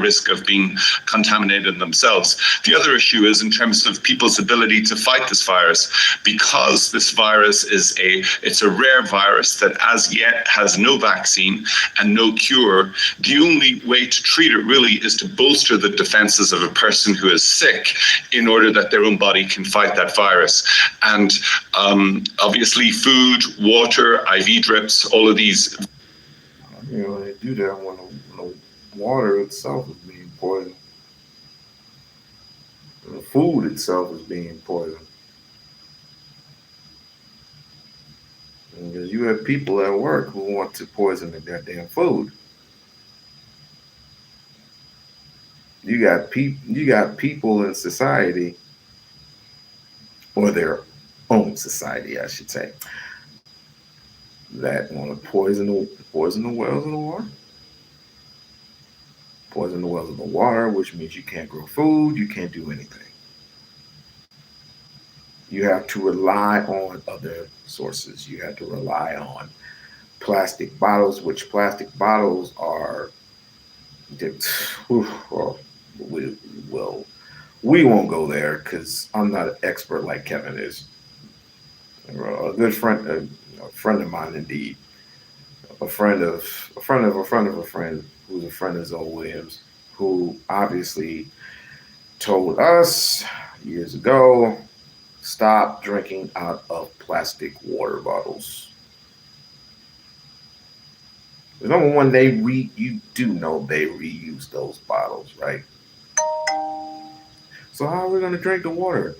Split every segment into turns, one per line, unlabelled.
risk of being contaminated themselves. The other issue is in terms of people's ability to fight this virus, because this virus it's a rare virus that as yet has no vaccine and no cure. The only way to treat it really is to bolster the defenses of a person who is sick in order that their own body can fight that virus. And obviously food, water, IV drips, all of these.
They do that when the water itself is being poisoned. And the food itself is being poisoned. Because you have people at work who want to poison the goddamn food. You got people in society, or their own society, I should say, that want to poison the wells in the water. Poison the wells in the water, which means you can't grow food, you can't do anything. You have to rely on other sources. You have to rely on plastic bottles, which plastic bottles are. We won't go there because I'm not an expert like Kevin is. A good friend, a friend of mine, indeed, a friend of a friend who's a friend of Zoe Williams, who obviously told us years ago, stop drinking out of plastic water bottles. Number one, you do know they reuse those bottles, right? So how are we going to drink the water?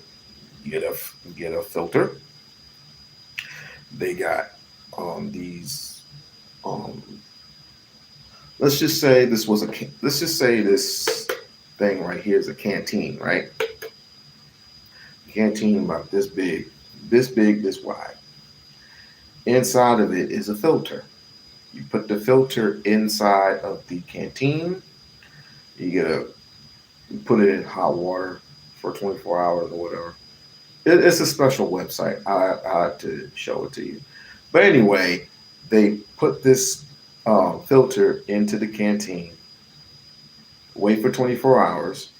Get a filter. They got these. Let's just say this thing right here is a canteen, right? Canteen about this big, this wide. Inside of it is a filter. You put the filter inside of the canteen. You put it in hot water for 24 hours or whatever. It's a special website. I have to show it to you. But anyway, they put this filter into the canteen. Wait for 24 hours.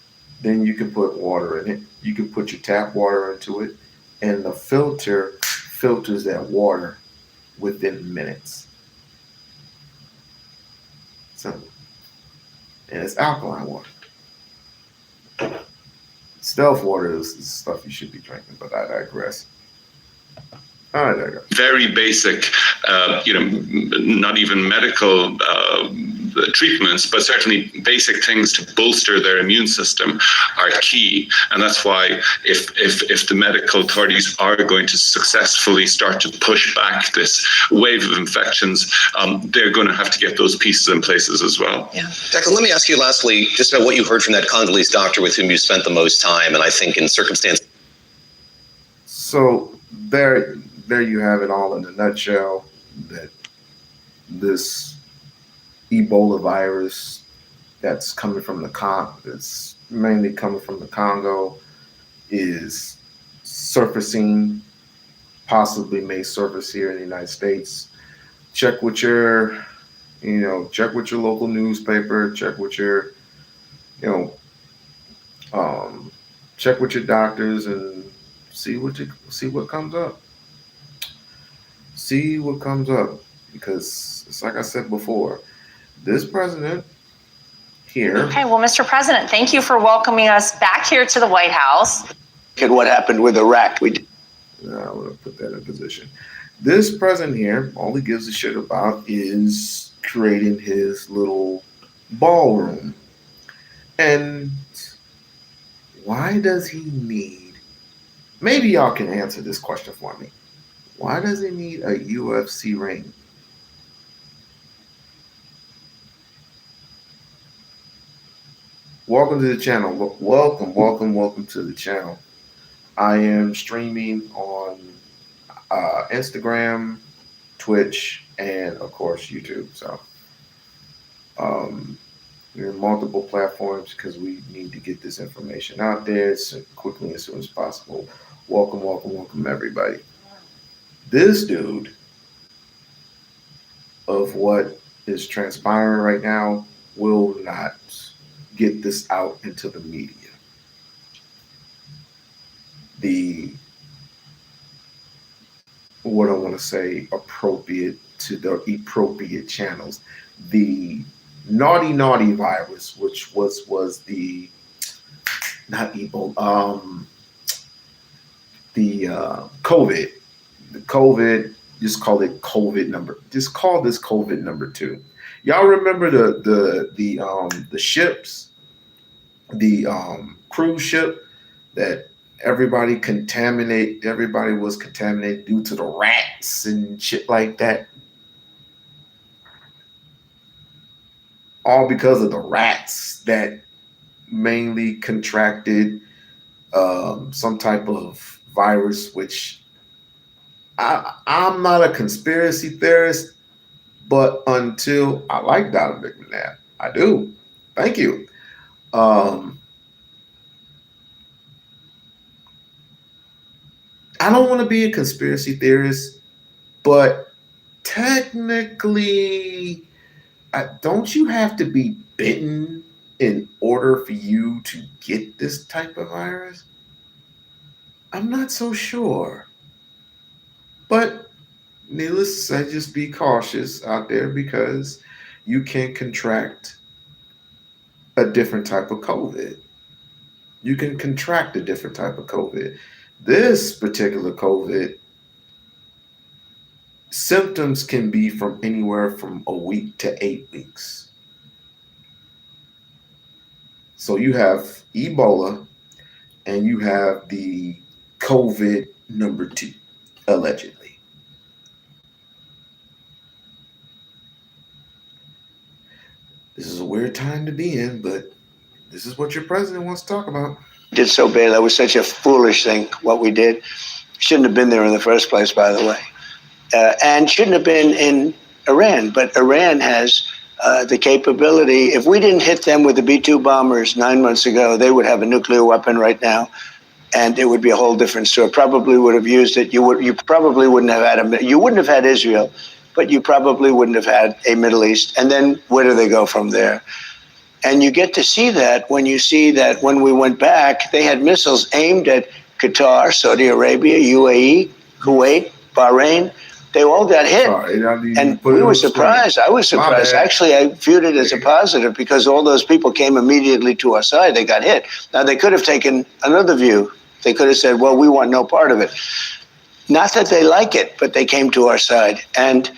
Then you can put water in it. You can put your tap water into it. And the filter filters that water within minutes. Simple. And it's alkaline water. Stealth water is stuff you should be drinking, but I digress.
Very basic, not even medical treatments, but certainly basic things to bolster their immune system are key. And that's why if the medical authorities are going to successfully start to push back this wave of infections, they're going to have to get those pieces in places as well.
Yeah. Declan, let me ask you lastly, just about what you heard from that Congolese doctor with whom you spent the most time, and I think in circumstances.
So there you have it all in a nutshell, that this Ebola virus that's coming from that's mainly coming from the Congo is surfacing, possibly may surface here in the United States. Check with your local newspaper, check with your, check with your doctors and see what comes up. See what comes up, because it's like I said before, this president here.
Okay, well, Mr. President, thank you for welcoming us back here to the White House.
Look at what happened with Iraq.
I'm gonna put that in position. This president here, all he gives a shit about is creating his little ballroom. And why does he need? Maybe y'all can answer this question for me. Why does he need a UFC ring? Welcome to the channel. Welcome to the channel. I am streaming on Instagram, Twitch, and of course YouTube. So we're in multiple platforms because we need to get this information out there as quickly as soon as possible. Welcome everybody. This dude, of what is transpiring right now, will not get this out into the media. The, what I want to say, appropriate to the appropriate channels. The naughty virus, which was the, not Ebola, the COVID. The COVID, just call it COVID number. Just call this COVID number 2. Y'all remember the ships, the cruise ship that everybody was contaminated due to the rats and shit like that. All because of the rats that mainly contracted some type of virus, which I'm not a conspiracy theorist, but until I like Dr. McNabb, I do. Thank you. I don't want to be a conspiracy theorist, but technically, don't you have to be bitten in order for you to get this type of virus? I'm not so sure. But needless to say, just be cautious out there because you can contract a different type of COVID. You can contract a different type of COVID. This particular COVID, symptoms can be from anywhere from a week to 8 weeks. So you have Ebola and you have the COVID number 2, allegedly. This is a weird time to be in, but this is what your president wants to talk about.
Did so bad. That was such a foolish thing, what we did. Shouldn't have been there in the first place, by the way. And shouldn't have been in Iran. But Iran has the capability. If we didn't hit them with the B-2 bombers 9 months ago, they would have a nuclear weapon right now. And it would be a whole different story. Probably would have used it. You probably wouldn't have had you wouldn't have had Israel, but you probably wouldn't have had a Middle East. And then where do they go from there? And you get to see that when you see that when we went back, they had missiles aimed at Qatar, Saudi Arabia, UAE, Kuwait, Bahrain. They all got hit. And we were surprised. I was surprised. Actually, I viewed it as a positive because all those people came immediately to our side. They got hit. Now, they could have taken another view. They could have said, well, we want no part of it. Not that they like it, but they came to our side. And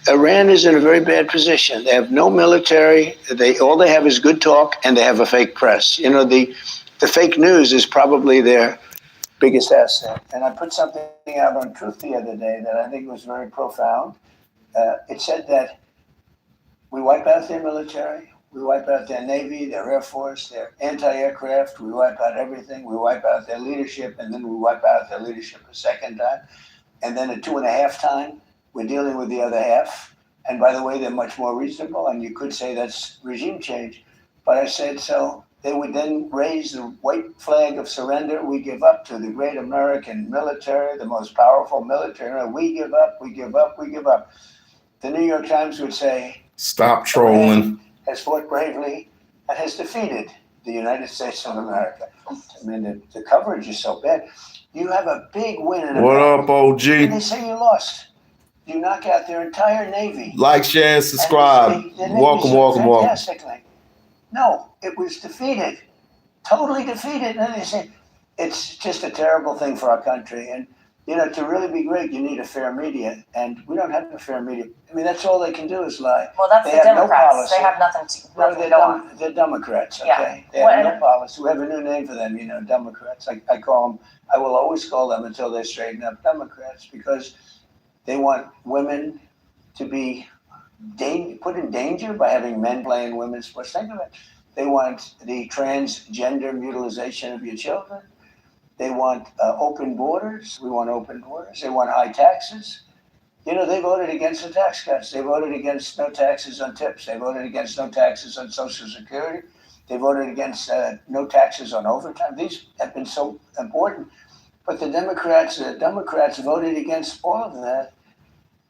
Iran is in a very bad position. They have no military. All they have is good talk, and they have a fake press. You know, the fake news is probably their biggest asset. And I put something out on Truth the other day that I think was very profound. It said that we wipe out their military, we wipe out their Navy, their Air Force, their anti-aircraft, we wipe out everything, we wipe out their leadership, and then we wipe out their leadership a second time. And then at 2.5 times, we're dealing with the other half. And by the way, they're much more reasonable, and you could say that's regime change. But I said, so they would then raise the white flag of surrender. We give up to the great American military, the most powerful military. We give up, we give up, we give up. The New York Times would say,
stop trolling.
Has fought bravely and has defeated the United States of America. I mean, the coverage is so bad. You have a big win in
What up, OG?
And they say you lost. You knock out their entire Navy.
Like, share, and subscribe. Welcome.
Fantastically. No, it was defeated. Totally defeated. And they say it's just a terrible thing for our country. And, you know, to really be great, you need a fair media. And we don't have a fair media. I mean, that's all they can do is lie.
Well, that's the Democrats. They have nothing to go on.
They're Democrats, okay?
Yeah.
They have no policy. We have a new name for them, you know, Democrats. I call them, I will always call them until they straighten up, Democrats, because they want women to be put in danger by having men playing women's sports. Think of it. They want the transgender mutilization of your children. They want open borders. We want open borders. They want high taxes. You know, they voted against the tax cuts. They voted against no taxes on tips. They voted against no taxes on Social Security. They voted against no taxes on overtime. These have been so important. But the Democrats voted against all of that.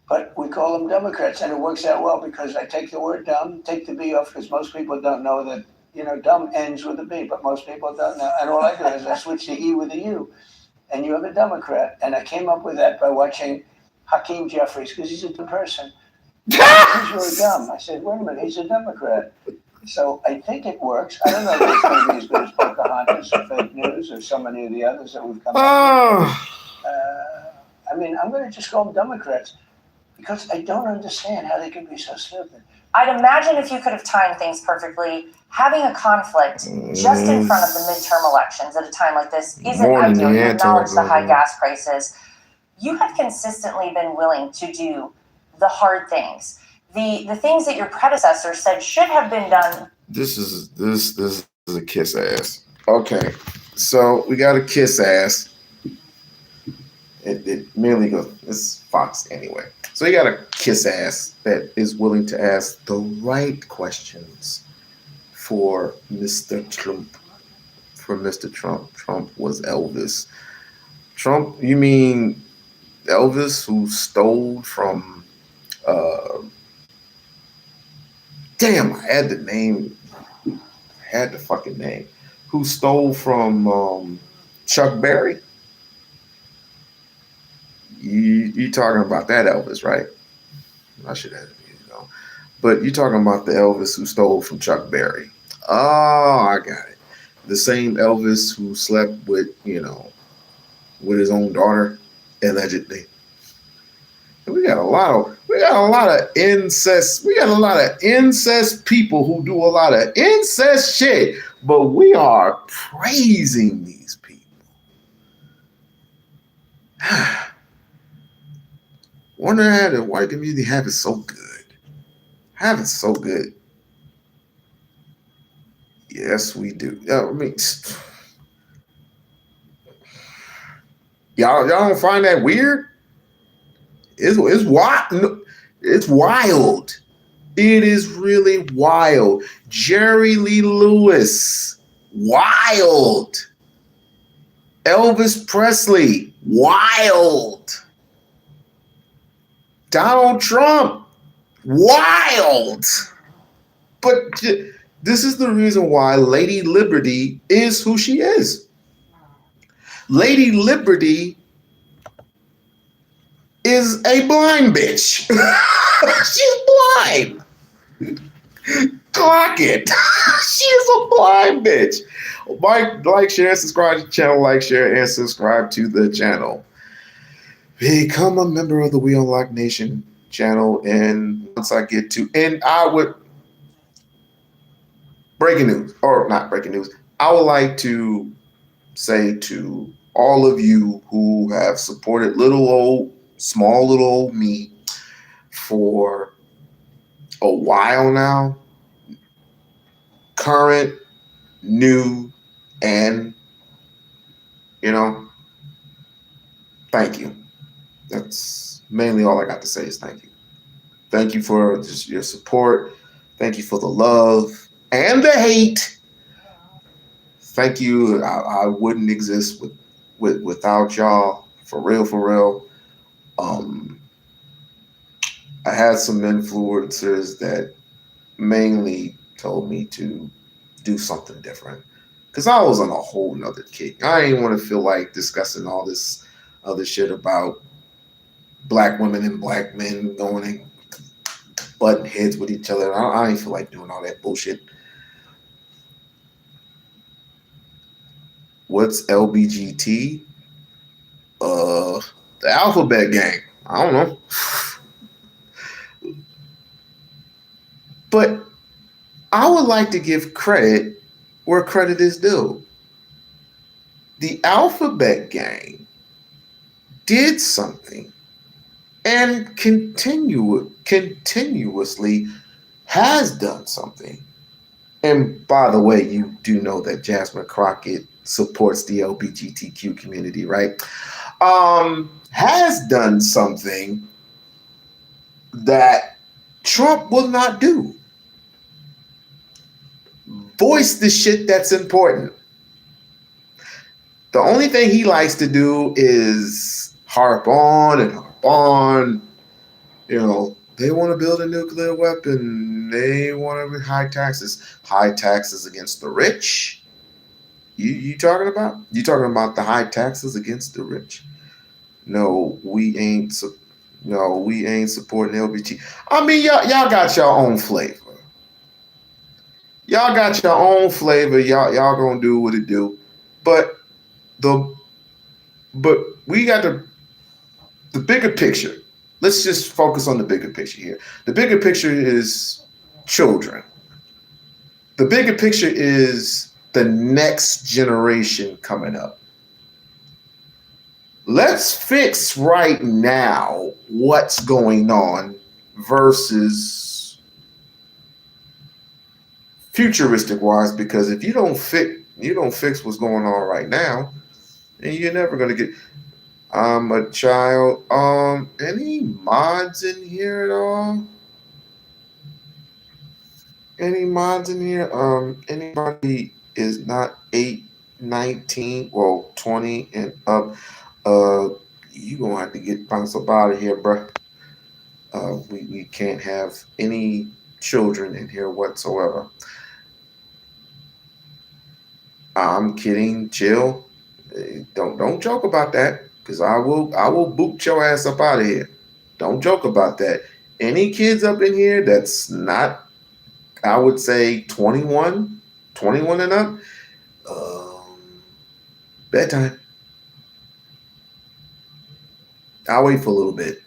but we call them Democrats, and it works out well because I take the word dumb, take the B off, because most people don't know that, dumb ends with a B, but most people don't know. And all I do is I switch the E with a U, and you have a Democrat. And I came up with that by watching Hakeem Jeffries, because he's a good person. He's really dumb. I said, wait a minute, he's a Democrat. So I think it works. I don't know if it's going to be as good as Pocahontas or Fake News or so many of the others that we've come up with. I'm going to just call them Democrats because I don't understand how they can be so stupid.
I'd imagine if you could have timed things perfectly, having a conflict just in front of the midterm elections at a time like this isn't ideal. You acknowledge the high gas prices. You have consistently been willing to do the hard things. The things that your predecessor said should have been done.
This is a kiss ass. Okay, so we got a kiss ass. It merely goes. It's Fox anyway. So you got a kiss ass that is willing to ask the right questions for Mr. Trump. For Mr. Trump. Trump was Elvis. Trump, you mean Elvis who stole from damn, I had the name. I had the fucking name. Who stole from Chuck Berry? You talking about that Elvis, right? I should have, But you talking about the Elvis who stole from Chuck Berry. Oh, I got it. The same Elvis who slept with, with his own daughter, allegedly. And we got a lot of incest. We got a lot of incest people who do a lot of incest shit, but we are praising these people. Wonder how the white community have it so good. Have it so good. Yes, we do. I mean, y'all don't find that weird? It's wild. It's wild. It is really wild. Jerry Lee Lewis, wild. Elvis Presley, wild. Donald Trump, wild. But this is the reason why Lady Liberty is who she is. Lady Liberty is a blind bitch. She's blind. Crockett. She is a blind bitch. Like, share, subscribe to the channel. Like, share, and subscribe to the channel. Become a member of the We-On-Loc Nation channel. And once I get to, and I would, breaking news, or not breaking news, I would like to say to all of you who have supported small little old me for a while now, current, new, and, thank you. That's mainly all I got to say is thank you. Thank you for just your support. Thank you for the love and the hate. Thank you. I wouldn't exist without y'all. For real. I had some influencers that mainly told me to do something different because I was on a whole nother kick. I didn't want to feel like discussing all this other shit about black women and black men going and butting heads with each other. I didn't feel like doing all that bullshit. What's LBGT? The alphabet gang. I don't know. But I would like to give credit where credit is due. The alphabet gang did something and continuously has done something. And by the way, you do know that Jasmine Crockett supports the LGBTQ community, right? Has done something that Trump will not do. Voice the shit that's important. The only thing he likes to do is harp on They want to build a nuclear weapon. They want to high taxes against the rich. You talking about? You talking about the high taxes against the rich? No, we ain't. No, we ain't supporting LBG. I mean, y'all got your own flavor. Y'all got your own flavor. Y'all gonna do what it do. But the but we got the bigger picture. Let's just focus on the bigger picture here. The bigger picture is children. The bigger picture is the next generation coming up. Let's fix right now what's going on versus futuristic wise, because if you don't fix what's going on right now, then you're never gonna get. I'm a child. Any mods in here at all? Any mods in here? Anybody is not 8, 19, well, 20 and up. You gonna have to get bounce up out of here, bruh. We can't have any children in here whatsoever. I'm kidding. Chill. Don't joke about that, because I will boot your ass up out of here. Don't joke about that. Any kids up in here that's not, I would say 21 and up, bedtime. I'll wait for a little bit.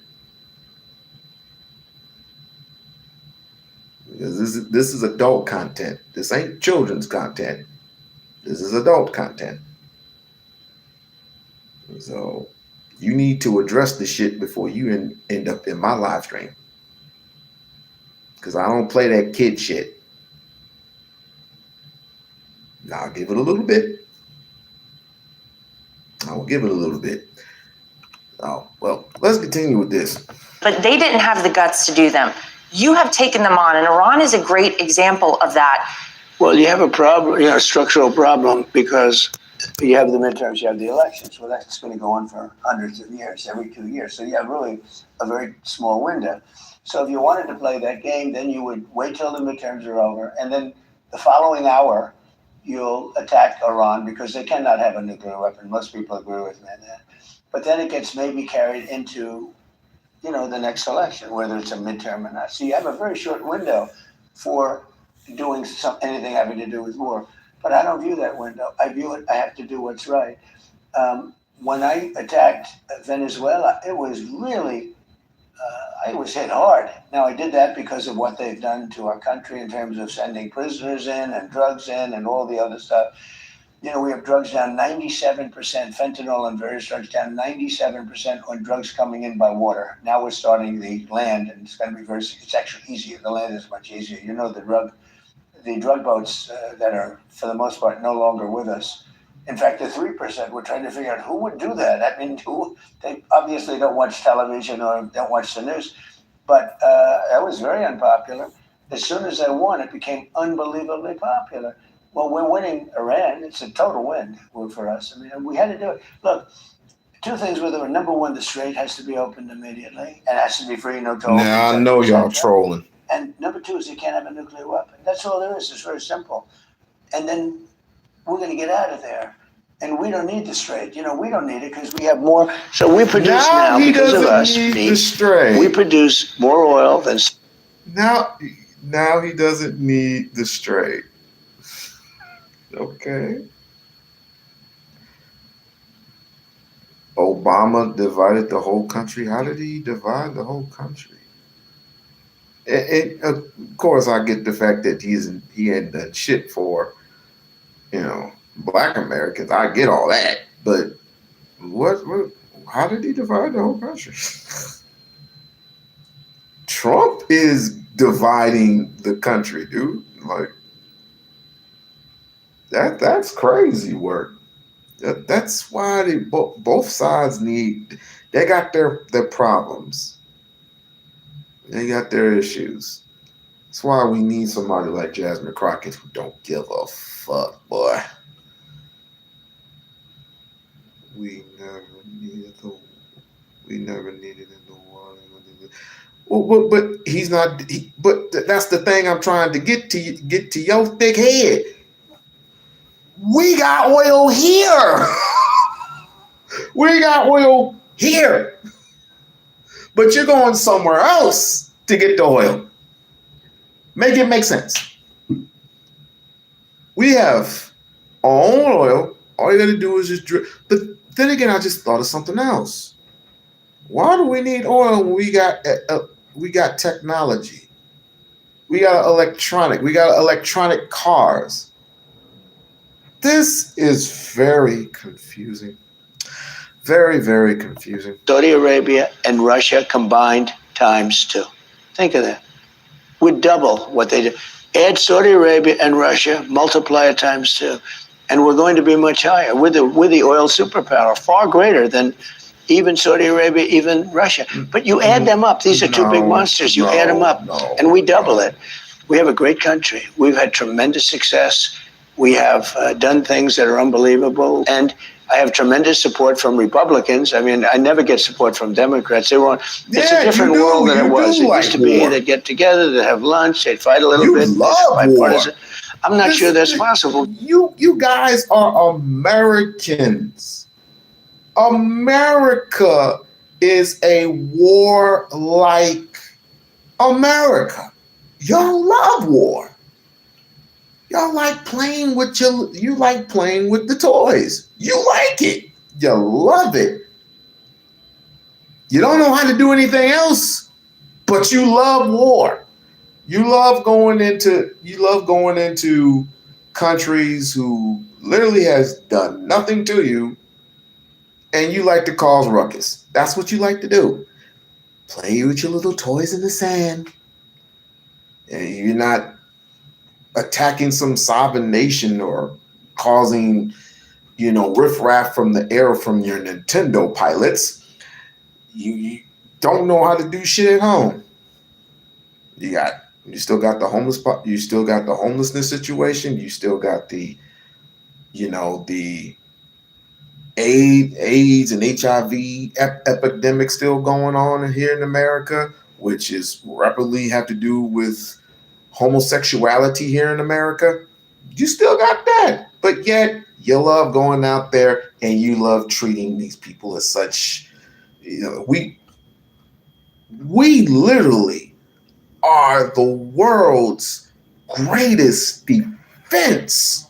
Because this is adult content. This ain't children's content. This is adult content. So you need to address the shit before you end up in my live stream. Because I don't play that kid shit. Now I'll give it a little bit. I'll give it a little bit. Oh, well, let's continue with this.
But they didn't have the guts to do them. You have taken them on, and Iran is a great example of that.
Well, you have a problem, a structural problem, because you have the midterms, you have the elections. Well, that's going to go on for hundreds of years, every 2 years. So you have really a very small window. So if you wanted to play that game, then you would wait till the midterms are over, and then the following hour, you'll attack Iran, because they cannot have a nuclear weapon. Most people agree with me on that. But then it gets maybe carried into, the next election, whether it's a midterm or not. So you have a very short window for doing anything having to do with war. But I don't view that window. I view it, I have to do what's right. When I attacked Venezuela, it was really, I was hit hard. Now, I did that because of what they've done to our country in terms of sending prisoners in and drugs in and all the other stuff. We have drugs down 97%, fentanyl and various drugs down 97% on drugs coming in by water. Now we're starting the land, and it's going to be it's actually easier. The land is much easier. The drug boats that are, for the most part, no longer with us. In fact, the 3%, we're trying to figure out who would do that. I mean, they obviously don't watch television or don't watch the news. But that was very unpopular. As soon as I won, it became unbelievably popular. Well, we're winning Iran. It's a total win for us. I mean, we had to do it. Look, two things with it. Number one, the strait has to be opened immediately. And it has to be free, no tolls.
Now, I know y'all trolling.
And number two is you can't have a nuclear weapon. That's all there is. It's very simple. And then we're going to get out of there. And we don't need the strait. We don't need it because we have more. So we produce now because of us.
The strait.
We produce more oil than.
Now he doesn't need the strait. Okay. Obama divided the whole country. How did he divide the whole country? And of course, I get the fact that he had done shit for, Black Americans. I get all that, but what? How did he divide the whole country? Trump is dividing the country, dude. Like. That's crazy work. That's why they both sides they got their problems. They got their issues. That's why we need somebody like Jasmine Crockett who don't give a fuck, boy. We never needed in the water. Well, but he's not. But that's the thing I'm trying to get to your thick head. We got oil here. We got oil here. But you're going somewhere else to get the oil. Make it make sense. We have our own oil. All you got to do is just drip. But then again, I just thought of something else. Why do we need oil when we got technology? We got electronic cars. This is very confusing. Very, very confusing.
Saudi Arabia and Russia combined times 2. Think of that. We'd double what they do. Add Saudi Arabia and Russia, multiply it times 2, and we're going to be much higher. We're the oil superpower, far greater than even Saudi Arabia, even Russia. But you add them up. These are two big monsters. You add them up, and we double it. We have a great country. We've had tremendous success. We have done things that are unbelievable. And I have tremendous support from Republicans. I mean, I never get support from Democrats. It's a different world than it was. It used to be they'd get together, they'd have lunch, they'd fight a little bit. Bipartisan. I'm not sure that's possible.
You guys are Americans. America is a warlike America. Y'all love war. Y'all like playing with the toys. You like it. You love it. You don't know how to do anything else, but you love war. You love going into countries who literally has done nothing to you, and you like to cause ruckus. That's what you like to do. Play with your little toys in the sand. And you're not attacking some sovereign nation or causing, riffraff from the air from your Nintendo pilots. You don't know how to do shit at home. You still got the homelessness situation. You still got the AIDS and HIV epidemic still going on here in America, which is rapidly have to do with homosexuality here in America. You still got that, but yet you love going out there and you love treating these people as such. We literally are the world's greatest defense.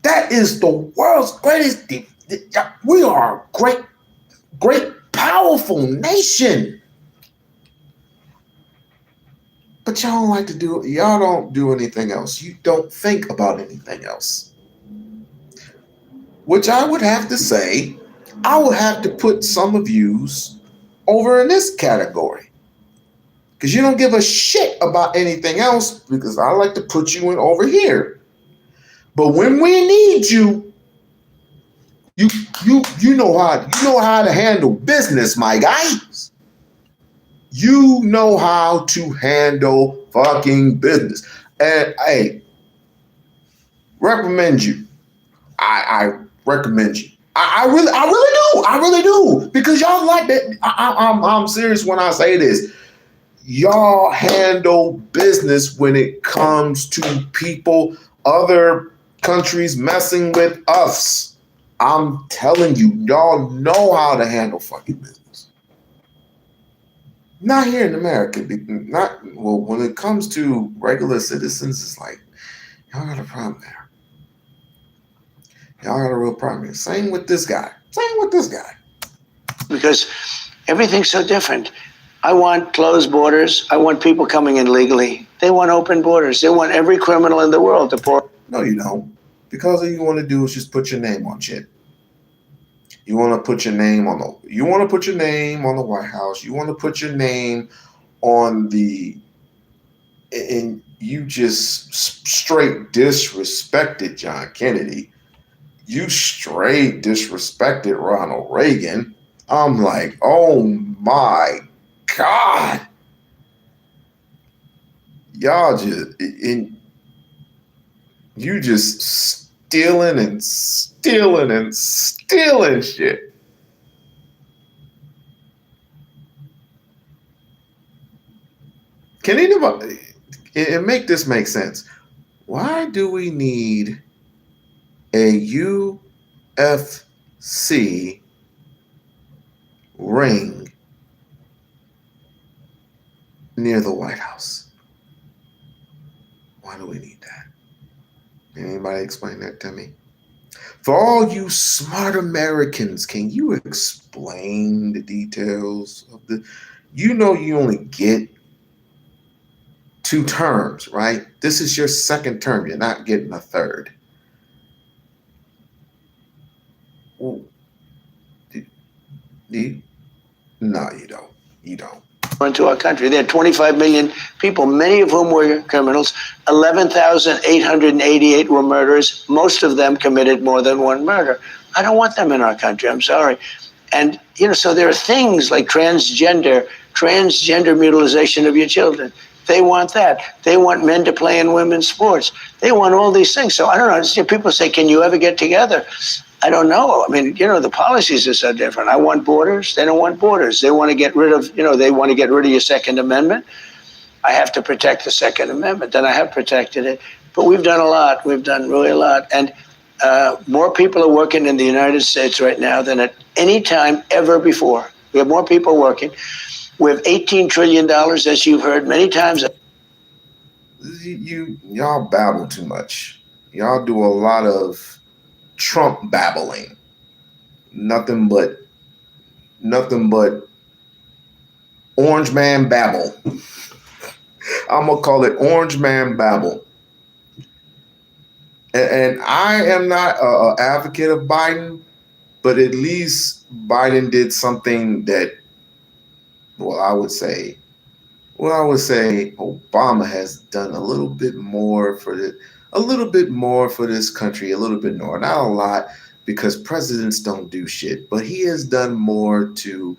That is the world's greatest. We are a great, powerful nation. But y'all don't do anything else. You don't think about anything else. Which I would have to say, I would have to put some of yous over in this category. Because you don't give a shit about anything else, because I like to put you in over here. But when we need you, you know how to handle business, my guys. You know how to handle fucking business. And I recommend you. I recommend you. I really do. Because y'all like that. I'm serious when I say this. Y'all handle business when it comes to people, other countries messing with us. I'm telling you, y'all know how to handle fucking business. Not here in America. When it comes to regular citizens, it's like, y'all got a problem there. Y'all got a real problem here. Same with this guy.
Because everything's so different. I want closed borders. I want people coming in legally. They want open borders. They want every criminal in the world to pour.
No, you don't. Because all you want to do is just put your name on shit. You want to put your name on the White House. You want to put your name on and you just straight disrespected John Kennedy. You straight disrespected Ronald Reagan. I'm like, oh my God. Y'all you just stealing shit. Can anybody and make this make sense? Why do we need a UFC ring near the White House? Why do we need that? Can anybody explain that to me? For all you smart Americans, can you explain the details of the? You know, you only get 2 terms, right? This is your second term. You're not getting a third. Well, no, you don't. You don't.
Into our country. There are 25 million people, many of whom were criminals. 11,888 were murderers. Most of them committed more than one murder. I don't want them in our country. I'm sorry. And, so there are things like transgender mutilization of your children. They want that. They want men to play in women's sports. They want all these things. So I don't know. People say, can you ever get together? I don't know. I mean, the policies are so different. I want borders. They don't want borders. They want to get rid of, they want to get rid of your Second Amendment. I have to protect the Second Amendment. Then I have protected it. But we've done a lot. We've done really a lot. And more people are working in the United States right now than at any time ever before. We have more people working. We have $18 trillion, as you've heard many times.
Y'all babble too much. Y'all do a lot of Trump babbling. Nothing but orange man babble. I'm gonna call it orange man babble. And I am not an advocate of Biden, but at least Biden did something that, I would say Obama has done a little bit more for this country, a little bit more, not a lot, because presidents don't do shit, but he has done more to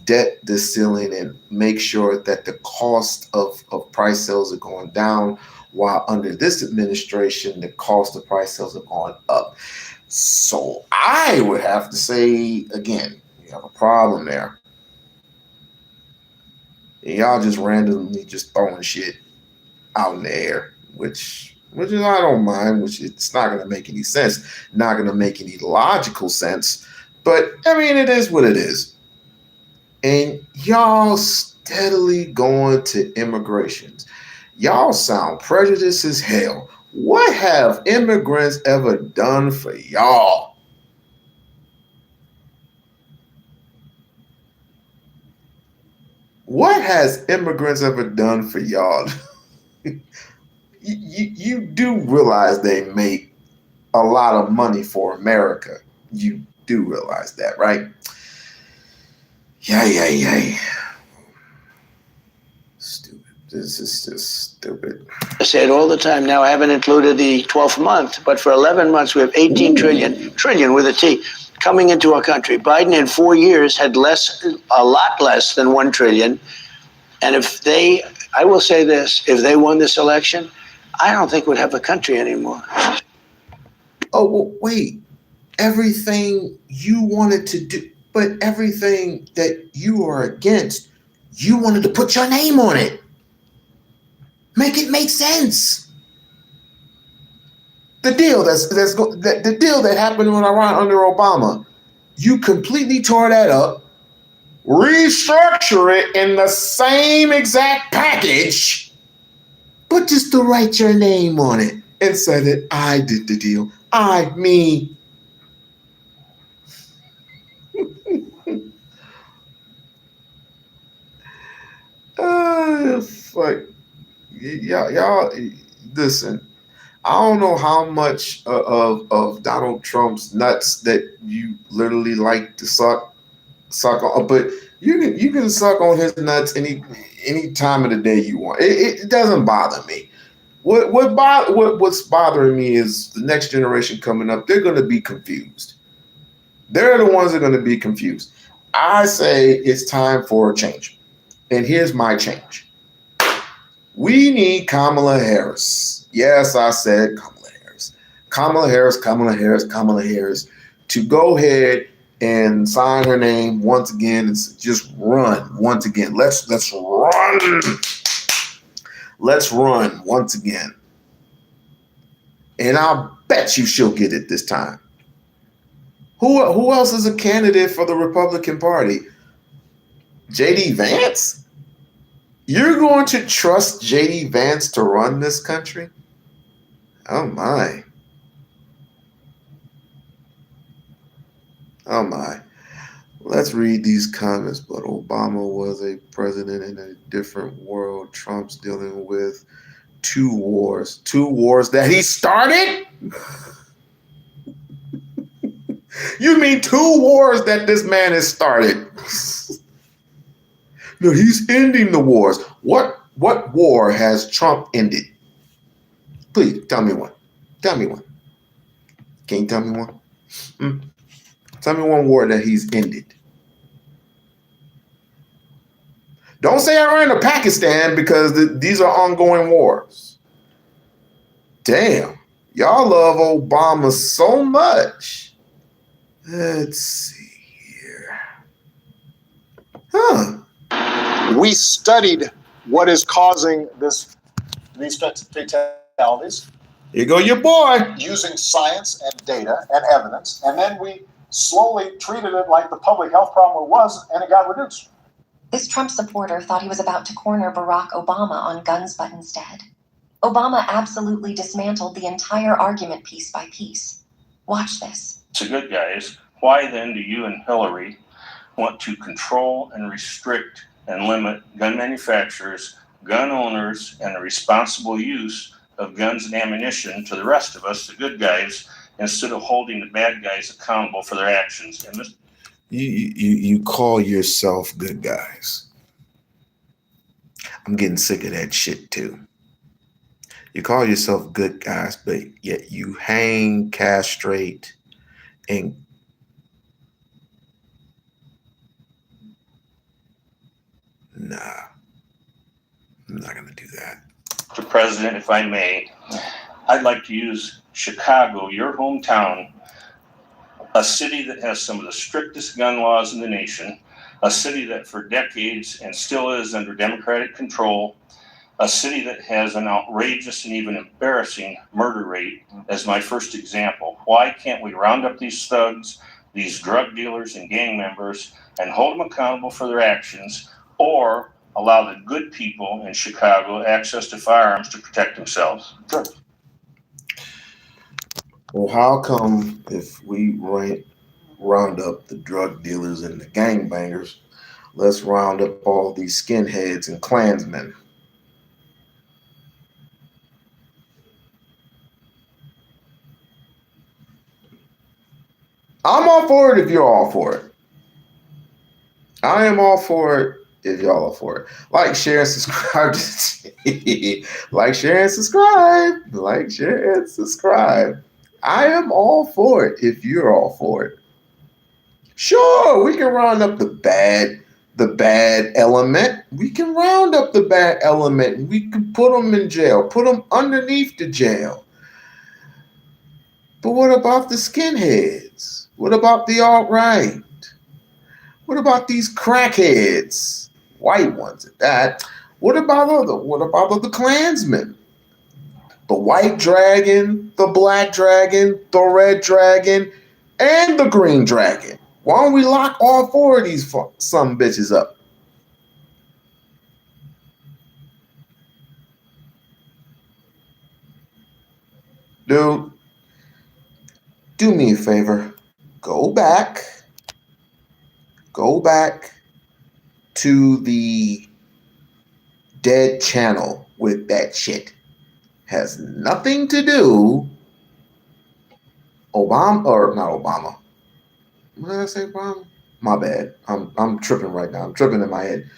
debt the ceiling and make sure that the cost of price sales are going down, while under this administration, the cost of price sales are going up. So I would have to say, again, you have a problem there. Y'all just randomly just throwing shit out in the air, which I don't mind, which it's not going to make any sense, not going to make any logical sense. But, I mean, it is what it is. And y'all steadily going to immigrations. Y'all sound prejudiced as hell. What have immigrants ever done for y'all? What has immigrants ever done for y'all? You do realize they make a lot of money for America. You do realize that, right? Yay. Stupid. This is just stupid.
I say it all the time now. I haven't included the 12th month, but for 11 months, we have 18 trillion with a T, coming into our country. Biden in 4 years had a lot less than 1 trillion. And I will say this, if they won this election, I don't think we'd have a country anymore.
Oh, well, wait. Everything you wanted to do, but everything that you are against, you wanted to put your name on it. Make it make sense. The deal the deal that happened when Iran under Obama, you completely tore that up, restructure it in the same exact package, but just to write your name on it and say that I did the deal. Me. Fuck. Y'all, listen. I don't know how much of Donald Trump's nuts that you literally like to suck on, but you can suck on his nuts any time of the day you want. It doesn't bother me. What's bothering me is the next generation coming up. They're going to be confused. They're the ones that are going to be confused. I say it's time for a change, and here's my change. We need Kamala Harris. Yes, I said Kamala Harris. Kamala Harris to go ahead and sign her name once again and just run once again. Let's run. let's run once again. And I'll bet you she'll get it this time. Who else is a candidate for the Republican Party? J.D. Vance? You're going to trust J.D. Vance to run this country? Oh my. Oh my. Let's read these comments. But Obama was a president in a different world. Trump's dealing with two wars. Two wars that he started? You mean two wars that this man has started? No, he's ending the wars. What war has Trump ended? Please tell me one. Tell me one. Can you tell me one? Tell me one war that he's ended. Don't say Iran or Pakistan because these are ongoing wars. Damn. Y'all love Obama so much. Let's see here.
We studied what is causing these fatalities.
Here go your boy.
Using science and data and evidence, and then we slowly treated it like the public health problem it was, and it got reduced.
This Trump supporter thought he was about to corner Barack Obama on guns but instead. Obama absolutely dismantled the entire argument piece by piece. Watch this.
So good guys, why then do you and Hillary want to control and restrict and limit gun manufacturers, gun owners, and the responsible use of guns and ammunition to the rest of us, the good guys, instead of holding the bad guys accountable for their actions? And
You call yourself good guys. I'm getting sick of that shit too. You call yourself good guys, but yet you hang, castrate, and nah, I'm not gonna do that.
Mr. President, if I may, I'd like to use Chicago, your hometown, a city that has some of the strictest gun laws in the nation, a city that for decades and still is under Democratic control, a city that has an outrageous and even embarrassing murder rate as my first example. Why can't we round up these thugs, these drug dealers and gang members, and hold them accountable for their actions, or allow the good people in Chicago access to firearms to protect themselves?
Sure.
Well, how come if we round up the drug dealers and the gangbangers, let's round up all these skinheads and Klansmen? I'm all for it if you're all for it. I am all for it if y'all are for it. Like, share, and subscribe. Like, share, and subscribe. Like, share, and subscribe. I am all for it if you're all for it. Sure, we can round up the bad element. We can round up the bad element. We can put them in jail, put them underneath the jail. But what about the skinheads? What about the alt-right? What about these crackheads? White ones at that. What about the Klansmen? The white dragon, the black dragon, the red dragon, and the green dragon. Why don't we lock all four of these some bitches up? Dude, do me a favor. Go back to the dead channel with that shit. Has nothing to do. Obama, or not Obama. What did I say, Obama? My bad. I'm tripping right now. I'm tripping in my head.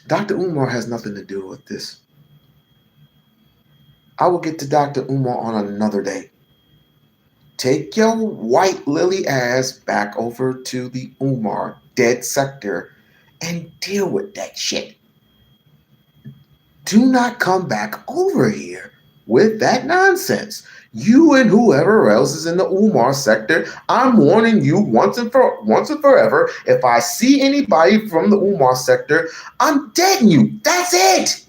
Dr. Umar has nothing to do with this. I will get to Dr. Umar on another day. Take your white lily ass back over to the Umar dead sector and deal with that shit. Do not come back over here with that nonsense. You and whoever else is in the Umar sector, I'm warning you once and forever. If I see anybody from the Umar sector, I'm deading you. That's it.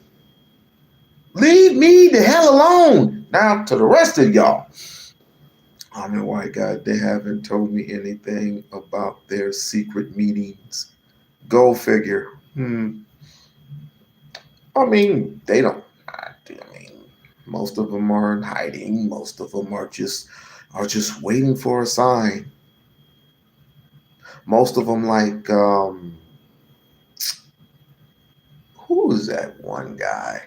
Leave me the hell alone. Now to the rest of y'all. I mean, white guy, they haven't told me anything about their secret meetings. Go figure. I mean, they don't. I mean, most of them are in hiding. Most of them are just waiting for a sign. Most of them, like, who is that one guy?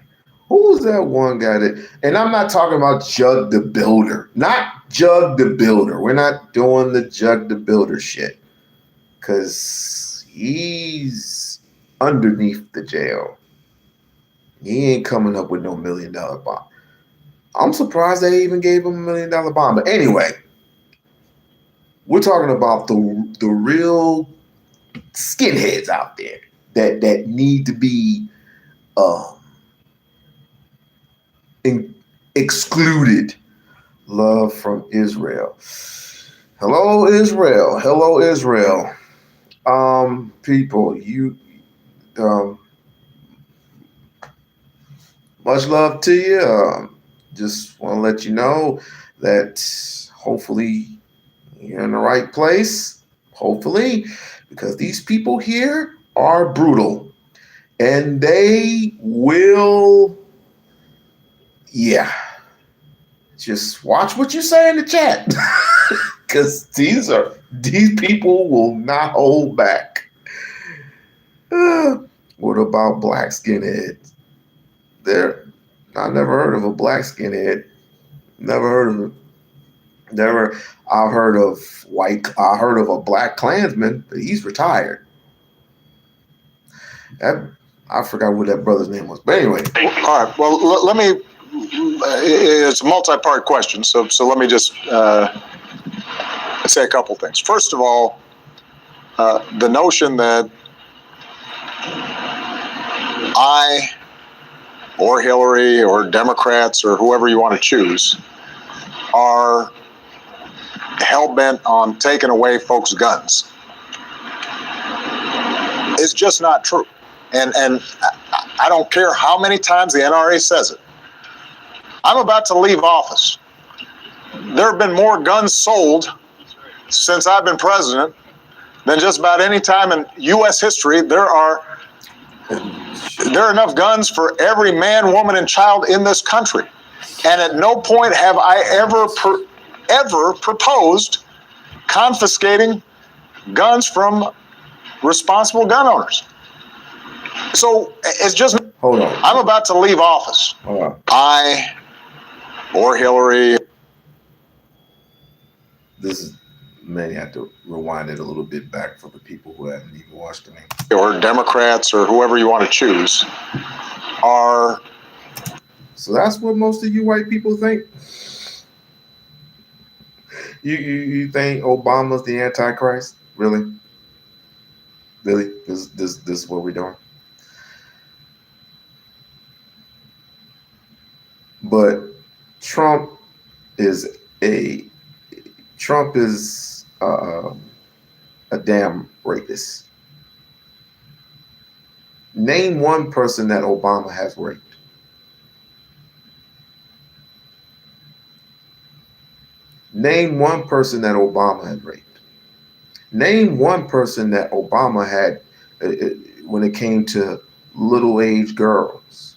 Who's that one guy that? And I'm not talking about Jug the Builder. Not Jug the Builder. We're not doing the Jug the Builder shit, because he's underneath the jail. He ain't coming up with no $1 million bond. I'm surprised they even gave him $1 million bond. But anyway, we're talking about the real skinheads out there that need to be excluded. Love from Israel. Hello, Israel. Hello, Israel. People, you much love to you. Just want to let you know that hopefully you're in the right place. Hopefully, because these people here are brutal, and they will. Yeah. Just watch what you say in the chat, because these people will not hold back. What about black skinheads? I never heard of a black skinhead. Never heard of it. Never. I heard of a black Klansman, but he's retired. I forgot what that brother's name was. But anyway.
All right. Well, let me. It's a multi-part question, so let me just say a couple things. First of all, the notion that I or Hillary or Democrats or whoever you want to choose are hell-bent on taking away folks' guns is just not true. And I don't care how many times the NRA says it. I'm about to leave office. There have been more guns sold since I've been president than just about any time in U.S. history. There are enough guns for every man, woman, and child in this country. And at no point have I ever proposed confiscating guns from responsible gun owners. So it's just.
Hold on.
I'm about to leave office.
Hold on.
I or Hillary.
This is, may have to rewind it a little bit back for the people who haven't even watched the name.
Or Democrats or whoever you want to choose are.
So that's what most of you white people think? You think Obama's the Antichrist? Really? Really? This is what we're doing? But Trump is a damn rapist. Name one person that Obama has raped. Name one person that Obama had raped. Name one person that Obama had when it came to little age girls,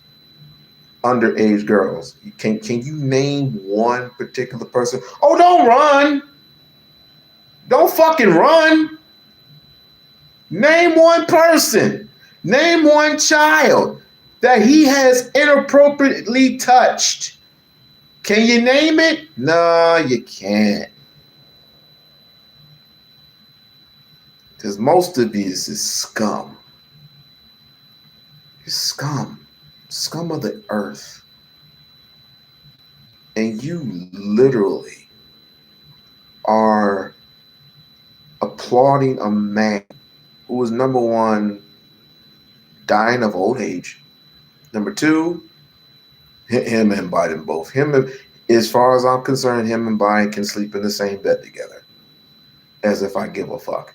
underage girls. Can you name one particular person? Oh, don't run. Don't fucking run. Name one person. Name one child that he has inappropriately touched. Can you name it? No, you can't. Because most of these is scum. It's scum. Scum of the earth. And you literally are applauding a man who was, number one, dying of old age. Number two, him and Biden both. As far as I'm concerned, him and Biden can sleep in the same bed together. As if I give a fuck.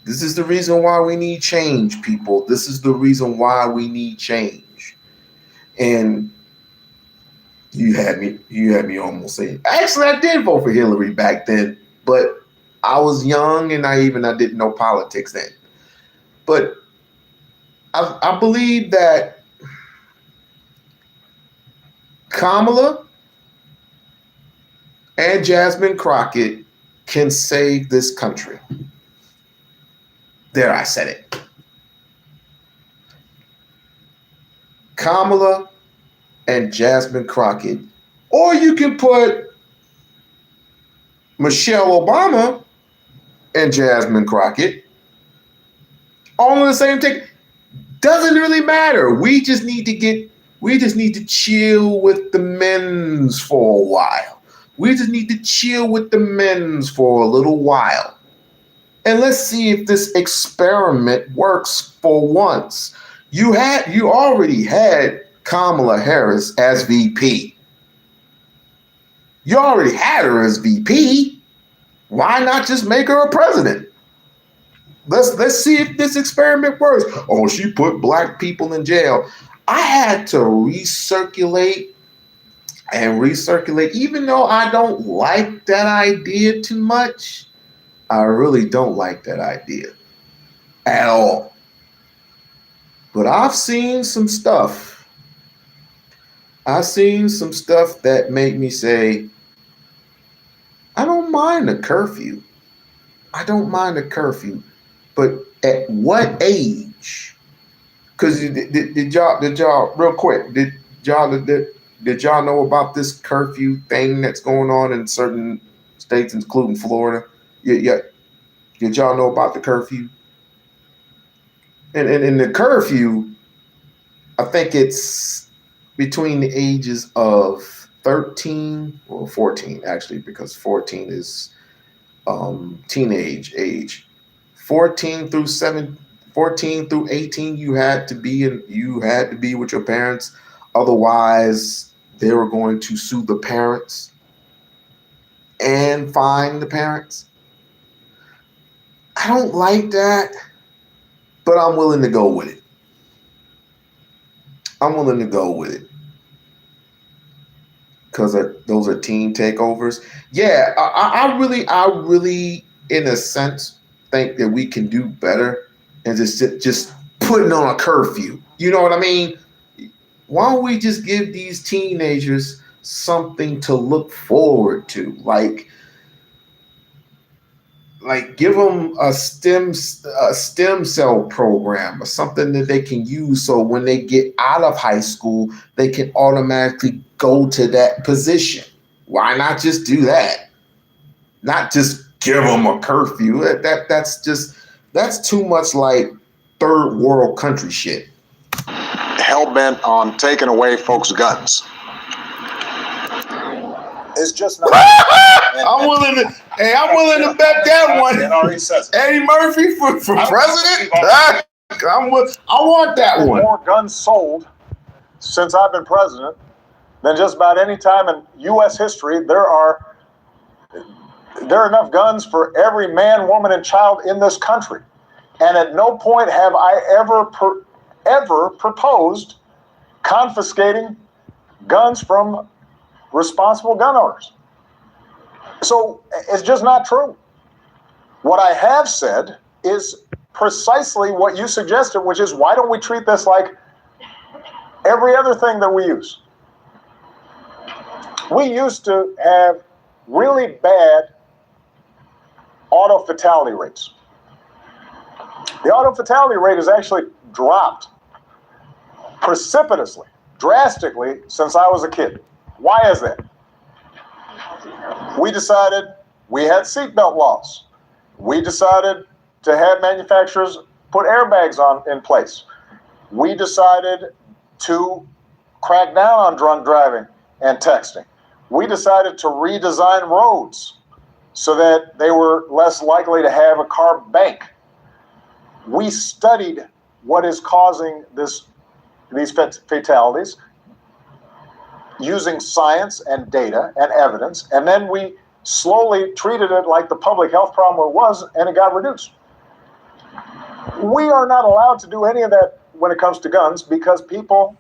This is the reason why we need change, people. This is the reason why we need change. And you had me almost saying, actually, I did vote for Hillary back then, but I was young and I didn't know politics then. But I believe that Kamala and Jasmine Crockett can save this country. There, I said it. Kamala and Jasmine Crockett. Or you can put Michelle Obama and Jasmine Crockett all in the same take. Doesn't really matter. We just need to chill with the men's for a while. We just need to chill with the men's for a little while. And let's see if this experiment works for once. You already had Kamala Harris as VP. You already had her as VP. Why not just make her a president? Let's see if this experiment works. Oh, she put black people in jail. I had to recirculate, even though I don't like that idea too much. I really don't like that idea at all. But I've seen some stuff. That made me say, I don't mind a curfew. But at what age? Because did y'all real quick? Did y'all know about this curfew thing that's going on in certain states, including Florida? Yeah. Did y'all know about the curfew? And the curfew, I think it's between the ages of 13 or 14 actually, because 14 is teenage age. 14 through 18, you had to be with your parents. Otherwise, they were going to sue the parents and fine the parents. I don't like that, but I'm willing to go with it. Because those are teen takeovers. Yeah, I really, in a sense, think that we can do better and just putting on a curfew. You know what I mean? Why don't we just give these teenagers something to look forward to? Like give them a stem cell program or something that they can use, so when they get out of high school, they can automatically go to that position. Why not just do that? Not just give them a curfew. That's too much like third world country shit.
Hell-bent on taking away folks' guns. It's just not.
I'm willing to bet that one.
NRA says it.
Eddie Murphy for president? I want that one.
More guns sold since I've been president than just about any time in U.S. history. There are enough guns for every man, woman, and child in this country. And at no point have I ever proposed confiscating guns from responsible gun owners. So it's just not true. What I have said is precisely what you suggested, which is, why don't we treat this like every other thing that we use? We used to have really bad auto fatality rates. The auto fatality rate has actually dropped precipitously, drastically, since I was a kid. Why is that? We decided we had seatbelt laws. We decided to have manufacturers put airbags in place. We decided to crack down on drunk driving and texting. We decided to redesign roads so that they were less likely to have a car bank. We studied what is causing these fatalities. using science and data and evidence, and then we slowly treated it like the public health problem it was, and it got reduced. We are not allowed to do any of that when it comes to guns, because people,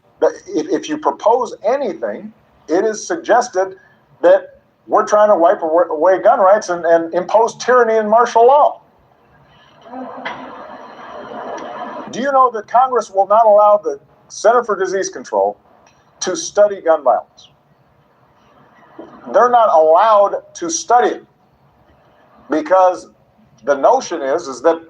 if you propose anything, it is suggested that we're trying to wipe away gun rights and impose tyranny and martial law. Do you know that Congress will not allow the Center for Disease Control to study gun violence? They're not allowed to study it, because the notion is that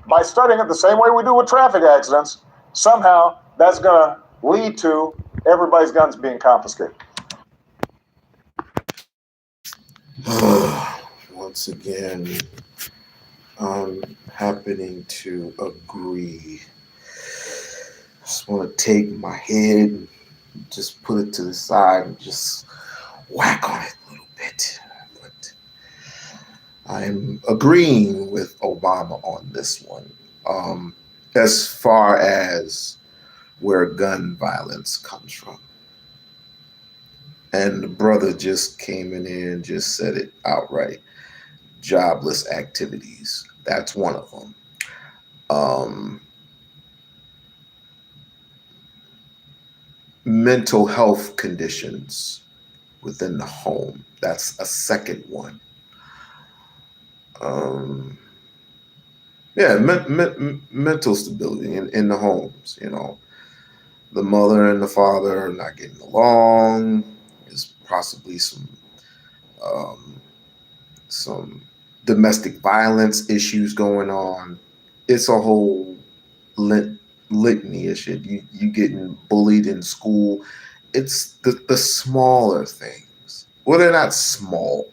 by studying it the same way we do with traffic accidents, somehow that's going to lead to everybody's guns being confiscated.
Once again, I'm happening to agree. Just want to take my head and just put it to the side and just whack on it a little bit. But I'm agreeing with Obama on this one. As far as where gun violence comes from. And the brother just came in here and just said it outright. Jobless activities. That's one of them. Mental health conditions within the home. That's a second one. Mental stability in the homes, you know. The mother and the father are not getting along. There's possibly some domestic violence issues going on. It's a whole litany of shit. You getting bullied in school. It's the smaller things. Well, they're not small,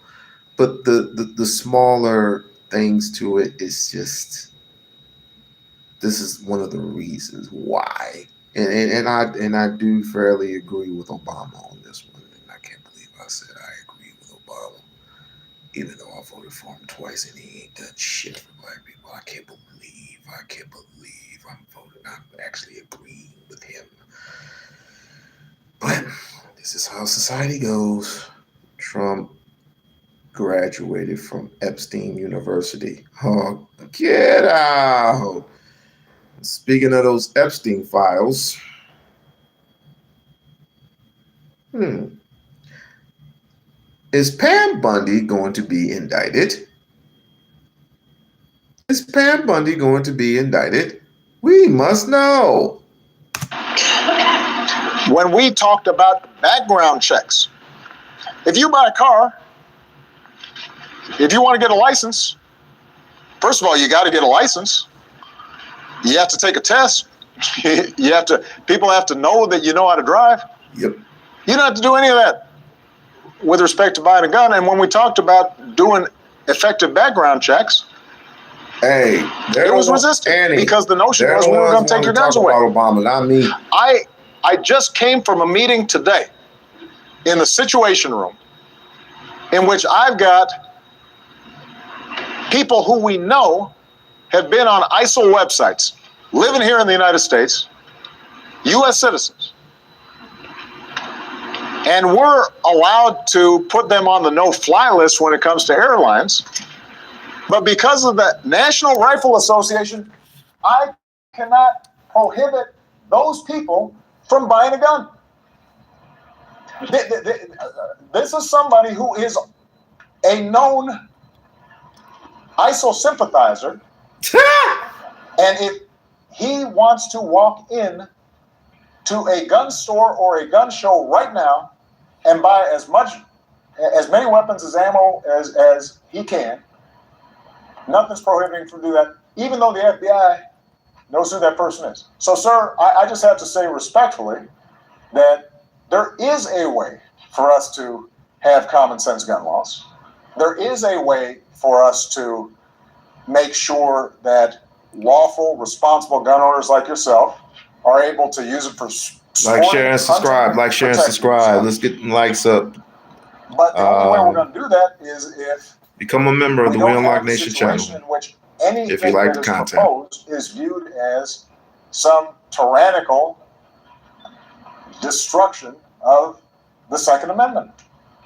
but the smaller things to it is just, this is one of the reasons why. And I do fairly agree with Obama on this one. And I can't believe I said I agree with Obama, even though I voted for him twice and he ain't done shit for black people. I can't believe I'm actually agreeing with him. But this is how society goes. Trump graduated from Epstein University. Oh, get out. Speaking of those Epstein files, is Pam Bundy going to be indicted? Is Pam Bundy going to be indicted? We must know.
When we talked about background checks, if you buy a car, if you want to get a license, first of all, you got to get a license. You have to take a test. People have to know that you know how to drive.
Yep.
You don't have to do any of that with respect to buying a gun. And when we talked about doing effective background checks, it was resisted because the notion was we were going to take your guns away.
Obama, not me.
I just came from a meeting today in the Situation Room in which I've got people who we know have been on ISIL websites, living here in the United States, U.S. citizens. And we're allowed to put them on the no-fly list when it comes to airlines. But because of the National Rifle Association, I cannot prohibit those people from buying a gun. This is somebody who is a known ISIL sympathizer. And if he wants to walk in to a gun store or a gun show right now and buy as many weapons as ammo as he can, nothing's prohibiting him from doing that, even though the FBI knows who that person is. So, sir, I just have to say respectfully that there is a way for us to have common sense gun laws. There is a way for us to make sure that lawful, responsible gun owners like yourself are able to use it for
like, share, and subscribe. Like, share, and subscribe. Let's get likes up.
But the only way we're going to do that is if
become a member of the We-On-Loc Nation channel.
In which anything
if you like
that
the
is
content
proposed is viewed as some tyrannical destruction of the Second Amendment.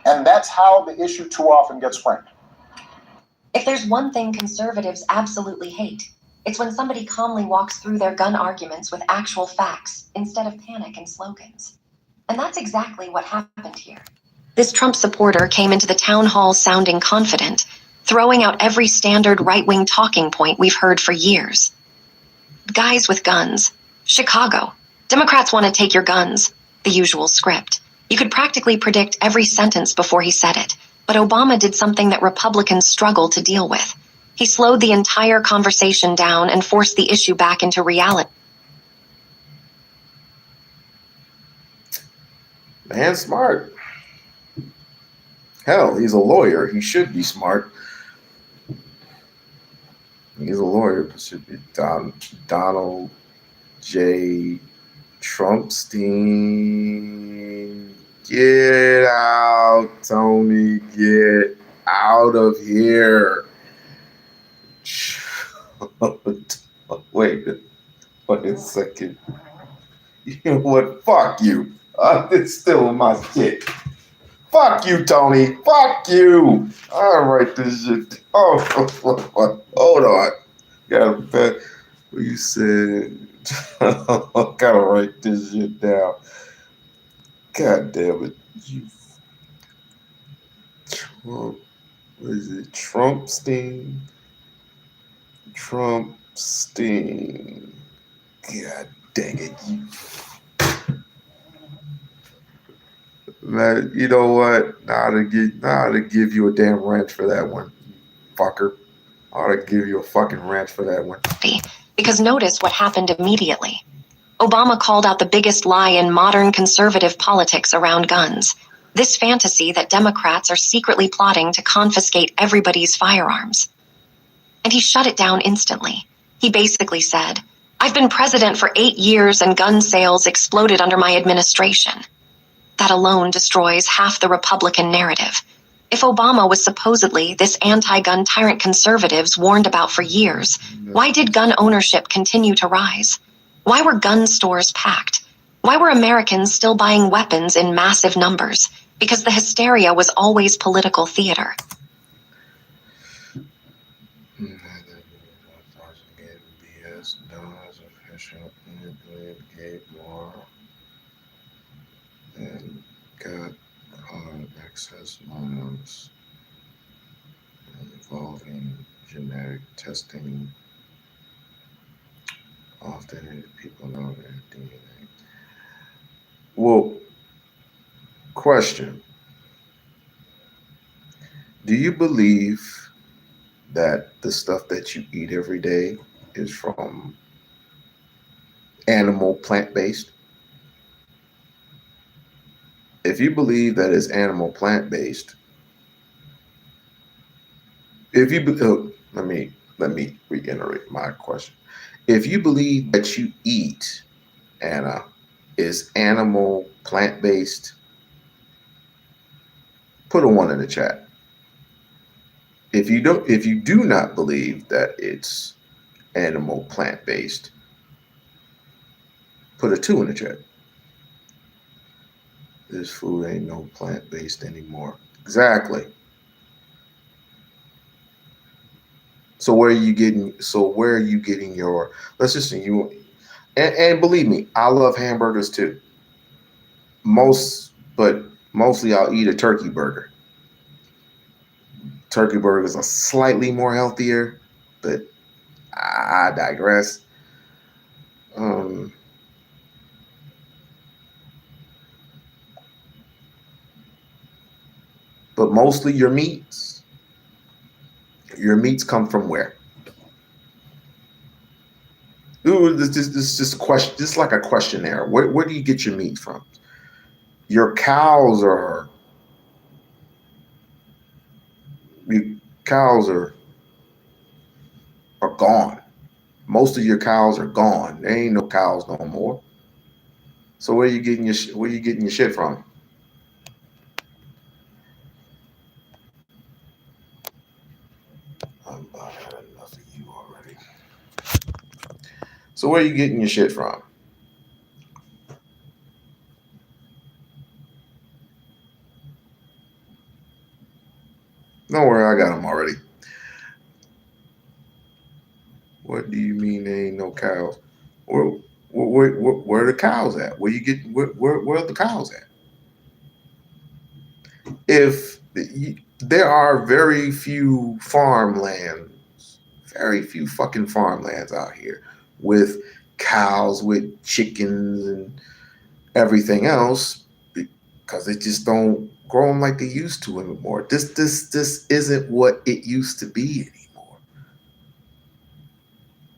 And that's how the issue too often gets framed.
If there's one thing conservatives absolutely hate, it's when somebody calmly walks through their gun arguments with actual facts instead of panic and slogans. And that's exactly what happened here. This Trump supporter came into the town hall sounding confident, throwing out every standard right-wing talking point we've heard for years. Guys with guns. Chicago. Democrats want to take your guns. The usual script. You could practically predict every sentence before he said it, but Obama did something that Republicans struggle to deal with. He slowed the entire conversation down and forced the issue back into reality.
Man, smart. Hell, he's a lawyer. He should be smart. He's a lawyer. It should be Donald J. Trumpstein. Get out, Tony. Get out of here. Wait a second. You know what? Fuck you. It's still in my shit. Fuck you, Tony. Fuck you. I'll write this shit. Oh, hold on. Gotta bet what you said. Gotta write this shit down. God damn it. You Trump. What is it? Trumpstein? Trumpstein. God dang it. You. Man, you know what? I ought to give you a damn wrench for that one, fucker. I ought to give you a fucking wrench for that one.
Because notice what happened immediately. Obama called out the biggest lie in modern conservative politics around guns. This fantasy that Democrats are secretly plotting to confiscate everybody's firearms. And he shut it down instantly. He basically said, "I've been president for 8 years and gun sales exploded under my administration." That alone destroys half the Republican narrative. If Obama was supposedly this anti-gun tyrant conservatives warned about for years, why did gun ownership continue to rise? Why were gun stores packed? Why were Americans still buying weapons in massive numbers? Because the hysteria was always political theater.
And got excess miles involving genetic testing. Often people know their DNA. Well, question. Do you believe that the stuff that you eat every day is from animal plant-based? If you believe that it's animal plant-based, let me reiterate my question. If you believe that you eat, Anna, is animal plant-based, put a 1 in the chat. If you do not believe that it's animal plant-based, put a 2 in the chat. This food ain't no plant-based anymore. Exactly. So where are you getting your, let's just say and believe me, I love hamburgers too. But mostly I'll eat a turkey burger. Turkey burgers are slightly more healthier, but I digress. But mostly your meats come from where? Ooh, this is just a question. This is like a questionnaire. Where do you get your meat from? Your cows are gone. Most of your cows are gone. There ain't no cows no more. So where you getting your shit from? I've had enough of you already. So where are you getting your shit from? Don't worry, I got them already. What do you mean there ain't no cows? Where are the cows at? Where are the cows at? If there are very few farmlands, very few fucking farmlands out here with cows, with chickens and everything else, because they just don't grow them like they used to anymore. This isn't what it used to be anymore.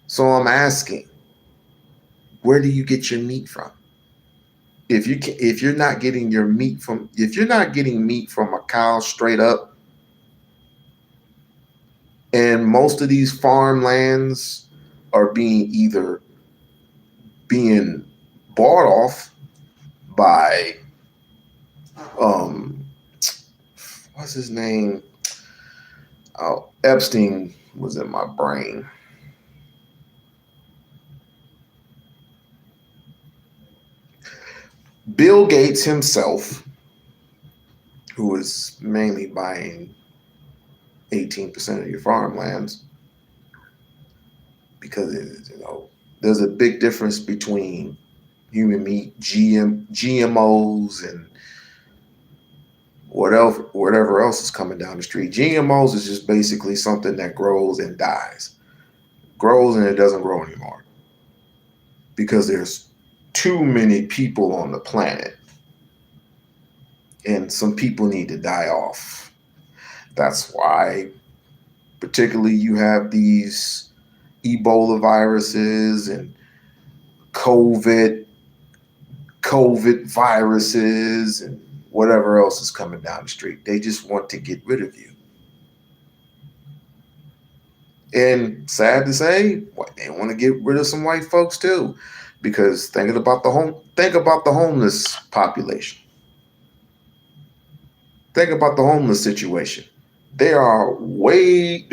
So I'm asking, where do you get your meat from? If you're not getting meat from a cow straight up, and most of these farmlands are either being bought off by what's his name? Oh, Epstein was in my brain. Bill Gates himself, who is mainly buying 18% of your farmlands, because there's a big difference between human meat, GMOs, and whatever else is coming down the street. GMOs is just basically something that grows and dies, grows and it doesn't grow anymore, because there's too many people on the planet, and some people need to die off. That's why, particularly, you have these Ebola viruses and COVID viruses and whatever else is coming down the street. They just want to get rid of you. And sad to say, they want to get rid of some white folks too. Because think about the homeless population. Think about the homeless situation. There are way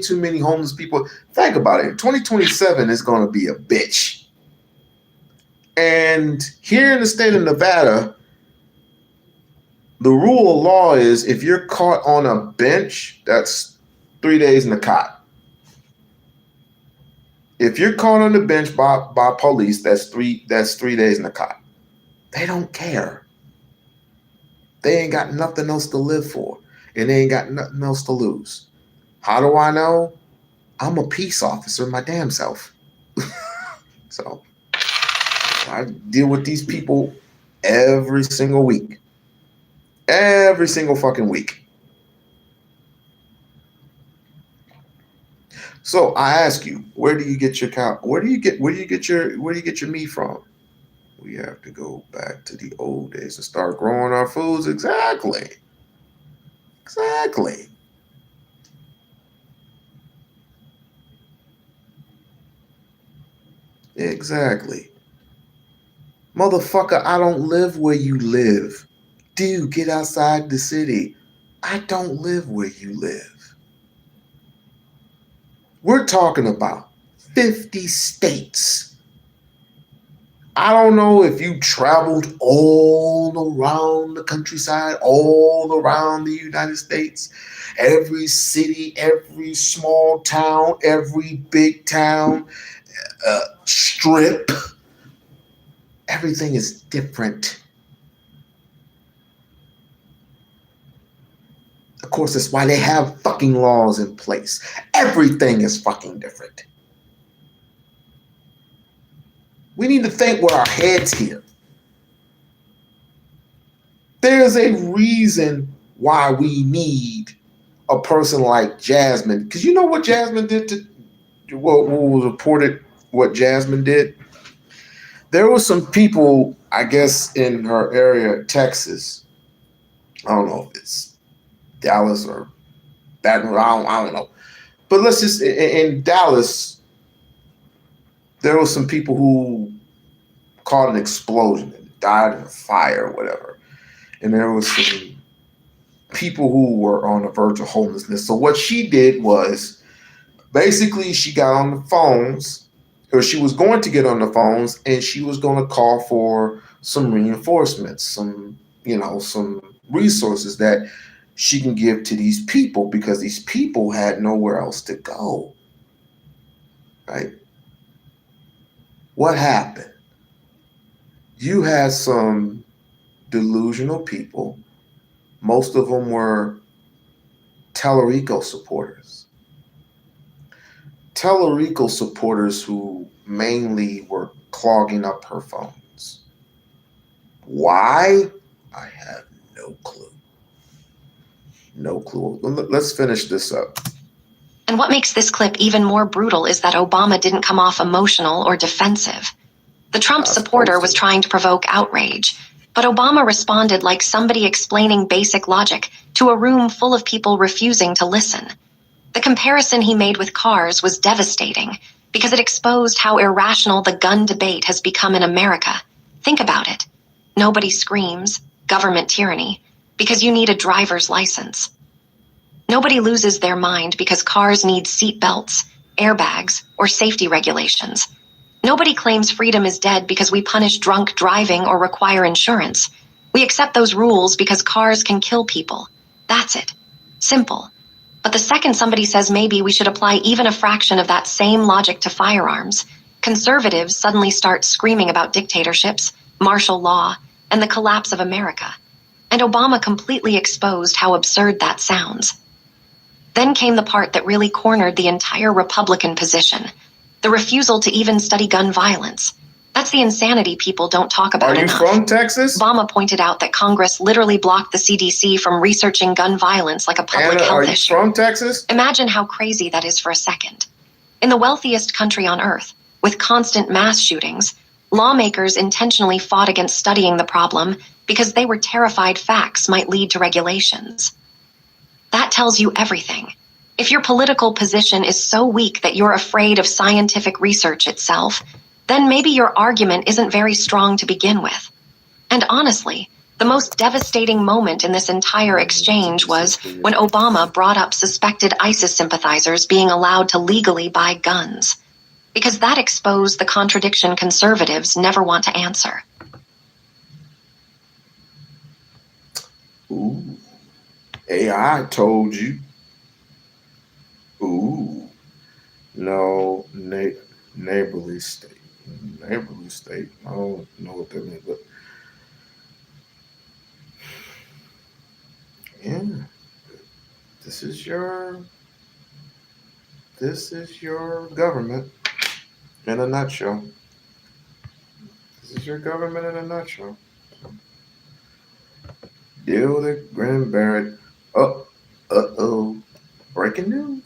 too many homeless people. Think about it. 2027 is going to be a bitch. And here in the state of Nevada, the rule of law is if you're caught on a bench, that's 3 days in the cot. If you're caught on the bench by police, that's 3 days in the cot. They don't care. They ain't got nothing else to live for, and they ain't got nothing else to lose. How do I know? I'm a peace officer my damn self. So I deal with these people every single week. Every single fucking week. So I ask you, where do you get your cow? Where do you get your meat from? We have to go back to the old days and start growing our foods. Exactly. Motherfucker, I don't live where you live. Dude, get outside the city. I don't live where you live. We're talking about 50 states. I don't know if you traveled all around the countryside, all around the United States, every city, every small town, every big town, strip. Everything is different. Of course, that's why they have fucking laws in place. Everything is fucking different. We need to think with our heads here. There's a reason why we need a person like Jasmine. Because you know what Jasmine did what was reported, what Jasmine did? There were some people, I guess, in her area, Texas. I don't know if it's Dallas or Baton Rouge, I don't know. But let's just, in Dallas, there were some people who caught an explosion and died in a fire or whatever. And there was some people who were on the verge of homelessness. So what she did was, basically she got on the phones, or she was going to get on the phones, and she was going to call for some reinforcements, some resources that she can give to these people because these people had nowhere else to go. Right? What happened? You had some delusional people. Most of them were Tellerico supporters. Tellerico supporters who mainly were clogging up her phones. Why? I have no clue. No clue. Let's finish this up.
And what makes this clip even more brutal is that Obama didn't come off emotional or defensive. The Trump supporter was trying to provoke outrage, but Obama responded like somebody explaining basic logic to a room full of people refusing to listen. The comparison he made with cars was devastating because it exposed how irrational the gun debate has become in America. Think about it. Nobody screams, government tyranny, because you need a driver's license. Nobody loses their mind because cars need seat belts, airbags, or safety regulations. Nobody claims freedom is dead because we punish drunk driving or require insurance. We accept those rules because cars can kill people. That's it. Simple. But the second somebody says maybe we should apply even a fraction of that same logic to firearms, conservatives suddenly start screaming about dictatorships, martial law, and the collapse of America. And Obama completely exposed how absurd that sounds. Then came the part that really cornered the entire Republican position, the refusal to even study gun violence. That's the insanity people don't talk about enough.
Are you from Texas?
Obama pointed out that Congress literally blocked the CDC from researching gun violence like a public health issue.
Are you from Texas?
Imagine how crazy that is for a second. In the wealthiest country on earth, with constant mass shootings, lawmakers intentionally fought against studying the problem because they were terrified facts might lead to regulations. That tells you everything. If your political position is so weak that you're afraid of scientific research itself, then maybe your argument isn't very strong to begin with. And honestly, the most devastating moment in this entire exchange was when Obama brought up suspected ISIS sympathizers being allowed to legally buy guns, because that exposed the contradiction conservatives never want to answer.
Ooh. AI told you. Ooh. No, neighborly state. Neighborly state. I don't know what that means, but yeah. This is your government in a nutshell. This is your government in a nutshell. Deal with it, Graham Barrett. Uh-oh. Breaking news.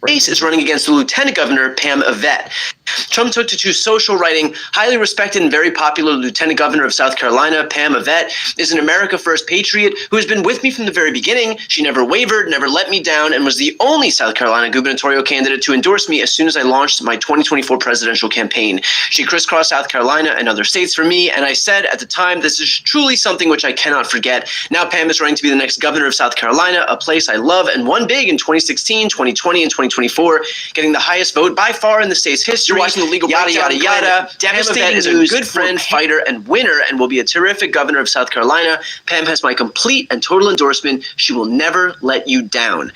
Case is running against the Lieutenant Governor, Pam Yvette. Trump took to social writing. Highly respected and very popular Lieutenant Governor of South Carolina, Pam Yvette, is an America First patriot who has been with me from the very beginning. She never wavered, never let me down, and was the only South Carolina gubernatorial candidate to endorse me as soon as I launched my 2024 presidential campaign. She crisscrossed South Carolina and other states for me, and I said at the time, this is truly something which I cannot forget. Now Pam is running to be the next governor of South Carolina, a place I love and won big in 2016, 2020, and 2024, getting the highest vote by far in the state's history. You're watching the legal yada, yada, yada. Devastating is a good friend, fighter, and winner, and will be a terrific governor of South Carolina. Pam has my complete and total endorsement. She will never let you down.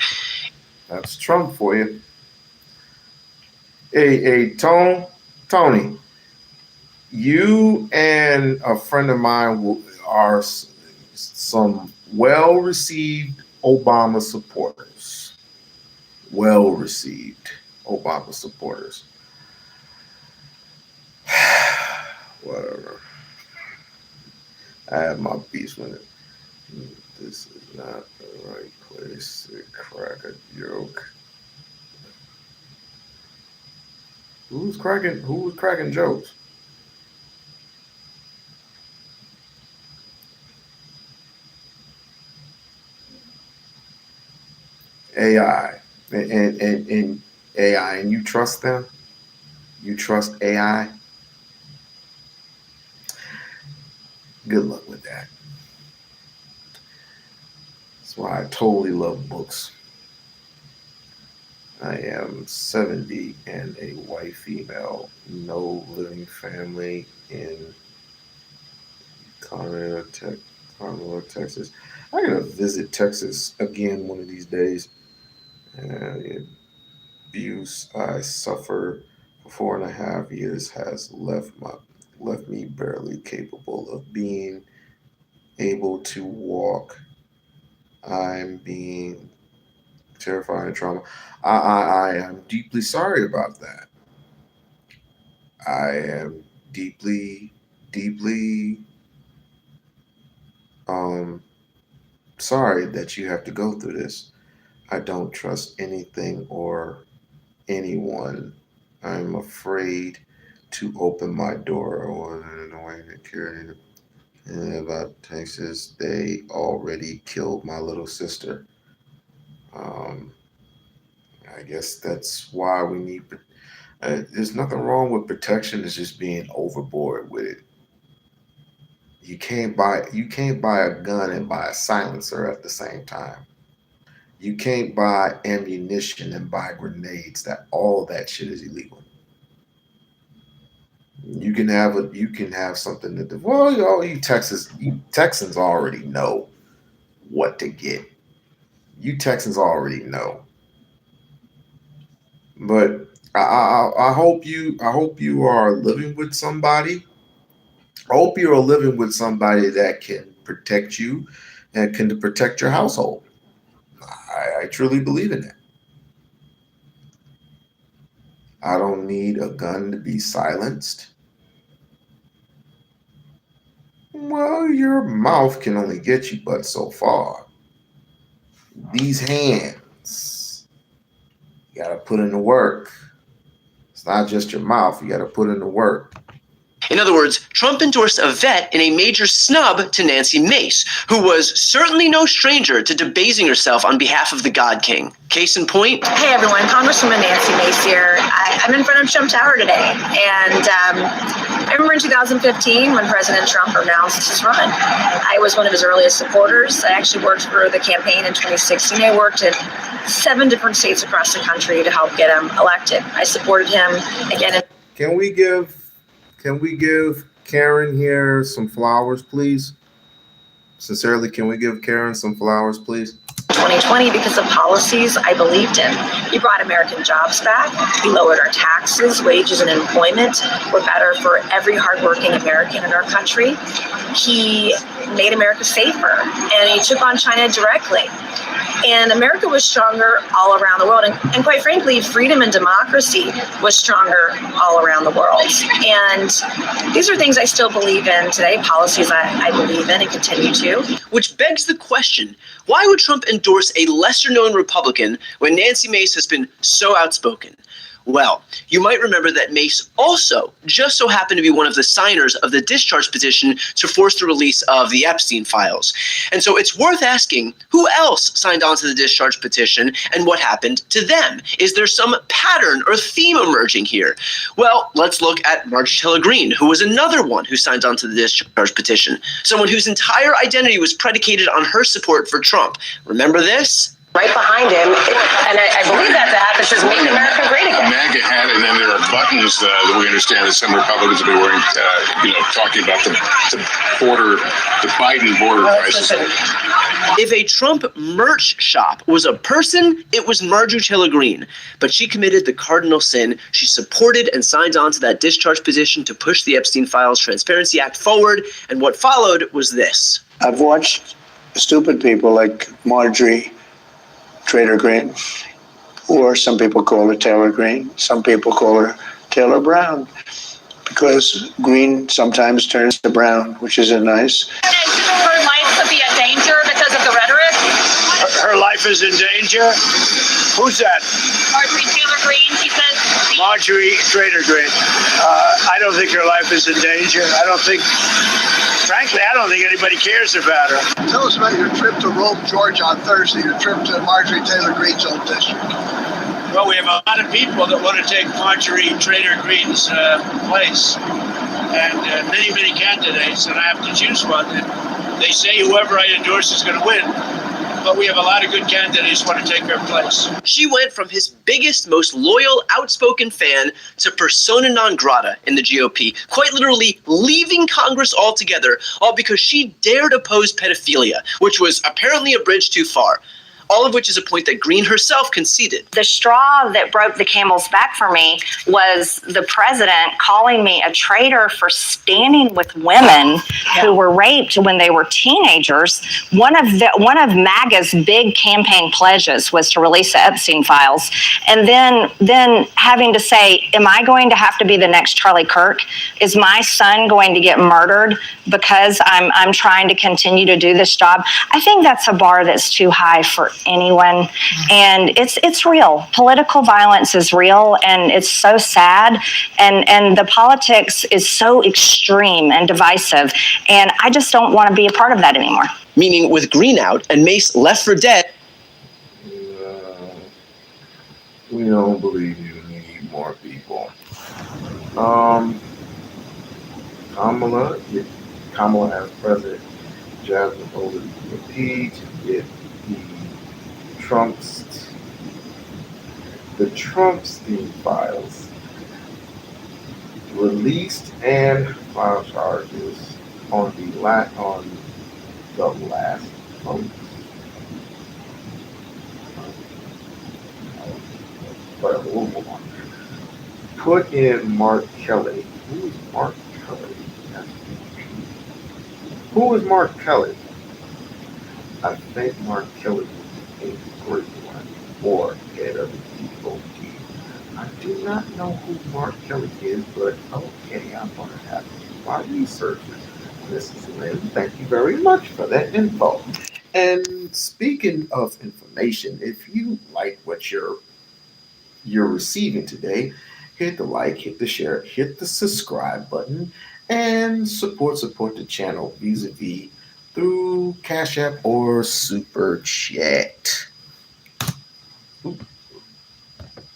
That's Trump for you. Hey, Tony, you and a friend of mine are some well-received Obama supporters. Well-received Obama supporters. Whatever. I have my peace with it. This is not the right place to crack a joke. Who was cracking jokes? AI. And AI, and you trust them? You trust AI? Good luck with that. That's why I totally love books. I am 70 and a white female, no living family in continental We-On-Loc, Texas. I gotta visit Texas again one of these days. The abuse I suffered for 4.5 years has left me barely capable of being able to walk. I'm being terrified and trauma. I am deeply sorry about that. I am deeply sorry that you have to go through this. I don't trust anything or anyone. I'm afraid to open my door or in a way that carried about Texas. They already killed my little sister. I guess that's why we need. There's nothing wrong with protection. It's just being overboard with it. You can't buy a gun and buy a silencer at the same time. You can't buy ammunition and buy grenades. All that shit is illegal. You can have something that you Texans already know what to get. You Texans already know. But I hope you are living with somebody. I hope you are living with somebody that can protect you and can protect your household. I truly believe in that. I don't need a gun to be silenced. Well, your mouth can only get you but so far. These hands, you gotta put in the work. It's not just your mouth, you gotta put in the work.
In other words, Trump endorsed a vet in a major snub to Nancy Mace, who was certainly no stranger to debasing herself on behalf of the God King. Case in point.
Hey everyone, Congresswoman Nancy Mace here. I'm in front of Trump Tower today, and I remember in 2015 when President Trump announced his run. I was one of his earliest supporters. I actually worked for the campaign in 2016. I worked in 7 different states across the country to help get him elected. I supported him again.
Can we give Karen here some flowers, please? Sincerely, can we give Karen some flowers, please?
2020 because of policies I believed in. He brought American jobs back. He lowered our taxes, wages, and employment were better for every hardworking American in our country. He made America safer, and he took on China directly. And America was stronger all around the world. And quite frankly, freedom and democracy was stronger all around the world. And these are things I still believe in today, policies I believe in and continue to.
Which begs the question, why would Trump endorse a lesser-known Republican when Nancy Mace has been so outspoken? Well, you might remember that Mace also just so happened to be one of the signers of the discharge petition to force the release of the Epstein files. And so it's worth asking, who else signed on to the discharge petition and what happened to them? Is there some pattern or theme emerging here? Well, let's look at Marjorie Taylor Greene, who was another one who signed on to the discharge petition, someone whose entire identity was predicated on her support for Trump. Remember this?
Right behind him, and I believe that's a hat that says "Make America Great Again."
A MAGA hat, and then there are buttons that we understand that some Republicans will be wearing, talking about the Biden border crisis.
If a Trump merch shop was a person, it was Marjorie Taylor Greene. But she committed the cardinal sin. She supported and signed on to that discharge petition to push the Epstein Files Transparency Act forward, and what followed was this.
I've watched stupid people like Marjorie Trader Greene, or some people call her Taylor Greene. Some people call her Taylor Brown, because green sometimes turns to brown, which isn't nice.
Her life could be in danger because of the rhetoric.
Her life is in danger? Who's that?
Marjorie Taylor Greene, she says.
Marjorie Trader Greene. I don't think her life is in danger. Frankly, I don't think anybody cares about her.
Tell us about your trip to Rome, Georgia on Thursday, your trip to Marjorie Taylor Greene's old district.
Well, we have a lot of people that want to take Marjorie Trader Greene's place, and many candidates, and I have to choose one. And they say whoever I endorse is going to win. but we have a lot of good candidates who want to take her place.
She went from his biggest, most loyal, outspoken fan to persona non grata in the GOP, quite literally leaving Congress altogether, all because she dared oppose pedophilia, which was apparently a bridge too far. All of which is a point that Green herself conceded.
The straw that broke the camel's back for me was the president calling me a traitor for standing with women who were raped when they were teenagers. One of MAGA's big campaign pledges was to release the Epstein files, and then having to say, am I going to have to be the next Charlie Kirk? Is my son going to get murdered because I'm trying to continue to do this job? I think that's a bar that's too high for anyone, and it's real. Political violence is real, and it's so sad, and the politics is so extreme and divisive, and I just don't want to be a part of that anymore.
Meaning with Green out and Mace left for dead.
We don't believe you need more people. Kamala as president, Jasmine voted to impeach, get the Trumpstein files released and filed charges on the last vote. But we'll move on. Put in Mark Kelly. Who is Mark Kelly? Who is Mark Kelly? I think Mark Kelly is a great one or head of the DOD. I do not know who Mark Kelly is, but okay, I'm going to have to do my research. Mrs. Lynn, thank you very much for that info. And speaking of information, if you like what you're receiving today, hit the like, hit the share, hit the subscribe button, and support the channel vis-a-vis through Cash App or Super Chat. Ooh.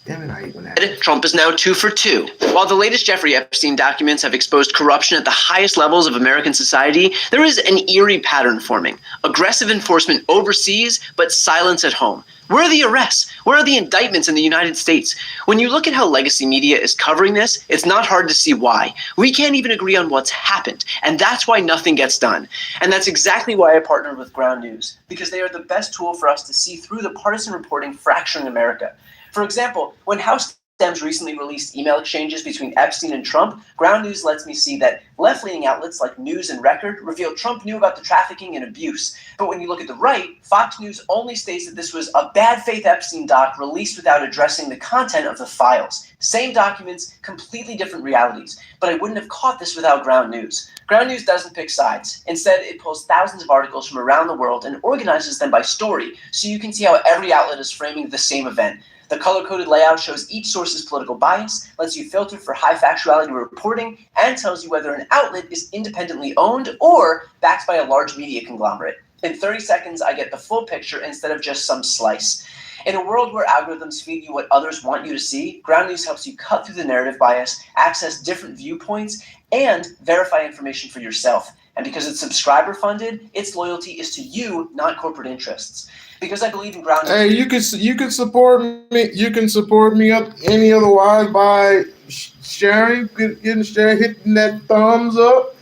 Damn it, I even had it.
Trump is now 2 for 2. While the latest Jeffrey Epstein documents have exposed corruption at the highest levels of American society, there is an eerie pattern forming. Aggressive enforcement overseas, but silence at home. Where are the arrests? Where are the indictments in the United States? When you look at how legacy media is covering this, it's not hard to see why. We can't even agree on what's happened, and that's why nothing gets done. And that's exactly why I partnered with Ground News, because they are the best tool for us to see through the partisan reporting fracturing America. For example, when House Dems recently released email exchanges between Epstein and Trump, Ground News lets me see that left-leaning outlets like News and Record revealed Trump knew about the trafficking and abuse. But when you look at the right, Fox News only states that this was a bad faith Epstein doc released without addressing the content of the files. Same documents, completely different realities. But I wouldn't have caught this without Ground News. Ground News doesn't pick sides. Instead, it pulls thousands of articles from around the world and organizes them by story, so you can see how every outlet is framing the same event. The color-coded layout shows each source's political bias, lets you filter for high factuality reporting, and tells you whether an outlet is independently owned or backed by a large media conglomerate. In 30 seconds, I get the full picture instead of just some slice. In a world where algorithms feed you what others want you to see, Ground News helps you cut through the narrative bias, access different viewpoints, and verify information for yourself. And because it's subscriber-funded, its loyalty is to you, not corporate interests. Because I believe in Ground News.
Hey, you can support me. You can support me up any otherwise by sharing, hitting that thumbs up,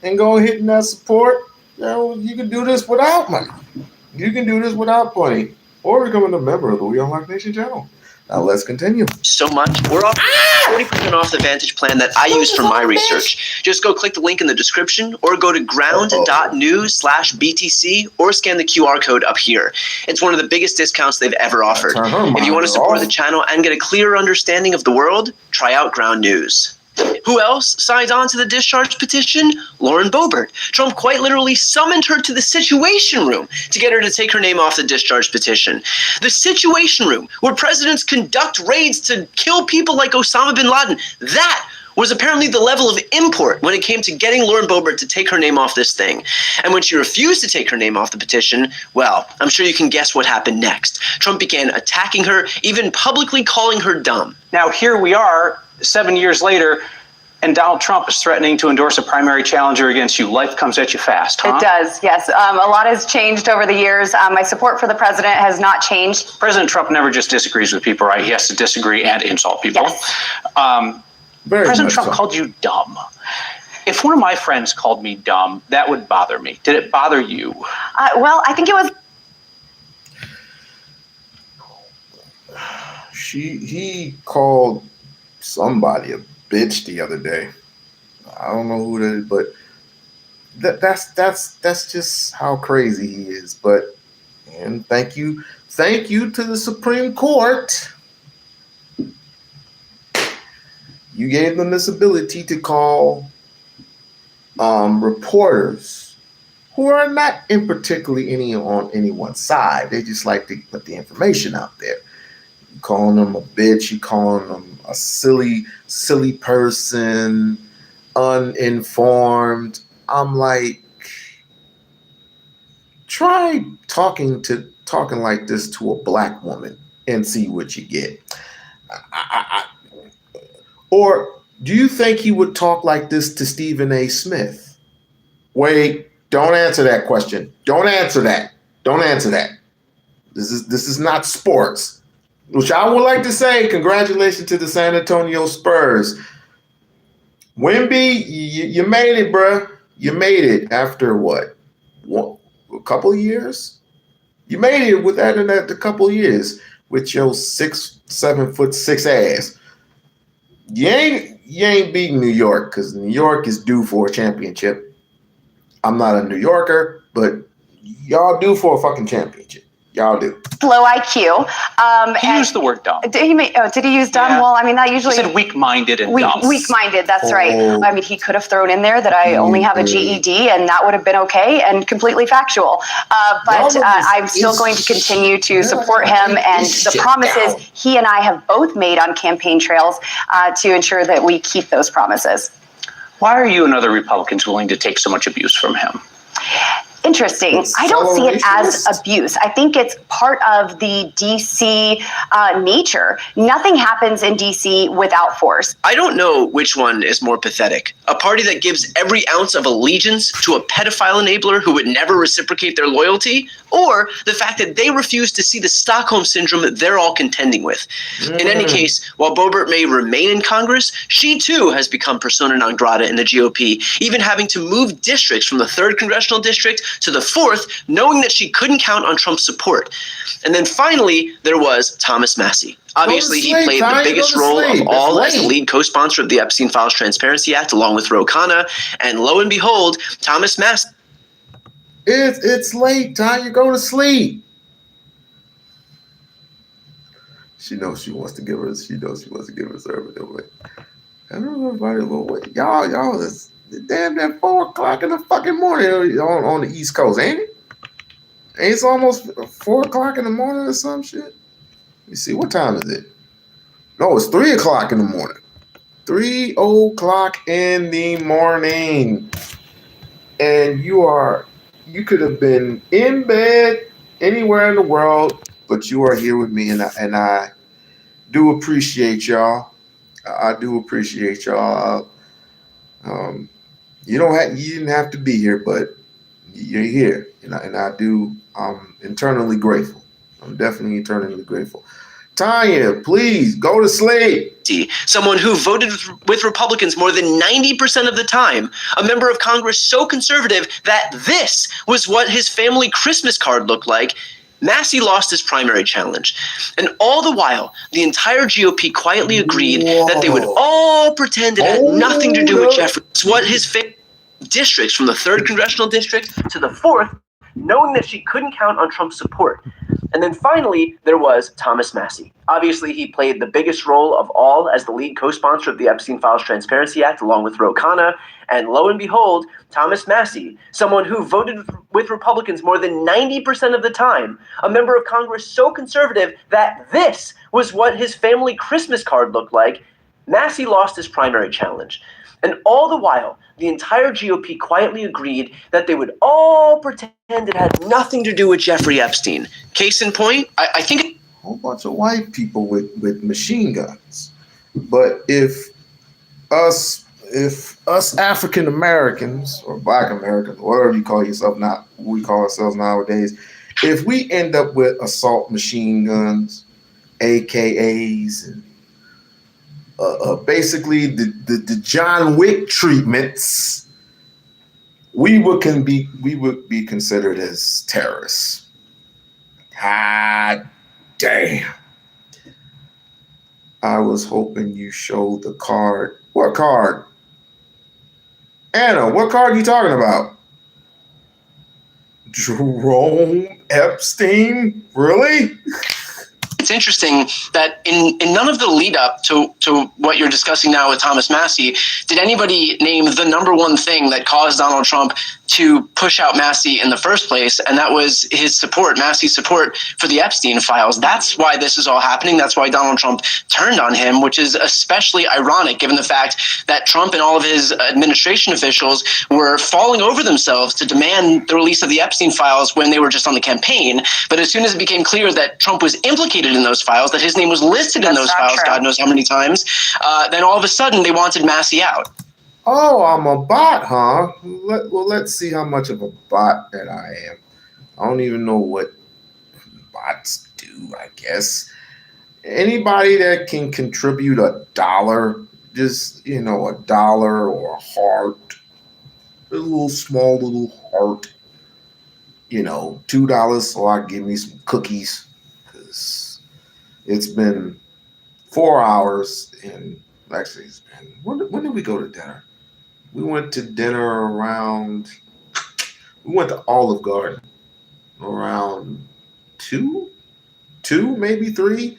and go hitting that support. You can do this without money. You can do this without money, or becoming a member of the We-On-Loc Nation channel. Now let's continue.
So much. We're off 40% off the Vantage plan that I use for my research. Just go click the link in the description or go to ground.news/BTC or scan the QR code up here. It's one of the biggest discounts they've ever offered. If you want to support the channel and get a clearer understanding of the world, try out Ground News. Who else signed on to the discharge petition? Lauren Boebert. Trump quite literally summoned her to the Situation Room to get her to take her name off the discharge petition. The Situation Room, where presidents conduct raids to kill people like Osama bin Laden. That was apparently the level of import when it came to getting Lauren Boebert to take her name off this thing. And when she refused to take her name off the petition, well, I'm sure you can guess what happened next. Trump began attacking her, even publicly calling her dumb.
Now here we are, 7 years later, and Donald Trump is threatening to endorse a primary challenger against you. Life comes at you fast, huh?
It does, yes. A lot has changed over the years. My support for the president has not changed.
President Trump never just disagrees with people, right? He has to disagree and insult people.
Yes.
President Trump called you dumb. If one of my friends called me dumb, that would bother me. Did it bother you?
Well, I think it was.
He called somebody a bitch the other day. I don't know who that is, but that's just how crazy he is. But and thank you to the Supreme Court. You gave them this ability to call reporters who are not in particularly on anyone's side. They just like to put the information out there. You calling them a bitch, you calling them a silly person, uninformed. I'm like, try talking like this to a black woman and see what you get. Or do you think he would talk like this to Stephen A. Smith? Wait, don't answer that question. Don't answer that. This is not sports. Which I would like to say, congratulations to the San Antonio Spurs. Wemby, you made it, bruh. You made it after what? A couple of years? You made it with that in a couple of years with your 7'6" ass. You ain't beating New York because New York is due for a championship. I'm not a New Yorker, but y'all due for a fucking championship. Y'all do.
Low IQ.
He used the word dumb.
Did he use dumb?
Yeah.
Well, I mean, that usually.
He said weak-minded and dumb.
Weak-minded, that's right. I mean, he could have thrown in there that I only have a GED, and that would have been okay and completely factual. But I'm still going to continue to support him and the promises he and I have both made on campaign trails to ensure that we keep those promises.
Why are you and other Republicans willing to take so much abuse from him?
Interesting. I don't see it as abuse. I think it's part of the DC nature. Nothing happens in DC without force.
I don't know which one is more pathetic. A party that gives every ounce of allegiance to a pedophile enabler who would never reciprocate their loyalty, or the fact that they refuse to see the Stockholm Syndrome that they're all contending with. In any case, while Boebert may remain in Congress, she too has become persona non grata in the GOP, even having to move districts from the 3rd Congressional District to the 4th, knowing that she couldn't count on Trump's support. And then finally, there was Thomas Massie. Obviously, he played the biggest role of all as the lead co-sponsor of the Epstein Files Transparency Act, along with Ro Khanna. And lo and behold, Thomas Massie.
It's late, Ty. You go to sleep. She knows she wants to give her. She knows she wants to give her service. I don't know about it, but y'all, it's damn near 4 o'clock in the fucking morning on the East Coast, ain't it? It's almost 4 o'clock in the morning or some shit. Let me see, what time is it? No, it's 3 o'clock in the morning. 3 o'clock in the morning. And you could have been in bed anywhere in the world, but you are here with me, and I do appreciate y'all. I do appreciate y'all. You didn't have to be here, but you're here, and I do. I'm internally grateful. I'm definitely eternally grateful. Tanya, please go to sleep.
Someone who voted with Republicans more than 90% of the time, a member of Congress so conservative that this was what his family Christmas card looked like. Massie lost his primary challenge. And all the while, the entire GOP quietly agreed that they would all pretend it had nothing to do with Jeffrey. It's what his districts from the 3rd Congressional District to the 4th, knowing that she couldn't count on Trump's support. And then finally, there was Thomas Massie. Obviously, he played the biggest role of all as the lead co-sponsor of the Epstein Files Transparency Act, along with Ro Khanna. And lo and behold, Thomas Massie, someone who voted with Republicans more than 90% of the time, a member of Congress so conservative that this was what his family Christmas card looked like. Massie lost his primary challenge. And all the while, the entire GOP quietly agreed that they would all pretend it had nothing to do with Jeffrey Epstein. Case in point, I think
a whole bunch of white people with machine guns. But if us if us African Americans or Black Americans, whatever you call yourself, not we call ourselves nowadays, if we end up with assault machine guns, AKAs, and basically the John Wick treatments, we would be considered as terrorists. God damn. I was hoping you showed the card. What card? Anna, what card are you talking about? Jerome Epstein? Really?
It's interesting that in none of the lead up to what you're discussing now with Thomas Massie, did anybody name the number one thing that caused Donald Trump to push out Massie in the first place, and that was his support, Massie's support for the Epstein files. That's why this is all happening. That's why Donald Trump turned on him, which is especially ironic given the fact that Trump and all of his administration officials were falling over themselves to demand the release of the Epstein files when they were just on the campaign. But as soon as it became clear that Trump was implicated in those files, that his name was listed in those files, God knows how many times, then all of a sudden they wanted Massie out.
Oh, I'm a bot, huh? Well, let's see how much of a bot that I am. I don't even know what bots do, I guess. Anybody that can contribute $1, just, $1 or a heart, a little small little heart, $2 so I give me some cookies, because it's been 4 hours, and actually it's been, when did we go to dinner? We went to dinner we went to Olive Garden around 2, maybe 3,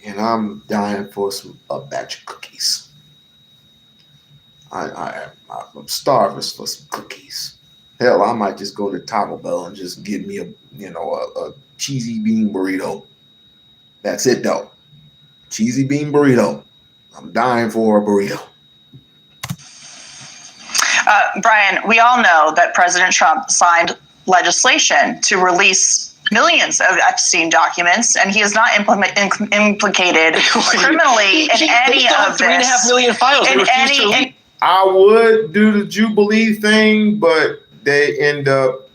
and I'm dying for a batch of cookies. I'm starving for some cookies. Hell, I might just go to Taco Bell and just get me a cheesy bean burrito. That's it though. Cheesy bean burrito. I'm dying for a burrito.
Brian, we all know that President Trump signed legislation to release millions of Epstein documents, and he is not implicated criminally in any of this.
3.5 million files.
I would do the Jubilee thing, but they end up,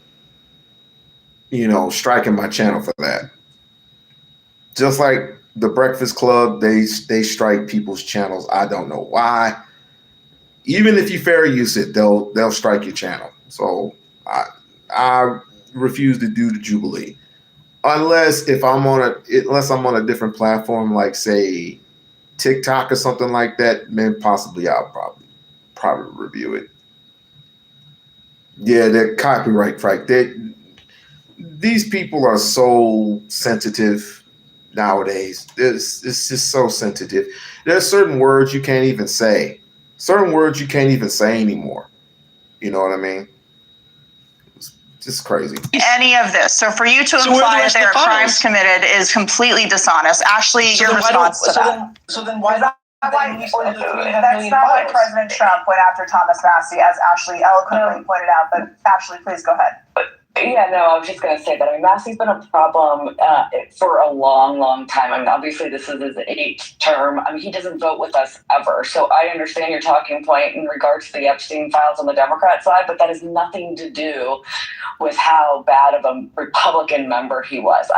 striking my channel for that. Just like the Breakfast Club, they strike people's channels. I don't know why. Even if you fair use it, they'll strike your channel. So I refuse to do the Jubilee, unless I'm on a different platform, like say TikTok or something like that. Then possibly I'll probably review it. Yeah, they're copyright strike. These people are so sensitive nowadays. It's just so sensitive. There's certain words you can't even say. Certain words you can't even say anymore. You know what I mean? It's just crazy.
Any of this. So for you to imply that there are crimes committed is completely dishonest. Ashley, your response to that.
So then why that's not why President Trump went after Thomas Massie, as Ashley eloquently pointed out. But Ashley, please go ahead.
Yeah, no, I was just going to say that. Massie's been a problem for a long, long time. Obviously, this is his 8th term. He doesn't vote with us ever. So I understand your talking point in regards to the Epstein files on the Democrat side, but that has nothing to do with how bad of a Republican member he was.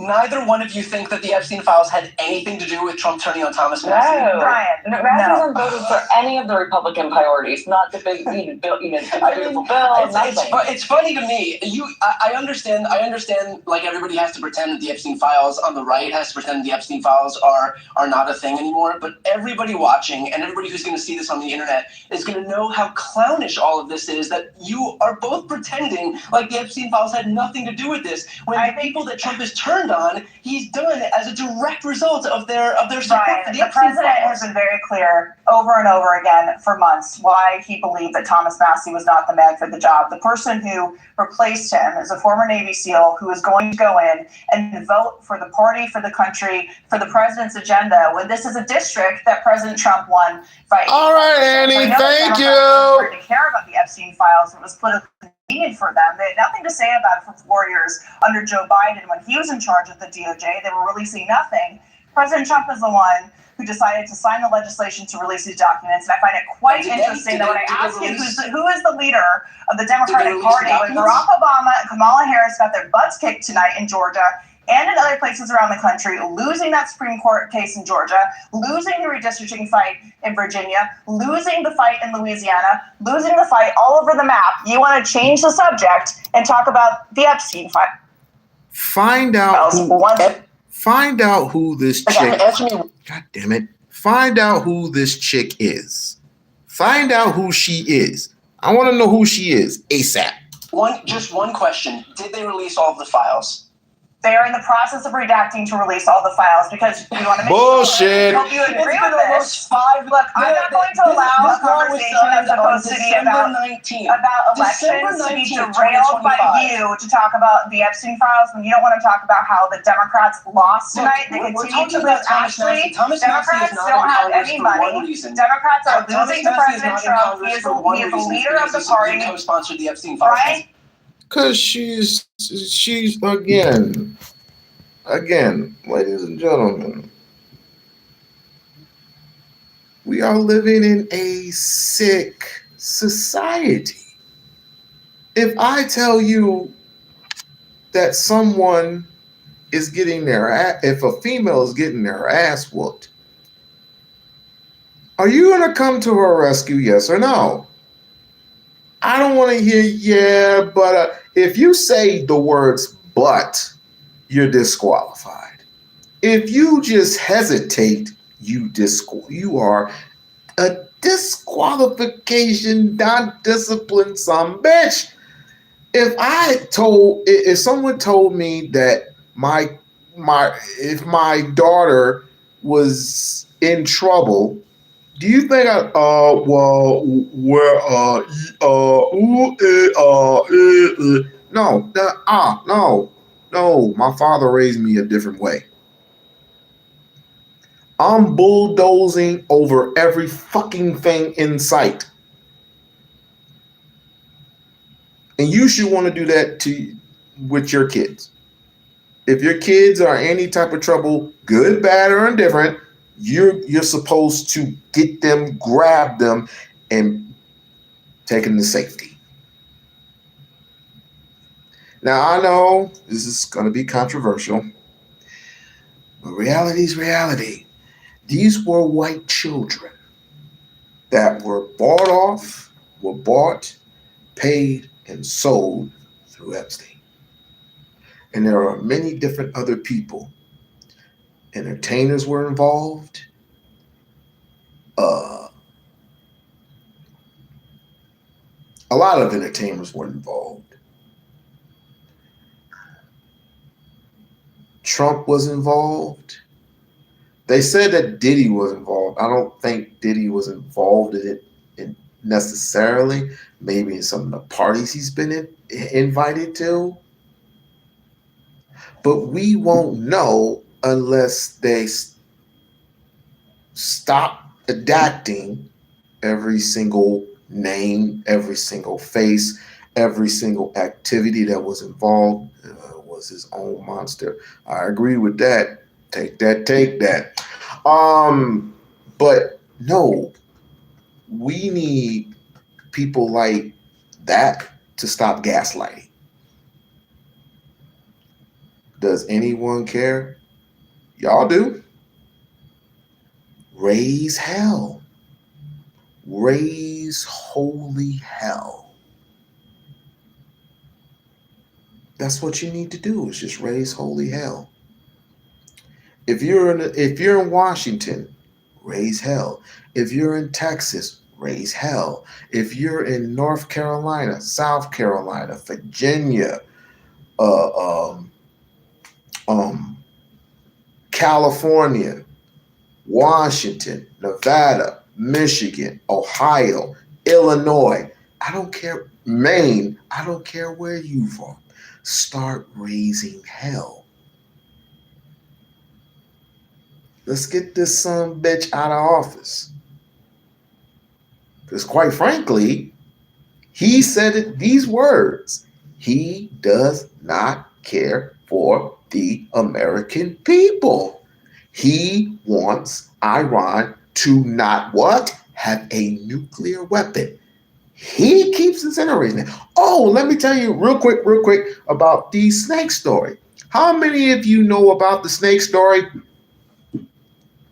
Neither one of you think that the Epstein files had anything to do with Trump turning on Thomas Massie?
No, Brian. Massie hasn't voted for any of the Republican priorities, not the big, bill, beautiful bill, nothing.
It's funny to me. I understand. Like, everybody has to pretend that the Epstein files on the right has to pretend the Epstein files are not a thing anymore. But everybody watching and everybody who's going to see this on the internet is going to know how clownish all of this is. That you are both pretending like the Epstein files had nothing to do with this, when the people that Trump has turned on, he's done as a direct result of their support for the Epstein
president has been very clear over and over again for months why he believed that Thomas Massie was not the man for the job. The person who replaced him is a former Navy SEAL who is going to go in and vote for the party, for the country, for the president's agenda, when this is a district that President Trump won by 80%.
All right, Annie, thank you.
Didn't care about the Epstein files. It was politically needed for them. They had nothing to say about it for 4 years under Joe Biden when he was in charge of the DOJ. They were releasing nothing. President Trump is the one who decided to sign the legislation to release these documents. And I find it quite interesting that when I ask you who is the leader of the Democratic Party, when Barack Obama and Kamala Harris got their butts kicked tonight in Georgia and in other places around the country, losing that Supreme Court case in Georgia, losing the redistricting fight in Virginia, losing the fight in Louisiana, losing the fight all over the map, you want to change the subject and talk about the Epstein fight.
Find out who this chick. God damn it! Find out who this chick is. Find out who she is. I want to know who she is ASAP.
Just one question: did they release all of the files?
They are in the process of redacting to release all the files because we want to make
bullshit.
Sure. Hope you agree with this. Look, I'm not going to allow a conversation that's supposed to be about elections to be derailed by you to talk about the Epstein files when you don't want to talk about how the Democrats lost tonight. They continue to lose. Actually, Democrats don't have any money. Democrats are losing to President Trump. He is the leader of the party.
Co-sponsored the Epstein files.
Right?
Because she's again, ladies and gentlemen, we are living in a sick society. If I tell you that someone is getting if a female is getting their ass whooped, are you going to come to her rescue, yes or no? I don't want to hear, but if you say the words but, you're disqualified. If you just hesitate, you are a disqualification, non-disciplined some bitch. If someone told me that if my daughter was in trouble, do you think no, my father raised me a different way. I'm bulldozing over every fucking thing in sight. And you should want to do that with your kids. If your kids are any type of trouble, good, bad, or indifferent, you're supposed to get them, grab them, and take them to safety. Now, I know this is going to be controversial, but reality is reality. These were white children that were bought, paid, and sold through Epstein. And there are many different other people. Entertainers were involved. A lot of entertainers were involved. Trump was involved. They said that Diddy was involved. I don't think Diddy was involved in it necessarily. Maybe in some of the parties he's been invited to. But we won't know unless they stop adapting every single name, every single face, every single activity that was involved was his own monster. I agree with that. Take that. But no, we need people like that to stop gaslighting. Does anyone care? Y'all do. Raise hell. Raise holy hell. That's what you need to do, is just raise holy hell. If you're in Washington, raise hell. If you're in Texas, raise hell. If you're in North Carolina, South Carolina, Virginia, California, Washington, Nevada, Michigan, Ohio, Illinois, I don't care, Maine, I don't care where you're from. Start raising hell. Let's get this son of a bitch out of office. Because quite frankly, he said these words. He does not care for the American people. He wants Iran to not what? Have a nuclear weapon. He keeps incinerating it. Oh, let me tell you real quick about the snake story. How many of you know about the snake story?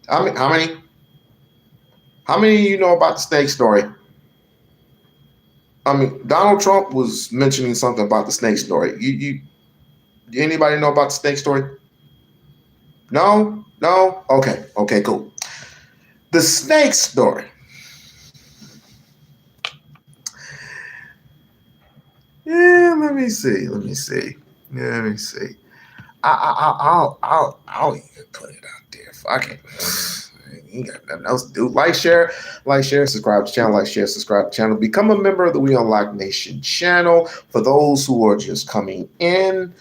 How many? How many of you know about the snake story? I mean, Donald Trump was mentioning something about the snake story. You anybody know about the snake story? No? Okay, cool. The snake story. Yeah, let me see. I'll even put it out there. Fuck it. You got nothing else to do. Like, share, subscribe to the channel. Subscribe to the channel. Become a member of the We-On-Loc Nation channel. For those who are just coming in,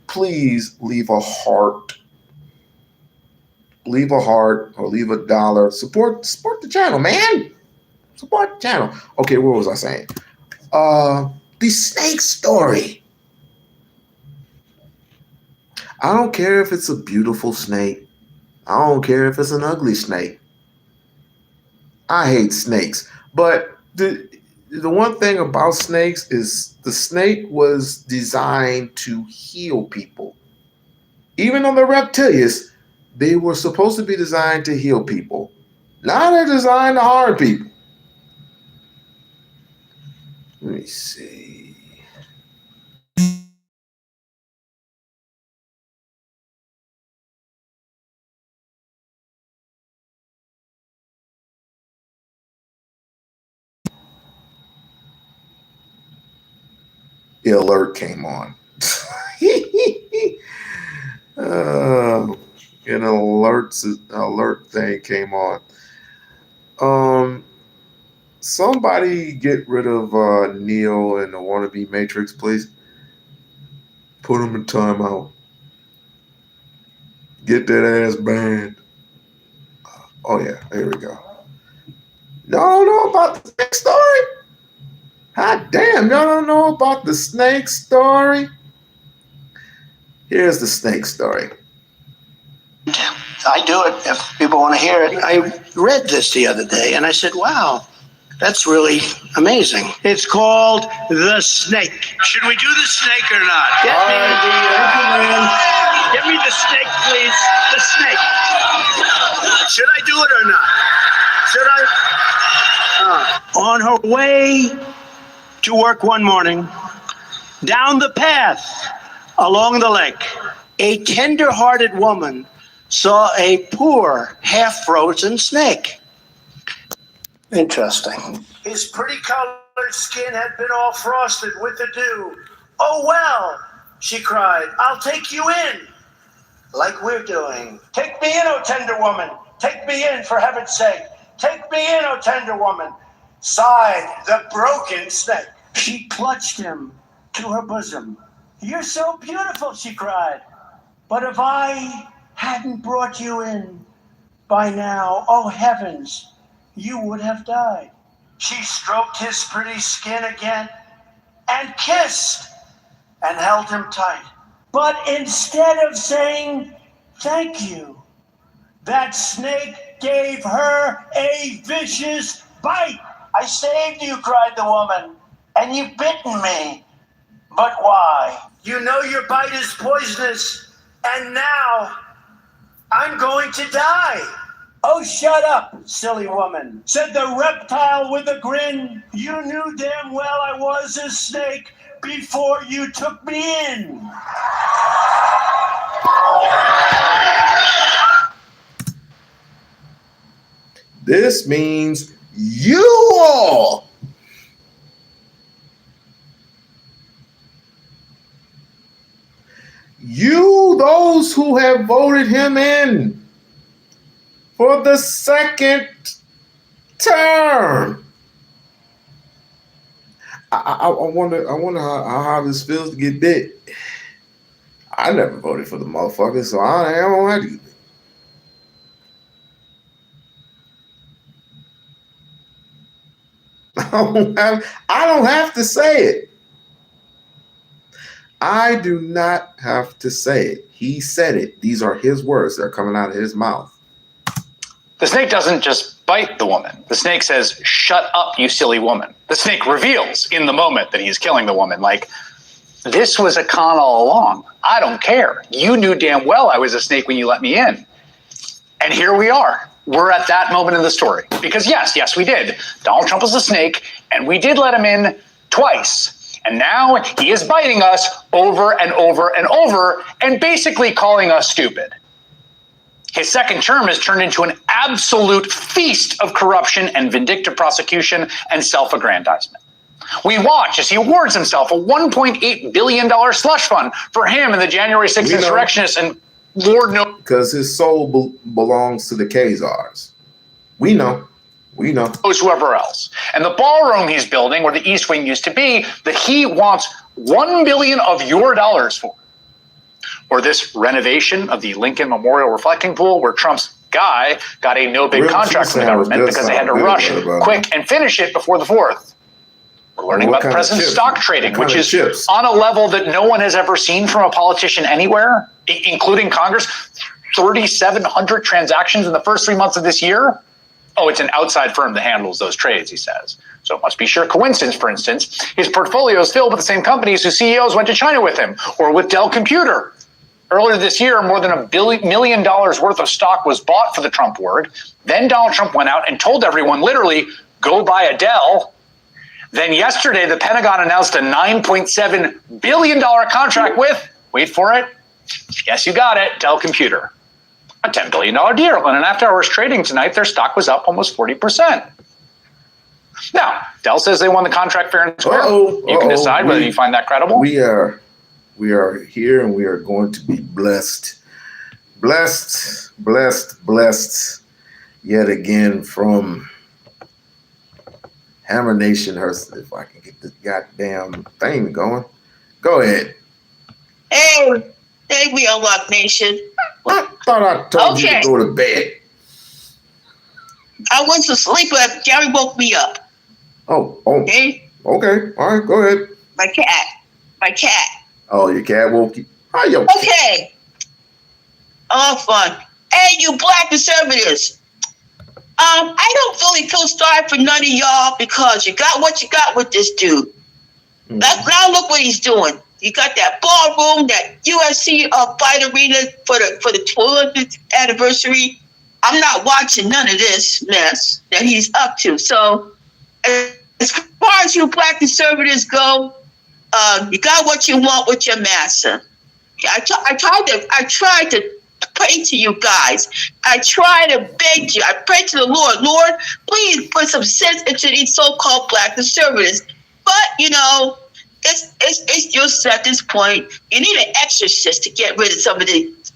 please leave a heart. Leave a heart or leave $1. Support the channel, man. Support the channel. Okay, what was I saying? The snake story. I don't care if it's a beautiful snake. I don't care if it's an ugly snake. I hate snakes. But the one thing about snakes is the snake was designed to heal people. Even though they're reptilians, they were supposed to be designed to heal people. Now they're designed to harm people. Let me see. The alert came on. An alert thing came on. Somebody get rid of Neo and the wannabe Matrix, please. Put him in timeout. Get that ass banned. Oh yeah, here we go. Y'all don't know about the snake story? Hot damn, y'all don't know about the snake story? Here's the snake story.
I do it if people want to hear it. I read this the other day and I said, wow, that's really amazing. It's called The Snake. Should we do the snake or not? Get me the snake, please. The snake. Should I do it or not? Should I? On her way to work one morning, down the path along the lake, a tender-hearted woman saw a poor, half-frozen snake. Interesting. His pretty colored skin had been all frosted with the dew. Oh, well, she cried, I'll take you in, like we're doing. Take me in, oh tender woman. Take me in, for heaven's sake. Take me in, oh tender woman, sighed the broken snake. She clutched him to her bosom. You're so beautiful, she cried. But if I hadn't brought you in by now, oh heavens, you would have died. She stroked his pretty skin again and kissed and held him tight. But instead of saying thank you, that snake gave her a vicious bite. I saved you, cried the woman, and you've bitten me. But why? You know your bite is poisonous, and now I'm going to die. Oh, shut up, silly woman, said the reptile with a grin. You knew damn well I was a snake before you took me in.
This means you all. You, those who have voted him in for the second term. I wonder how this feels to get bit. I never voted for the motherfucker, so I don't have to. I don't have to say it. I do not have to say it. He said it. These are his words. They're coming out of his mouth.
The snake doesn't just bite the woman. The snake says, "Shut up, you silly woman." The snake reveals in the moment that he's killing the woman, like, this was a con all along. I don't care. You knew damn well I was a snake when you let me in. And here we are. We're at that moment in the story. Because yes, we did. Donald Trump was a snake, and we did let him in twice. And now he is biting us over and over and over and basically calling us stupid. His second term has turned into an absolute feast of corruption and vindictive prosecution and self-aggrandizement. We watch as he awards himself a $1.8 billion slush fund for him and the January 6th insurrectionists, and Lord knows.
Because his soul belongs to the Khazars. We know.
Whoever else. And the ballroom he's building, where the East Wing used to be, that he wants $1 billion of your dollars for. Or this renovation of the Lincoln Memorial Reflecting Pool, where Trump's guy got a no-bid contract from the government because they had to rush quick and finish it before the 4th. We're learning about the president's stock trading, which is on a level that no one has ever seen from a politician anywhere, including Congress. 3,700 transactions in the first 3 months of this year. Oh, it's an outside firm that handles those trades, he says. So it must be sheer coincidence, for instance. His portfolio is filled with the same companies whose CEOs went to China with him, or with Dell Computer. Earlier this year, more than $1 million worth of stock was bought for the Trump word. Then Donald Trump went out and told everyone, literally, go buy a Dell. Then yesterday, the Pentagon announced a $9.7 billion contract with, wait for it, yes, you got it, Dell Computer. A $10 billion deal. And in after hours trading tonight, their stock was up almost 40%. Now, Dell says they won the contract fair and square. You can decide whether you find that credible.
We are here, and we are going to be blessed yet again from Hammer Nation. If I can get this goddamn thing going. Go ahead.
Hey, We-On-Loc Nation.
I thought I told you to go to bed.
I went to sleep, but Gary woke me up.
Oh.
Okay.
Okay. All right. Go ahead.
My cat.
Oh, your cat woke you.
Okay. Oh, fun. Hey, you black conservatives. I don't really feel sorry for none of y'all because you got what you got with this dude. Now look what he's doing. You got that ballroom, that UFC fight arena for the 200th anniversary. I'm not watching none of this mess that he's up to. So, as far as you black conservatives go, you got what you want with your master. I tried to pray to you guys. I try to beg you. I pray to the Lord, please put some sense into these so-called black conservatives. But it's just at this point, you need an exorcist to get rid of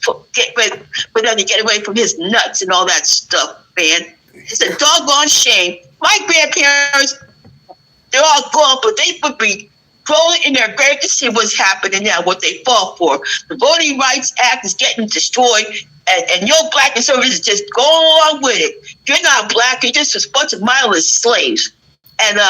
for them to get away from his nuts and all that stuff, man. It's a doggone shame. My grandparents, they're all gone, but they would be rolling in their grave to see what's happening now, what they fought for. The Voting Rights Act is getting destroyed, and your black conservatives just go along with it. If you're not black, you're just a bunch of mindless slaves. And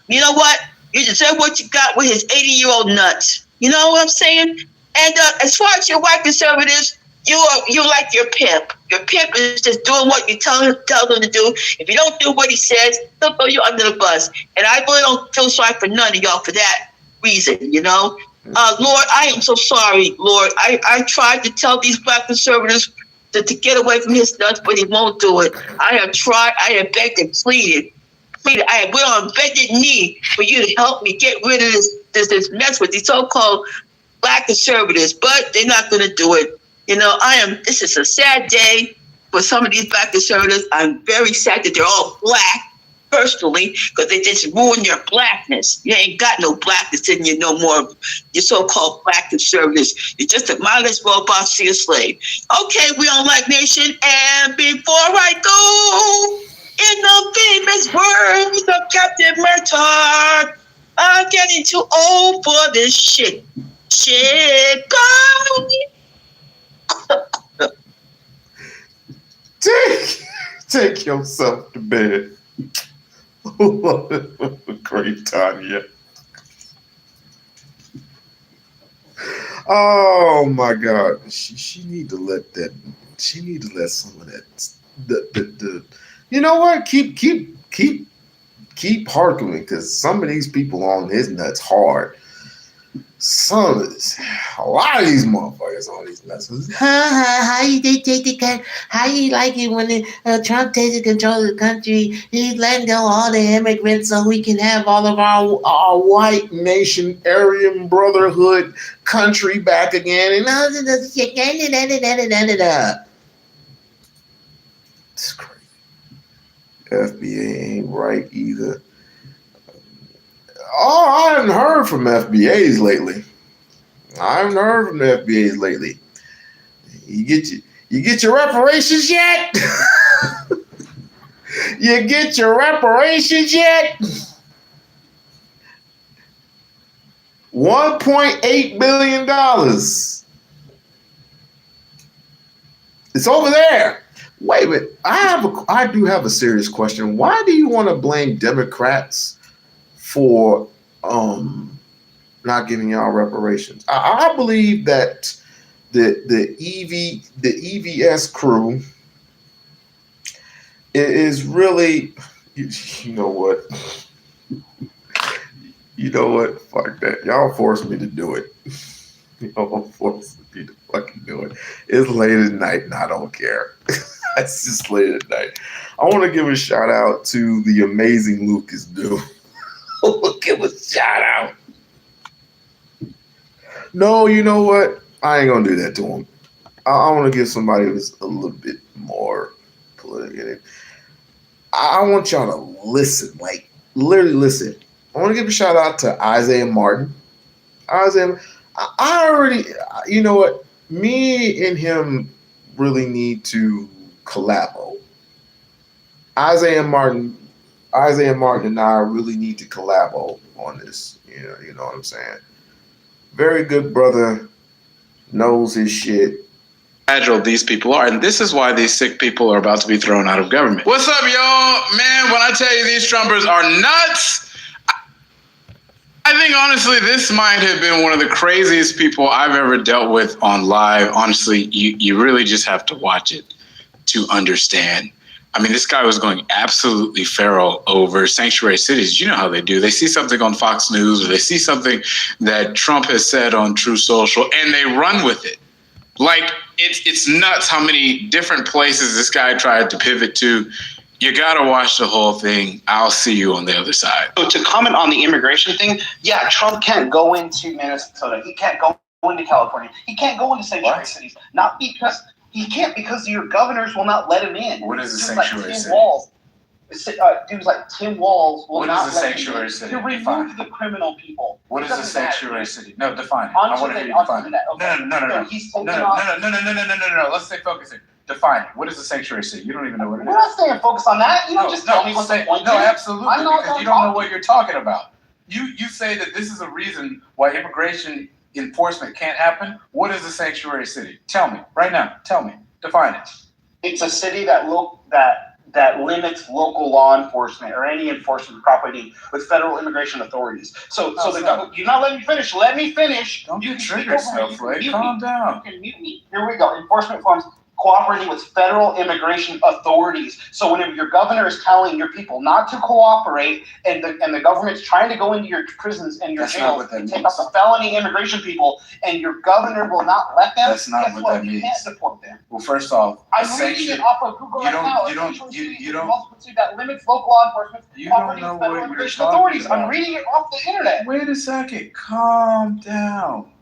you know what? You deserve what you got with his 80-year-old nuts. You know what I'm saying? And as far as your white conservatives, you're like your pimp. Your pimp is just doing what you tell him to do. If you don't do what he says, he'll throw you under the bus. And I really don't feel sorry for none of y'all for that reason, Lord, I am so sorry, Lord. I tried to tell these black conservatives to get away from his nuts, but he won't do it. I have tried. I have begged and pleaded. I have went on bended knee for you to help me get rid of this mess with these so-called black conservatives, but they're not going to do it. This is a sad day for some of these black conservatives. I'm very sad that they're all black, personally, because they just ruined your blackness. You ain't got no blackness in you no more. You so-called black conservatives. You're just a mindless robot, see a slave. Okay, We-On-Loc Nation, and before I go, in the famous words of Captain Murtaugh, I'm getting too old for this shit. Bye.
Take yourself to bed. What a great Tanya. Oh my God, she need to let that. She need to let some of that. The you know what? Keep harkening, because some of these people on his nuts hard. Some of this, a lot of these motherfuckers on these nuts.
How you they take the country? How you like it when Trump takes control of the country? He's letting go all the immigrants so we can have all of
our white nation, Aryan brotherhood country back again. And it's crazy. FBA ain't right either. Oh, I haven't heard from FBAs lately. You get your reparations yet? You get your reparations yet? $1.8 billion. It's over there. Wait a minute. I do have a serious question. Why do you want to blame Democrats for not giving y'all reparations? I believe that the EVS crew is really, you know what? You know what? Fuck that. Y'all forced me to do it. Y'all forced me to fucking do it. It's late at night and I don't care. It's just late at night. I want to give a shout out to the amazing Lucas Dew. Give a shout out. No, you know what? I ain't gonna do that to him. I want to give somebody who's a little bit more political in it. I want y'all to listen, like literally listen. I want to give a shout out to Isaiah Martin. I already, you know what? Me and him really need to collabo. Isaiah Martin and I really need to collabo on this. You know what I'm saying? Very good brother, knows his shit.
Fragile these people are, and this is why these sick people are about to be thrown out of government. What's up, y'all? Man, when I tell you these Trumpers are nuts, I think honestly this might have been one of the craziest people I've ever dealt with on live. Honestly, you really just have to watch it to understand. I mean, this guy was going absolutely feral over sanctuary cities. You know how they do. They see something on Fox News or they see something that Trump has said on True Social and they run with it. Like, it's nuts how many different places this guy tried to pivot to. You got to watch the whole thing. I'll see you on the other side.
So to comment on the immigration thing, yeah, Trump can't go into Minnesota. He can't go into California. He can't go into sanctuary cities. Not because he can't, because your governors will not let him in.
What is a
Dudes
sanctuary
like Tim
city?
Walz. Dudes like Tim Walz will
What
not
is a
let
sanctuary
him in.
city?
To remove the criminal people.
What is a sanctuary city? No, define it.
I
I want to hear you define it. No.
He's
No. Let's stay focused here. Define it. What is a sanctuary city? You don't even know what it
We're
is.
not staying focused on that. You don't just tell me what's the point.
No, absolutely,
I'm not
because you don't know what you're talking about. You say that this is a reason why immigration enforcement can't happen. What is a sanctuary city? Tell me right now. Tell me. Define it.
It's a city that limits local law enforcement or any enforcement property with federal immigration authorities. So you're not letting me finish. Let me finish.
Don't you trigger yourself, Blake. Calm down.
You can mute me. Here we go. Enforcement forms cooperating with federal immigration authorities. So whenever your governor is telling your people not to cooperate, and the government's trying to go into your prisons and your jails and take up the felony immigration people, and your governor will not let them,
That's not what that means.
You can't support them.
Well, first off,
I'm reading it off of Google right now. You don't that limits local law enforcement.
You don't know what you're talking
authorities.
about.
I'm reading it off the internet.
Wait a second. Calm down.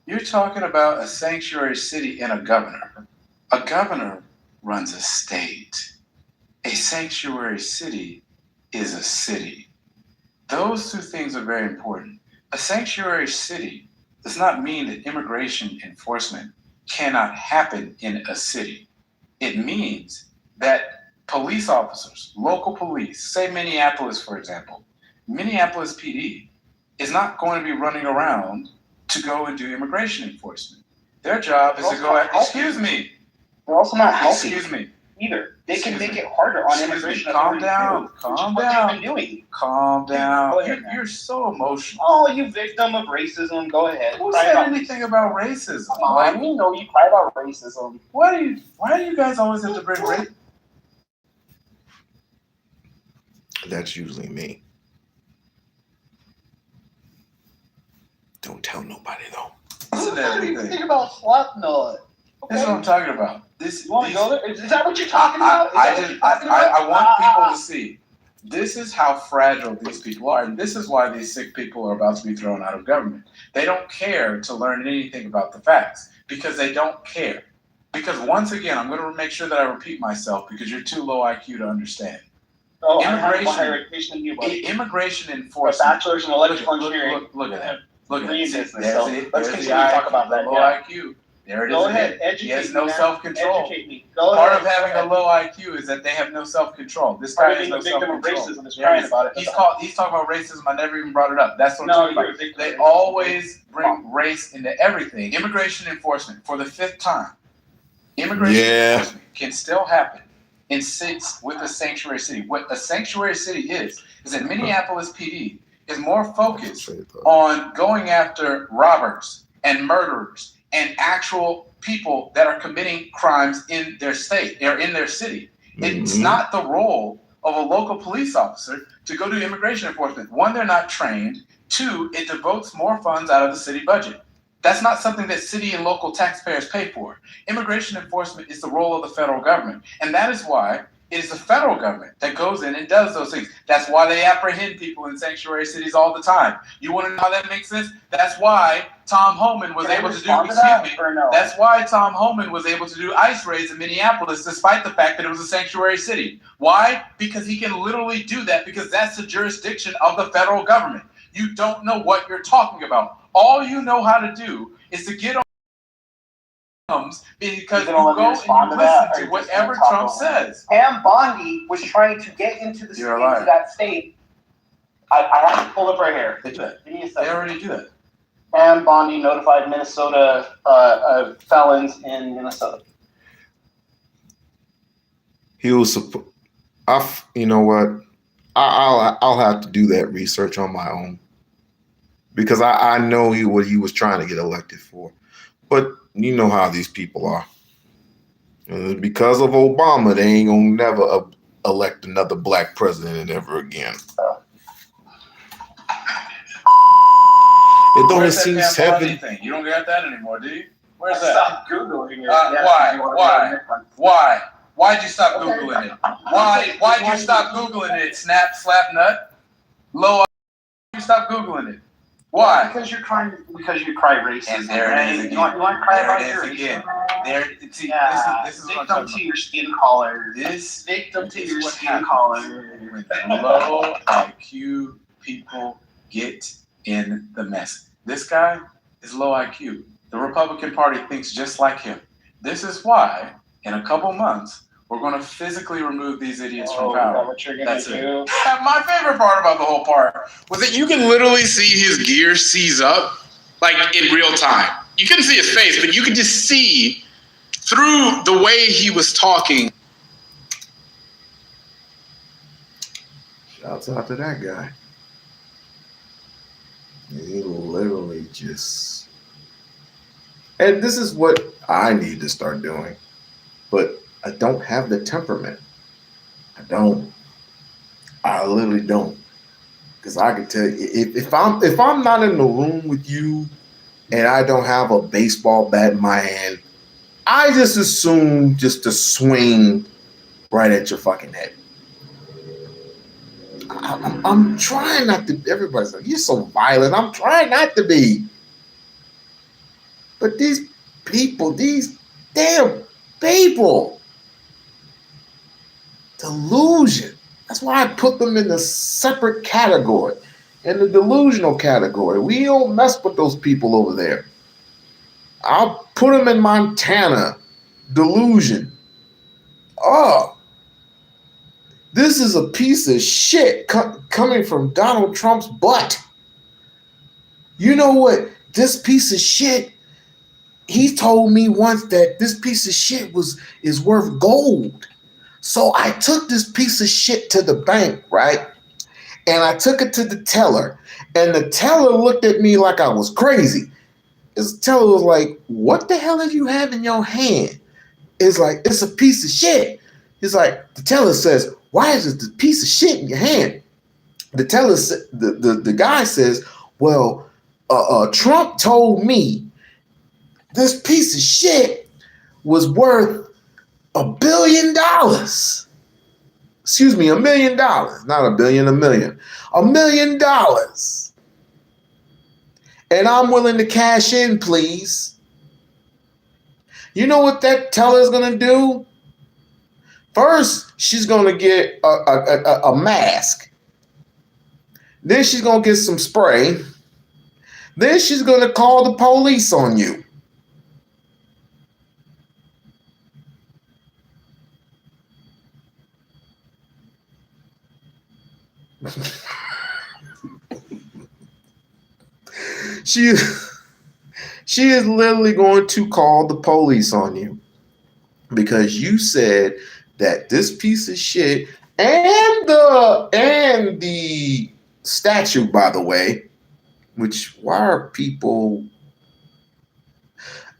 You're talking about a sanctuary city and a governor. A governor runs a state. A sanctuary city is a city. Those two things are very important. A sanctuary city does not mean that immigration enforcement cannot happen in a city. It means that police officers, local police, say Minneapolis, for example, Minneapolis PD is not going to be running around to go and do immigration enforcement. Their job is to go, excuse me.
They're also not healthy.
Excuse me.
either. They can make it harder on immigration.
Calm down. Calm down.
What they've been doing.
Calm down.
Go ahead,
You're so emotional.
Oh, you victim of racism. Go ahead.
Who said anything about racism?
Come on, you know you cry about racism.
Why do you guys always have to bring race?
That's usually me. Don't tell nobody though.
Listen to everything.
Think about Slapnut.
This is what I'm talking about.
You want to go there? Is that what you're talking about?
I want people to see. This is how fragile these people are, and this is why these sick people are about to be thrown out of government. They don't care to learn anything about the facts because they don't care. Because once again, I'm going to make sure that I repeat myself because you're too low IQ to understand.
Oh, immigration
enforcement.
Bachelor's in electrical engineering.
Look at that. Look at
it.
Let's continue to talk about that. Low IQ. There it is.
Go ahead.
He has no self-control.
Educate me.
Part of having a low IQ is that they have no self-control. This guy has no self-control. He's talking about racism. I never even brought it up. That's what I'm talking about. They always bring race into everything. Immigration enforcement for the 5th time. Immigration enforcement can still happen in states with a sanctuary city. What a sanctuary city is that Minneapolis PD is more focused on going after robbers and murderers and actual people that are committing crimes in their state or in their city. It's not the role of a local police officer to go do immigration enforcement. One, they're not trained. 2, it devotes more funds out of the city budget. That's not something that city and local taxpayers pay for. Immigration enforcement is the role of the federal government. And that is why it is the federal government that goes in and does those things. That's why they apprehend people in sanctuary cities all the time. You want to know how that makes sense? That's why Tom Homan was able to do, That's why Tom Homan was able to do ICE raids in Minneapolis despite the fact that it was a sanctuary city. Why? Because he can literally do that because that's the jurisdiction of the federal government. You don't know what you're talking about. All you know how to do is to get on because you go and you listen to whatever Trump says.
Pam Bondi was trying to get into that state. I have to pull up right here.
They do that. They already do that.
Pam Bondi notified Minnesota felons in Minnesota.
He was, you know what? I'll have to do that research on my own because I know what he was trying to get elected for, but you know how these people are. Because of Obama, they ain't gonna never elect another black president ever again. It don't seem heavy.
You don't get that anymore, do you? Where's that?
Stop Googling it.
Why? Why'd you stop Googling it? Why'd you stop Googling it? Slap nut. Low. You stop Googling it. Why?
Because you cry racism.
And there it is again.
You want to cry about
there it is again. This is
victim to your skin color. Victim to your skin color.
When low IQ people get in the mess. This guy is low IQ. The Republican Party thinks just like him. This is why, in a couple months, we're going to physically remove these idiots from power.
Is that what you're going to do?
My favorite part about the whole part was that you can literally see his gears seize up, like in real time. You couldn't see his face, but you could just see through the way he was talking.
Shouts out to that guy. He literally just... And this is what I need to start doing. But I don't have the temperament. I don't. I literally don't. Because I can tell you, if I'm not in the room with you and I don't have a baseball bat in my hand, I just assume just to swing right at your fucking head. I'm trying not to. Everybody's like, you're so violent. I'm trying not to be. But these people, these damn people, delusion. That's why I put them in a separate category, in the delusional category. We don't mess with those people over there. I'll put them in Montana, delusion. Oh, this is a piece of shit coming from Donald Trump's butt. You know what? This piece of shit, he told me once that this piece of shit is worth gold. So I took this piece of shit to the bank, right? And I took it to the teller. And the teller looked at me like I was crazy. This teller was like, what the hell did you have in your hand? It's like, it's a piece of shit. He's like, the teller says, why is it the piece of shit in your hand? The teller, the guy says, well, Trump told me this piece of shit was worth $1 billion. Excuse me, $1 million. Not a billion, a million. $1 million. And I'm willing to cash in, please. You know what that teller's gonna do? First, she's gonna get a mask. Then she's gonna get some spray. Then she's gonna call the police on you. She is literally going to call the police on you because you said that this piece of shit and the statue, by the way, which why are people?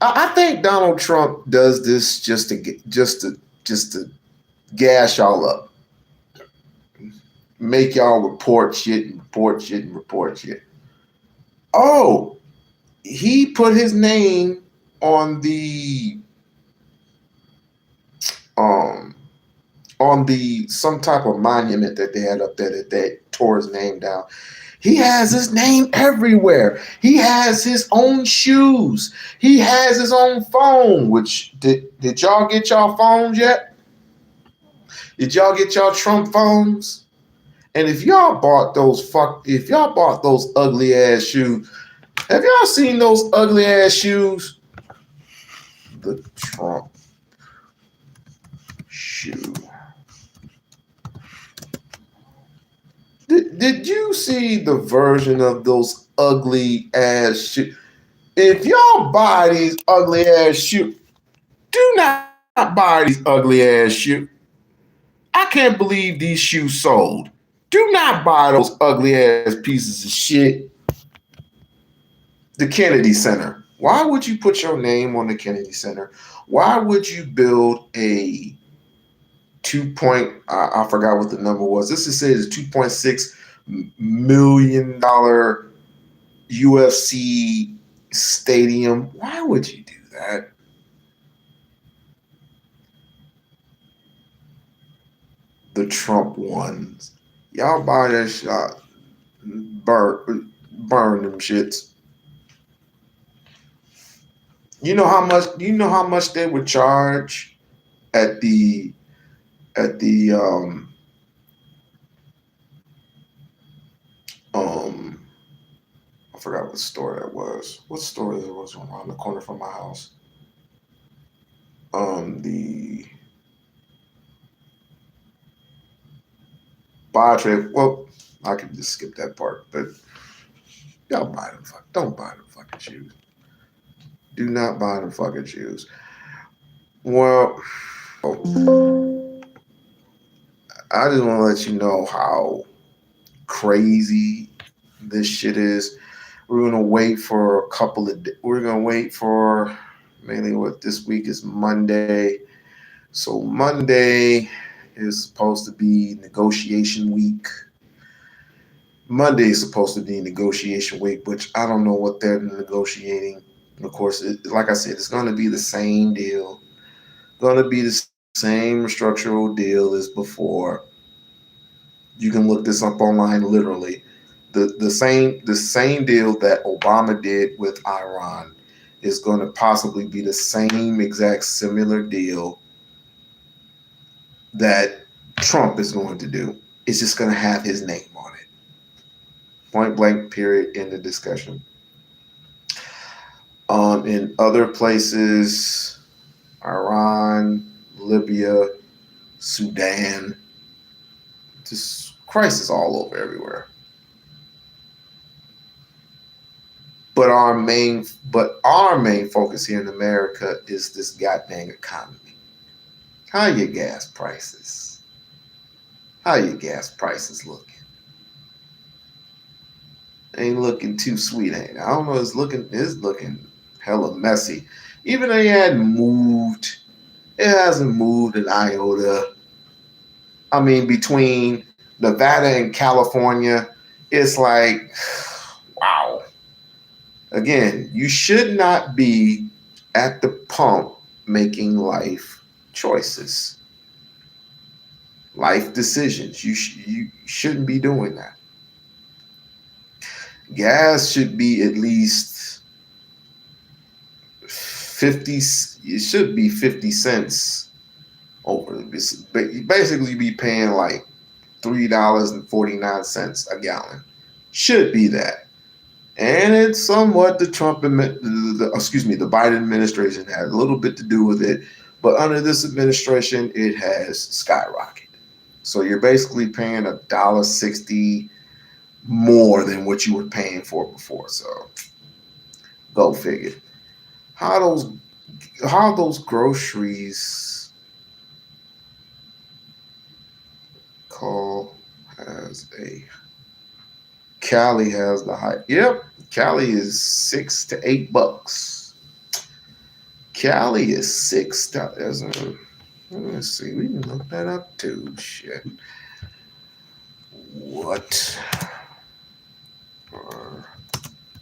I think Donald Trump does this just to gas y'all up, make y'all report shit and report shit and report shit. Oh, he put his name on the some type of monument that they had up there that they tore his name down. He has his name everywhere. He has his own shoes. He has his own phone. Which did y'all get y'all phones yet? Did y'all get y'all Trump phones? And if y'all bought those ugly ass shoes, have y'all seen those ugly ass shoes? The Trump shoe. Did you see the version of those ugly ass shoes? If y'all buy these ugly ass shoes, do not buy these ugly ass shoes. I can't believe these shoes sold. Do not buy those ugly ass pieces of shit. The Kennedy Center. Why would you put your name on the Kennedy Center? Why would you build a I forgot what the number was. This is says $2.6 million UFC stadium. Why would you do that? The Trump ones. Y'all buy that shot. Burn them shits. You know how much they would charge at the I forgot what store that was. What store that was around the corner from my house? The buy trade. Well, I can just skip that part, but y'all buy them. Don't buy them fucking shoes. Do not buy them fucking shoes. Well, I just want to let you know how crazy this shit is. We're gonna wait for a couple of. We're gonna wait for mainly what this week is Monday. So Monday is supposed to be negotiation week. Monday is supposed to be negotiation week, which I don't know what they're negotiating. Of course, like I said, it's going to be the same deal. Going to be the same structural deal as before. You can look this up online, literally. The same deal that Obama did with Iran is going to possibly be the same exact similar deal that Trump is going to do. It's just going to have his name on it. Point blank, period, end of discussion. In other places, Iran, Libya, Sudan, just crisis all over everywhere. But our main focus here in America is this goddamn economy. How your gas prices? How your gas prices looking? Ain't looking too sweet, ain't it? I don't know. It's looking hella messy. Even though it hadn't moved, it hasn't moved an iota. I mean, between Nevada and California, it's like, wow. Again, you should not be at the pump making life choices, life decisions. You shouldn't be doing that. Gas should be at least 50. It should be 50 cents over. Basically, be paying like $3.49 a gallon. Should be that. And it's somewhat the Biden administration had a little bit to do with it. But under this administration, it has skyrocketed. So you're basically paying $1.60 more than what you were paying for before. So go figure. How those groceries Cali has the high. Yep, Cali is $6 to $8. Cali is $6. Let's see, we can look that up too. Shit. What are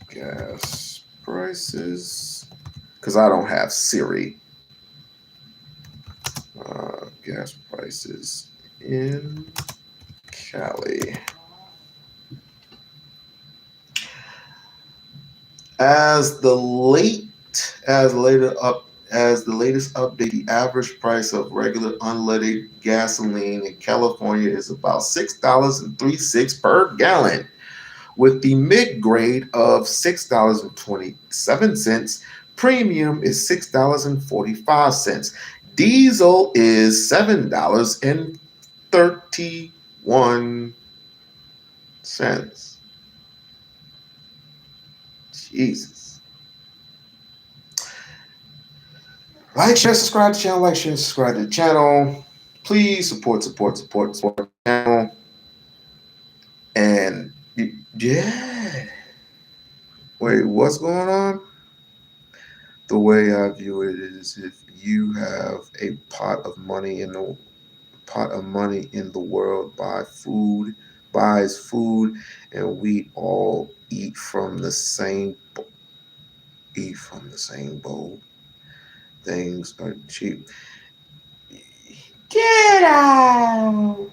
gas prices? Because I don't have Siri. Gas prices in Cali. As the latest update, the average price of regular unleaded gasoline in California is about $6.36 per gallon, with the mid-grade of $6.27. Premium is $6.45. Diesel is $7.31. Jesus. Like, share, subscribe to the channel. Like, share, subscribe to the channel. Please support the channel. And yeah. Wait, what's going on? The way I view it is, if you have a pot of money in the world, buys food, and we all eat from the same bowl. Things are cheap. Get out.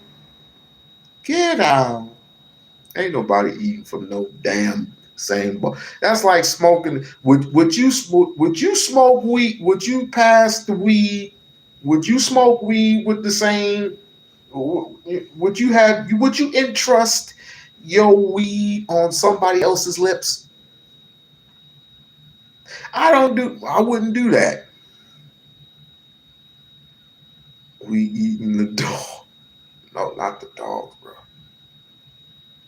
Ain't nobody eating from no damn same bowl. That's like smoking. Would you smoke weed? Would you pass the weed? Would you smoke weed with the same? Would you entrust your weed on somebody else's lips? I wouldn't do that. We eating the dog. No, not the dogs, bro.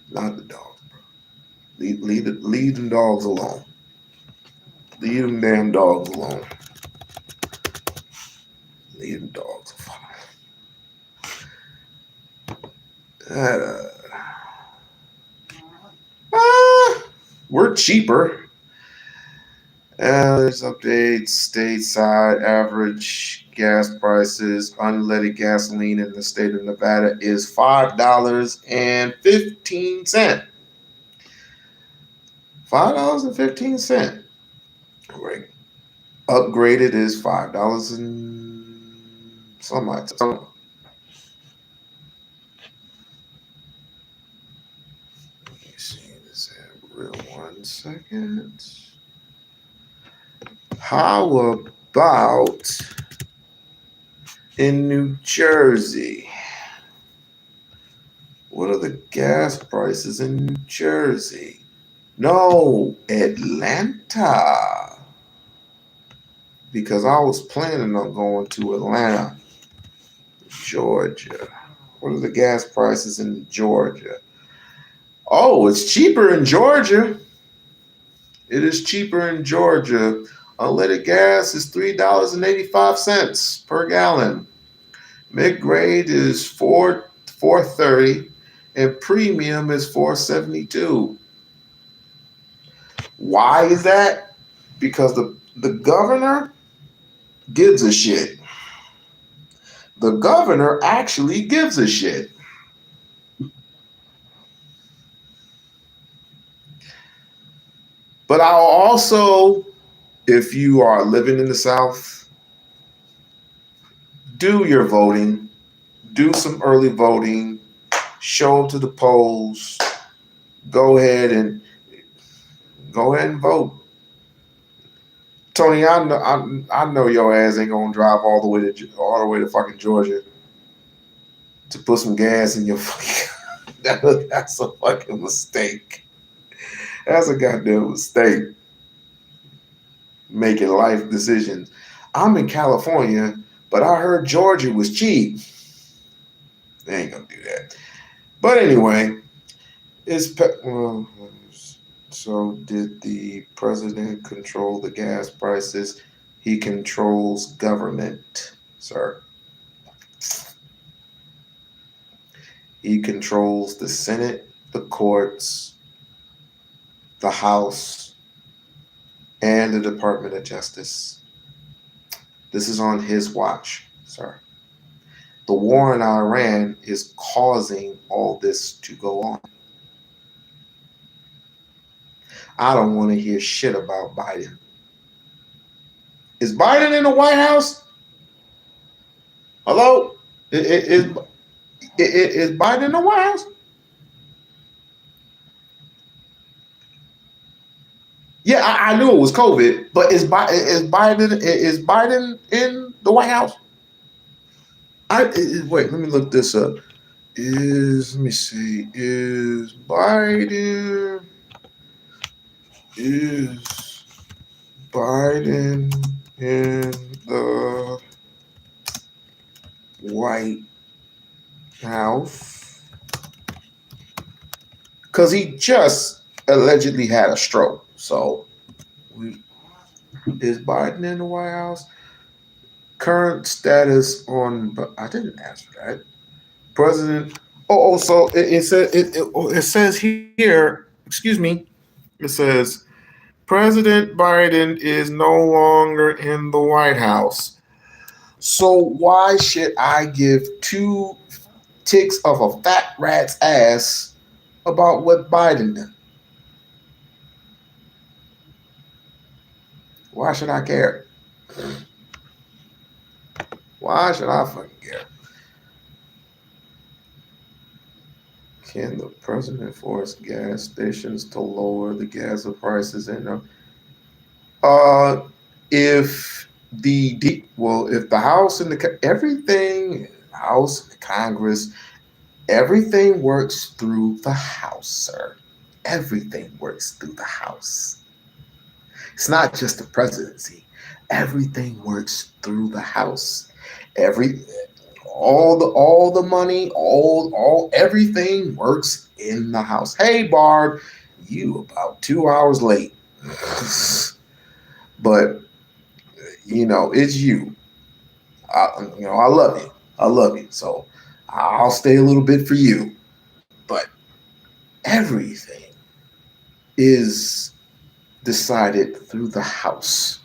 Not the dogs, bro. Leave them dogs alone. Leave them damn dogs alone. Leave them dogs alone. We're cheaper. There's updates. Stateside average gas prices. Unleaded gasoline in the state of Nevada is $5.15. $5.15. Right. Upgraded is $5 and some. Let me see this real 1 second. How about in New Jersey? What are the gas prices in New Jersey? No, Atlanta. Because I was planning on going to Atlanta, Georgia. What are the gas prices in Georgia? Oh, it's cheaper in Georgia. It is cheaper in Georgia. Unleaded gas is $3.85 per gallon. Mid-grade is $430, and premium is $472. Why is that? Because the governor gives a shit. The governor actually gives a shit. But I'll also, if you are living in the South, do your voting. Do some early voting. Show up to the polls. Go ahead and vote. Tony, I know your ass ain't gonna drive all the way to fucking Georgia to put some gas in your fucking. That's a fucking mistake. That's a goddamn mistake. Making life decisions. I'm in California, but I heard Georgia was cheap. They ain't gonna do that. But anyway, so did the president control the gas prices? He controls government, sir. He controls the Senate, the courts, the House, and the Department of Justice. This is on his watch, sir. The war in Iran is causing all this to go on. I don't want to hear shit about Biden. Is Biden in the White House? Hello? Is Biden in the White House? Yeah, I knew it was COVID, but is Biden in the White House? Wait, let me look this up. Is Biden in the White House? Because he just allegedly had a stroke. So, is Biden in the White House? Current status on, but I didn't answer that. President. So it says here. Excuse me. It says President Biden is no longer in the White House. So why should I give two ticks of a fat rat's ass about what Biden did? Why should I care? Why should I fucking care? Can the president force gas stations to lower the gas prices? If the House and the House and Congress, everything works through the House, sir. Everything works through the House. It's not just the presidency. Everything works through the House. All the money, everything works in the House. Hey, Barb, you about 2 hours late. But it's you. I love you. I love you. So I'll stay a little bit for you. But everything is decided through the House.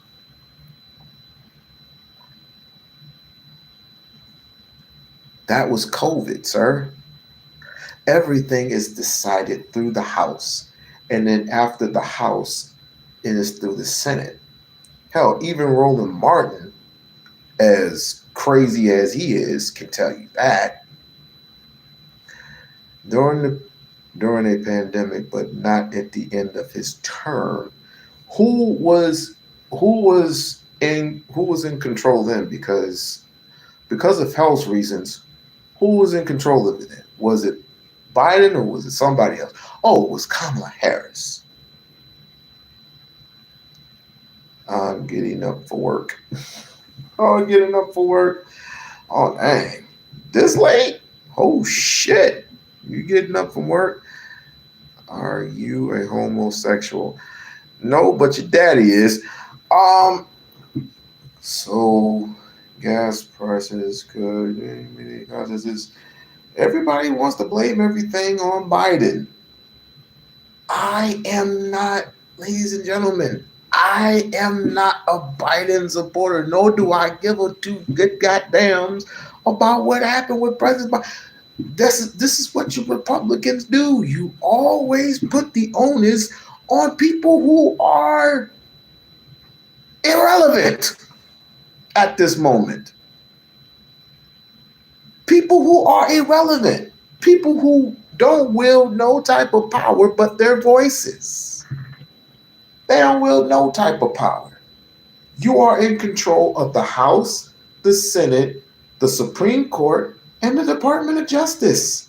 That was COVID, sir. Everything is decided through the House. And then after the House, it is through the Senate. Hell, even Roland Martin, as crazy as he is, can tell you that. During a pandemic, but not at the end of his term, who was in control then? Because of health reasons, who was in control of it then? Was it Biden or was it somebody else? Oh, it was Kamala Harris. I'm getting up for work. Oh, dang. This late? Oh, shit. You getting up from work? Are you a homosexual? No, but your daddy is. So gas prices could causes. Everybody wants to blame everything on Biden. I am not, ladies and gentlemen, I am not a Biden supporter, nor do I give a two good goddams about what happened with President Biden. This is what you Republicans do. You always put the onus on people who are irrelevant at this moment. People who are irrelevant. People who don't wield no type of power but their voices. They don't wield no type of power. You are in control of the House, the Senate, the Supreme Court, and the Department of Justice.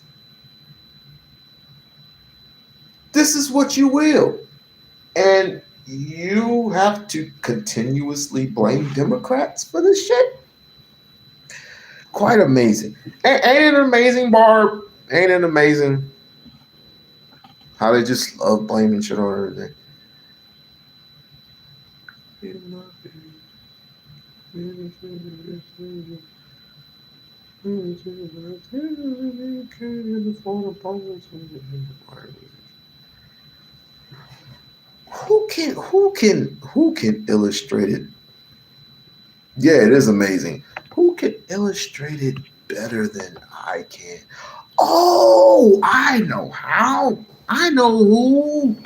This is what you will. And you have to continuously blame Democrats for this shit? Quite amazing. Ain't it amazing, Barb? Ain't it amazing how they just love blaming shit on everything? Who can illustrate it? Yeah, it is amazing. Who can illustrate it better than I can? Oh, I know how. I know who.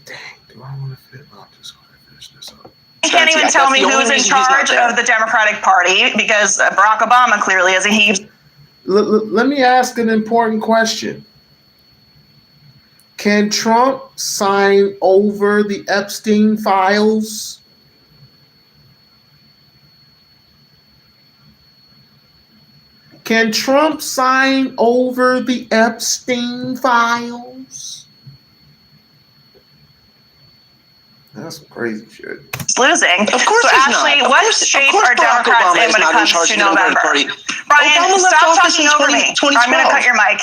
Dang, do I want to fit? I'm just going to finish this up.
You can't even tell me who's in charge of the Democratic Party because Barack Obama clearly isn't. He.
Let me ask an important question. Can Trump sign over the Epstein files? Can Trump sign over the Epstein files? That's some crazy shit.
Losing.
Of course
so
he's
Ashley,
not.
what shape are Democrats in when it comes to November? Brian, stop talking over me. I'm going to cut your mic.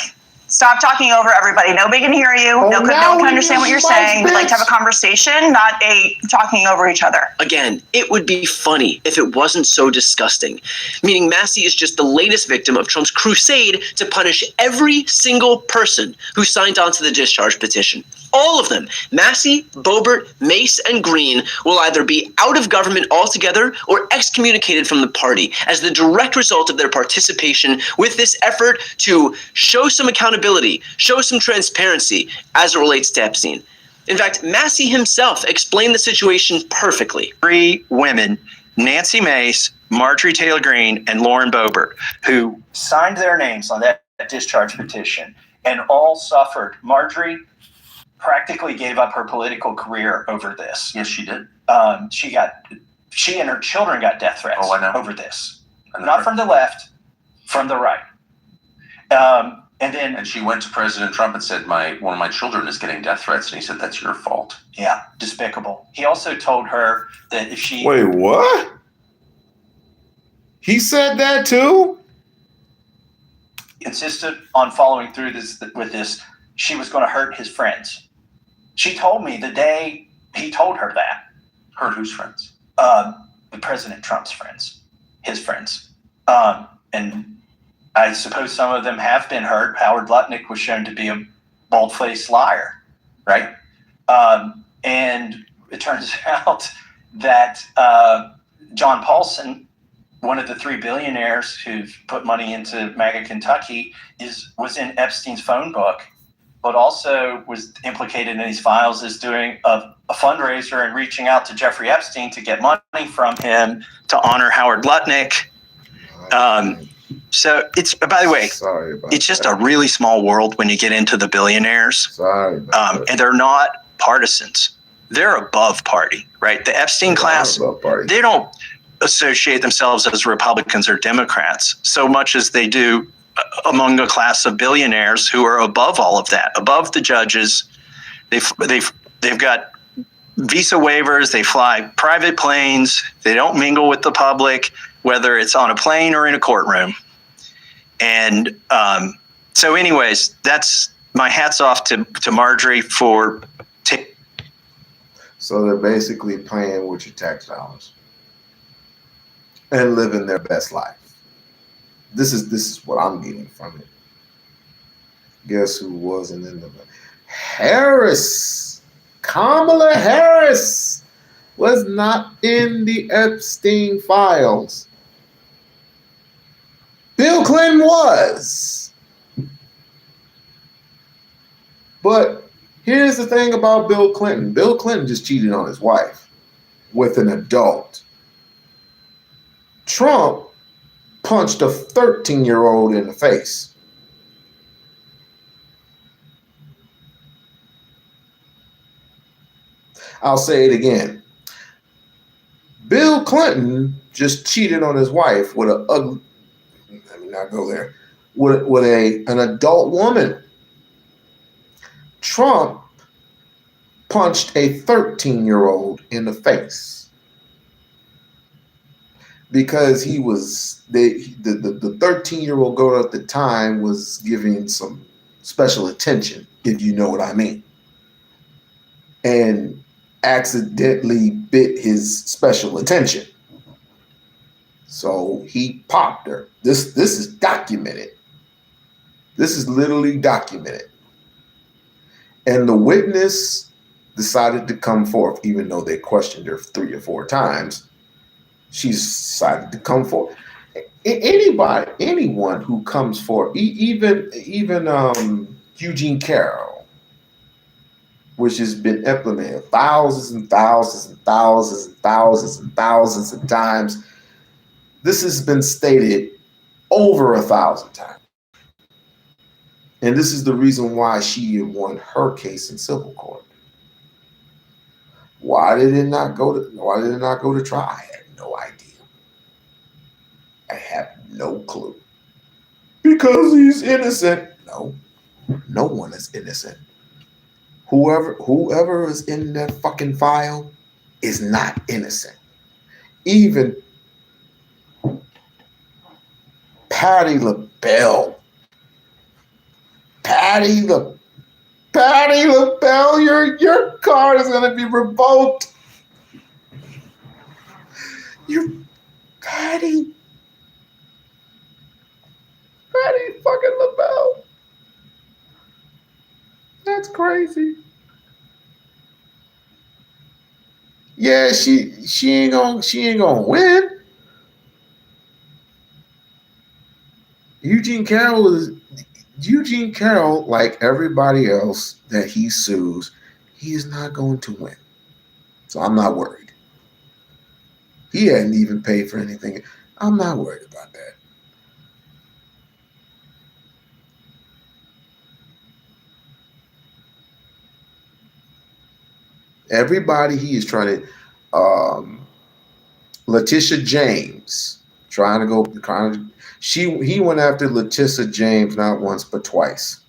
Stop talking over everybody. Nobody can hear you. No one can understand what you're saying. We'd like to have a conversation, not a talking over each other.
Again, it would be funny if it wasn't so disgusting. Meaning Massey is just the latest victim of Trump's crusade to punish every single person who signed on to the discharge petition. All of them, Massey, Boebert, Mace, and Green, will either be out of government altogether or excommunicated from the party as the direct result of their participation with this effort to show some accountability, show some transparency as it relates to Epstein. In fact, Massey himself explained the situation perfectly.
3 women, Nancy Mace, Marjorie Taylor Greene, and Lauren Boebert, who signed their names on that discharge petition and all suffered. Marjorie practically gave up her political career over this.
Yes, she did.
She and her children got death threats over this.
Not
from the left, from the right.
And she went to President Trump and said, one of my children is getting death threats. And he said, that's your fault.
Yeah, despicable. He also told her that if she...
Wait, what? He said that too?
Insisted on following through with this. She was going to hurt his friends. She told me the day he told her that.
Hurt whose friends?
President Trump's friends. His friends. And I suppose some of them have been hurt. Howard Lutnick was shown to be a bald-faced liar, right? And it turns out that John Paulson, one of the 3 billionaires who've put money into MAGA Kentucky, was in Epstein's phone book, but also was implicated in these files as doing a fundraiser and reaching out to Jeffrey Epstein to get money from him to honor Howard Lutnick. So it's, by the way, it's just a really small world when you get into the billionaires. And they're not partisans. They're above party, right? The Epstein class, they don't associate themselves as Republicans or Democrats so much as they do among a class of billionaires who are above all of that, above the judges. They've got visa waivers. They fly private planes. They don't mingle with the public, whether it's on a plane or in a courtroom. And so anyways, that's my hats off to Marjorie for...
So they're basically playing with your tax dollars. and living their best life. This is what I'm getting from it. Guess who wasn't in the Harris? Kamala Harris was not in the Epstein files. Bill Clinton was. But here's the thing about Bill Clinton. Bill Clinton just cheated on his wife with an adult. Trump punched a 13-year-old in the face. I'll say it again. Bill Clinton just cheated on his wife with an ugly, let me not go there, with an adult woman. Trump punched a 13-year-old in the face because he was the 13-year-old girl at the time was giving some special attention, if you know what I mean, and accidentally bit his special attention. So he popped her. This is documented. This is literally documented. And the witness decided to come forth, even though they questioned her 3 or 4 times. She decided to come forth. Anyone who comes forth, even Eugene Carroll, which has been implemented thousands and thousands and thousands and thousands and thousands of times. This has been stated over 1,000 times. And this is the reason why she won her case in civil court. Why did it not go to trial? I have no idea. I have no clue. Because he's innocent. No. No one is innocent. Whoever is in that fucking file is not innocent. Even Patti LaBelle. Patti LaBelle, your card is gonna be revoked. You're Patti fucking LaBelle. That's crazy. Yeah, she ain't gonna win. Eugene Carroll, like everybody else that he sues, he is not going to win. So I'm not worried. He hadn't even paid for anything. I'm not worried about that. Everybody he is trying to, Letitia James, he went after Letitia James not once but twice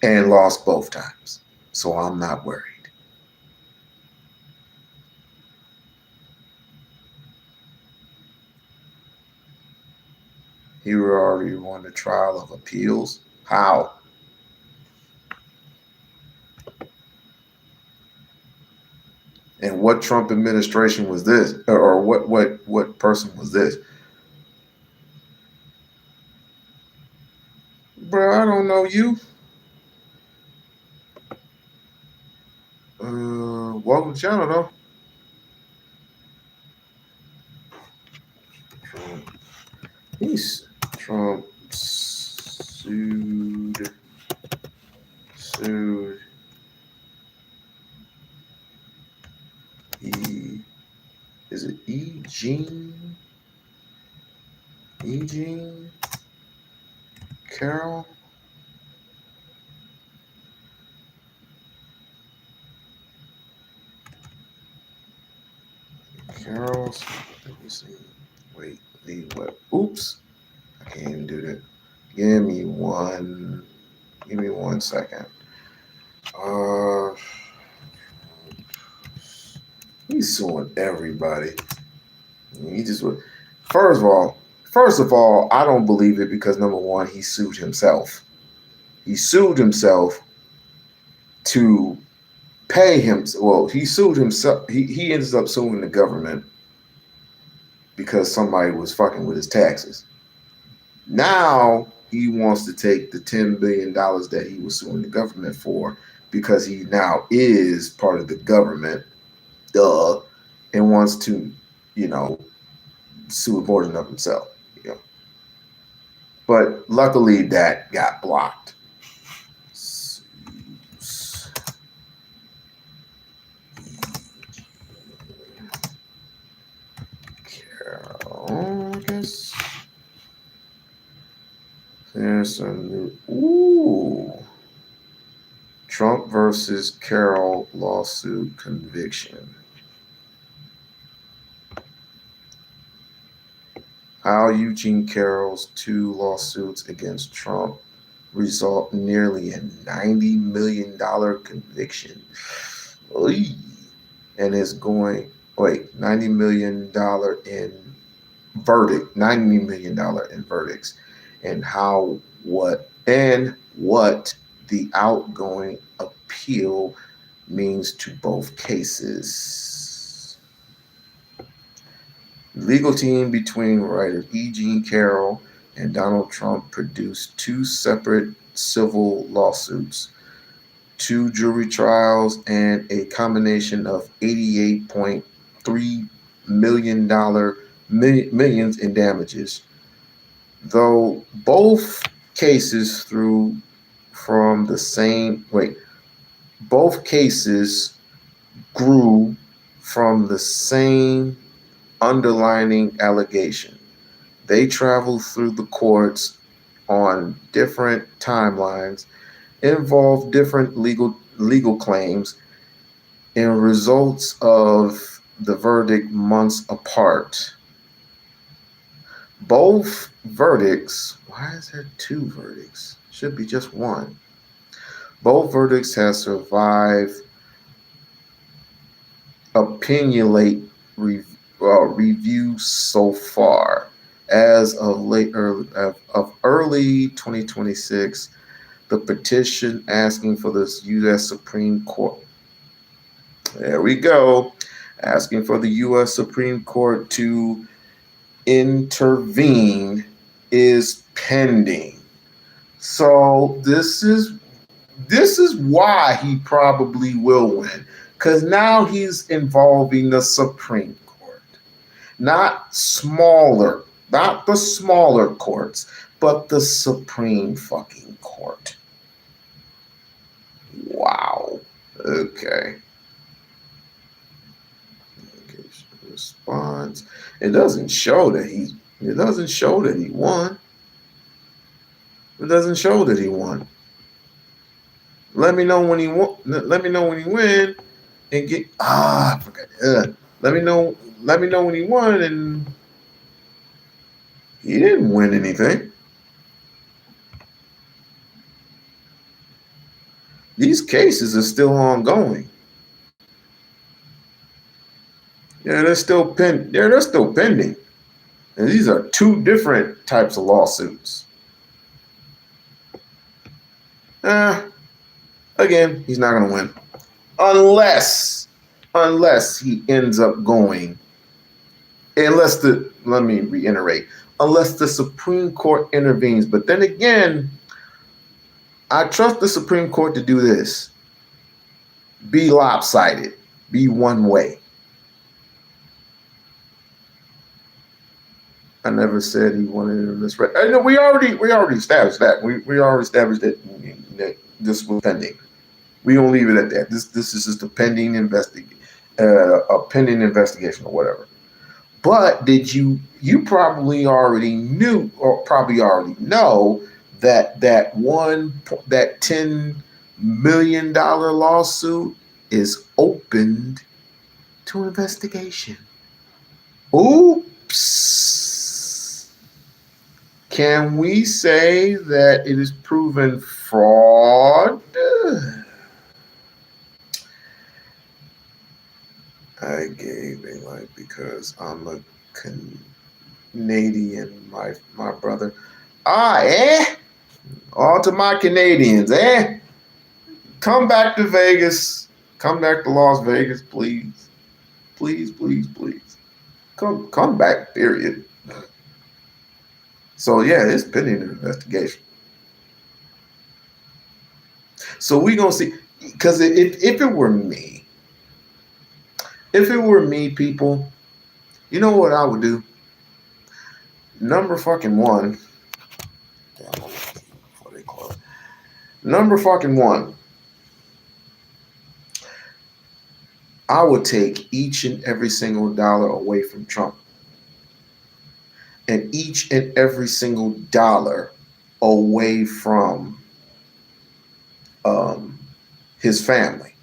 and lost both times. So I'm not worried. He already won the trial of appeals. How? And what Trump administration was this? Or what person was this? Bro, I don't know you. Welcome to the channel, though. Trump sued. Is it Eugene Carroll? Carroll's. Let me see. Wait, leave what? Oops. I can't even do that. Give me one second. He's suing everybody. He just would. First of all, I don't believe it because number one, he sued himself. He sued himself to pay him. Well, he sued himself. He ended up suing the government because somebody was fucking with his taxes. Now he wants to take the $10 billion that he was suing the government for because he now is part of the government, and wants to, sue a version of himself. But luckily that got blocked. Carol, I guess. There's a new Trump versus Carol lawsuit conviction. How Eugene Carroll's 2 lawsuits against Trump result in nearly a $90 million conviction. Oy. And is going, $90 million in verdict, $90 million in verdicts, and what the outgoing appeal means to both cases. The legal team between writer Eugene Carroll and Donald Trump produced 2 separate civil lawsuits, 2 jury trials, and a combination of $88.3 millions in damages. Though both cases grew from the same underlying allegation. They traveled through the courts on different timelines, involved different legal claims, and results of the verdict months apart. Both verdicts, why is there 2 verdicts? Should be just 1. Both verdicts have survived opinionate review so far. As of early 2026, the petition asking for the U.S. Supreme Court. There we go. Asking for the U.S. Supreme Court to intervene is pending. So this is why he probably will win, because now he's involving the Supreme Court, not the smaller courts, but the Supreme fucking Court. Wow. Okay. Response. It doesn't show that he won. It doesn't show that he won. Let me know when he won. Let me know when he win and get. I forgot. Let me know when he won, and he didn't win anything. These cases are still ongoing. Yeah, they're still pending. They're still pending. And these are 2 different types of lawsuits. Again, he's not going to win. Unless he ends up going. Let me reiterate. Unless the Supreme Court intervenes. But then again, I trust the Supreme Court to do this. Be lopsided. Be one way. I never said he wanted to misread. I know we already established that. We already established that this was pending. We don't leave it at that. This is just a pending investigation or whatever. But did you probably already knew, or probably already know, that $10 million lawsuit is opened to investigation. Oops. Can we say that it is proven fraud? I gave a like because I'm a Canadian, my brother. All to my Canadians, Come back to Vegas. Come back to Las Vegas, please. Please, please, please. come back, period. So yeah, it's pending an investigation. So we gonna see, because if it were me, people, you know what I would do? Number fucking one. Number fucking one. I would take each and every single dollar away from Trump. And each and every single dollar away from his family.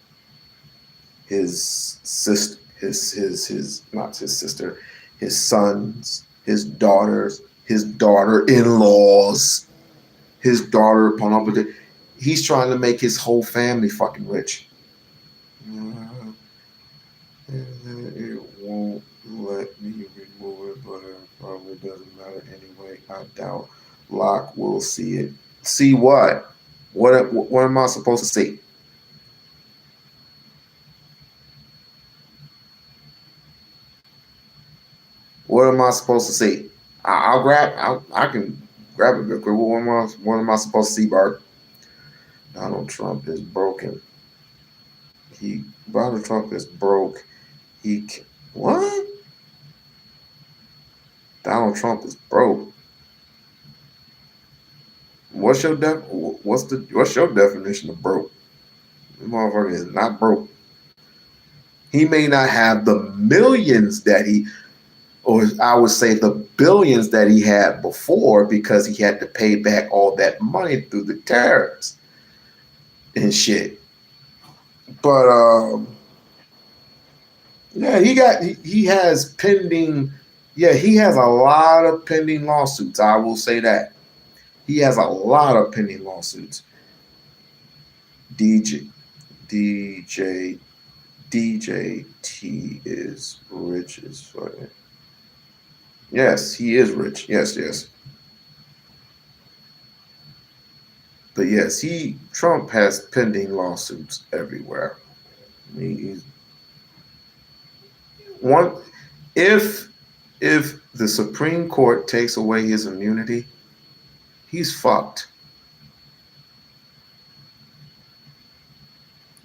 His sister, not his sister, his sons, his daughters, his daughter-in-laws, his daughter upon up with it. He's trying to make his whole family fucking rich. It won't let me remove it, but it probably doesn't matter anyway. I doubt Loc will see it. See what? What am I supposed to see? What am I supposed to see? I can grab it real quick. What am I supposed to see, Bart? Donald Trump is broken. Donald Trump is broke. What? Donald Trump is broke. What's your definition of broke? The motherfucker is not broke. He may not have the millions that or I would say the billions that he had before, because he had to pay back all that money through the tariffs and shit. But yeah, he has pending. Yeah, he has a lot of pending lawsuits. I will say that. He has a lot of pending lawsuits. DJT is rich as fuck. Yes, he is rich. Yes. But yes, Trump has pending lawsuits everywhere. If the Supreme Court takes away his immunity, he's fucked.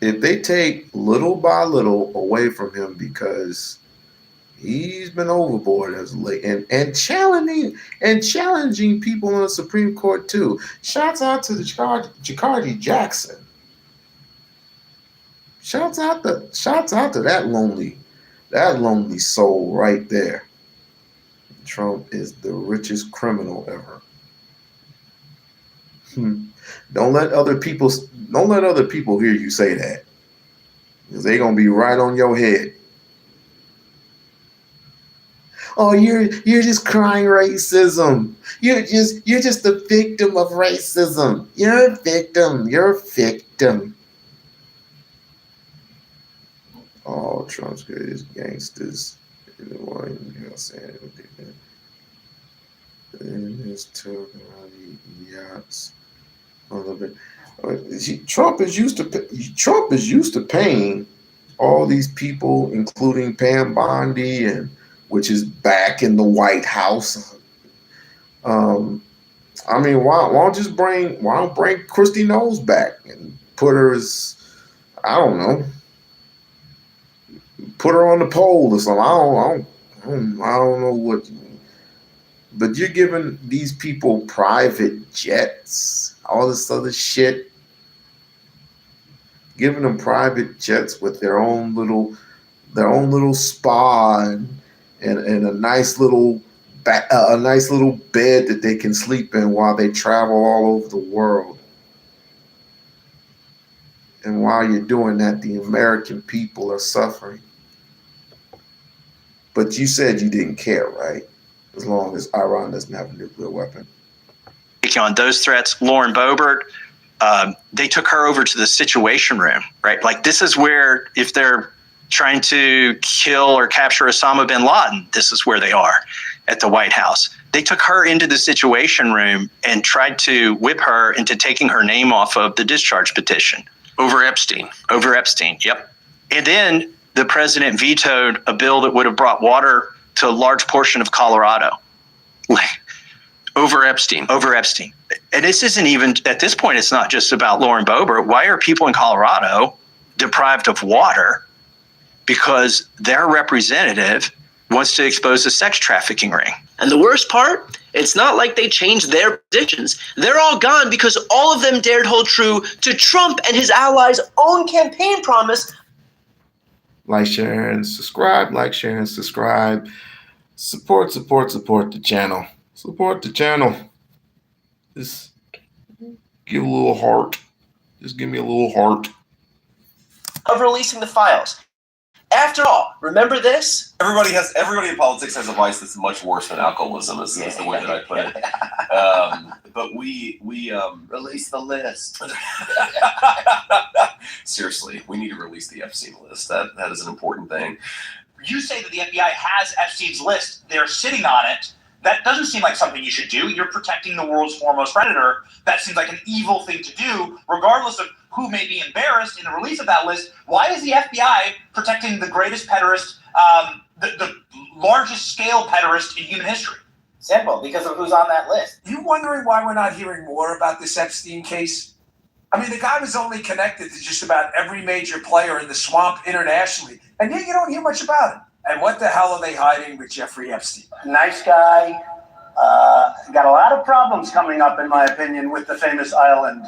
If they take little by little away from him, because he's been overboard as late and challenging people on the Supreme Court too. Shouts out to the Jacardi Jackson. Shouts out to that lonely soul right there. Trump is the richest criminal ever. Don't let other people hear you say that, because they're gonna be right on your head. Oh, you're just crying racism. You're just a victim of racism. You're a victim. All Trump's greatest gangsters in the White House and his yachts. Trump is used to paying all these people, including Pam Bondi, which is back in the White House. I mean, why don't bring Kristi Knowles back and put her as, I don't know, put her on the poll or something. I don't know what. But you're giving these people private jets, all this other shit. Giving them private jets with their own little spa and a nice little bed that they can sleep in while they travel all over the world. And while you're doing that, the American people are suffering. But you said you didn't care, right? As long as Iran doesn't have a nuclear weapon.
On those threats, Lauren Boebert, they took her over to the Situation Room, right? Like, this is where, if they're trying to kill or capture Osama bin Laden, this is where they are, at the White House. They took her into the Situation Room and tried to whip her into taking her name off of the discharge petition.
Over Epstein,
yep. And then the president vetoed a bill that would have brought water to a large portion of Colorado, like over Epstein. And this isn't even, at this point, it's not just about Lauren Boebert. Why are people in Colorado deprived of water? Because their representative wants to expose a sex trafficking ring.
And the worst part, it's not like they changed their positions. They're all gone because all of them dared hold true to Trump and his allies' own campaign promise.
Like, share, and subscribe. Like, share, and subscribe. Support the channel. Support the channel. Just give a little heart. Just give me a little heart.
Of releasing the files. After all, remember this?
Everybody in politics has a vice that's much worse than alcoholism, is the way that I put it. But we release the list. Seriously, we need to release the Epstein list. That is an important thing.
You say that the FBI has Epstein's list. They're sitting on it. That doesn't seem like something you should do. You're protecting the world's foremost predator. That seems like an evil thing to do, regardless of who may be embarrassed in the release of that list. Why is the FBI protecting the greatest pederast, the largest scale pederast in human history?
Simple, because of who's on that list. You wondering why we're not hearing more about this Epstein case? I mean, the guy was only connected to just about every major player in the swamp internationally, and yet you don't hear much about him. And what the hell are they hiding with Jeffrey Epstein?
Nice guy. Got a lot of problems coming up, in my opinion, with the famous island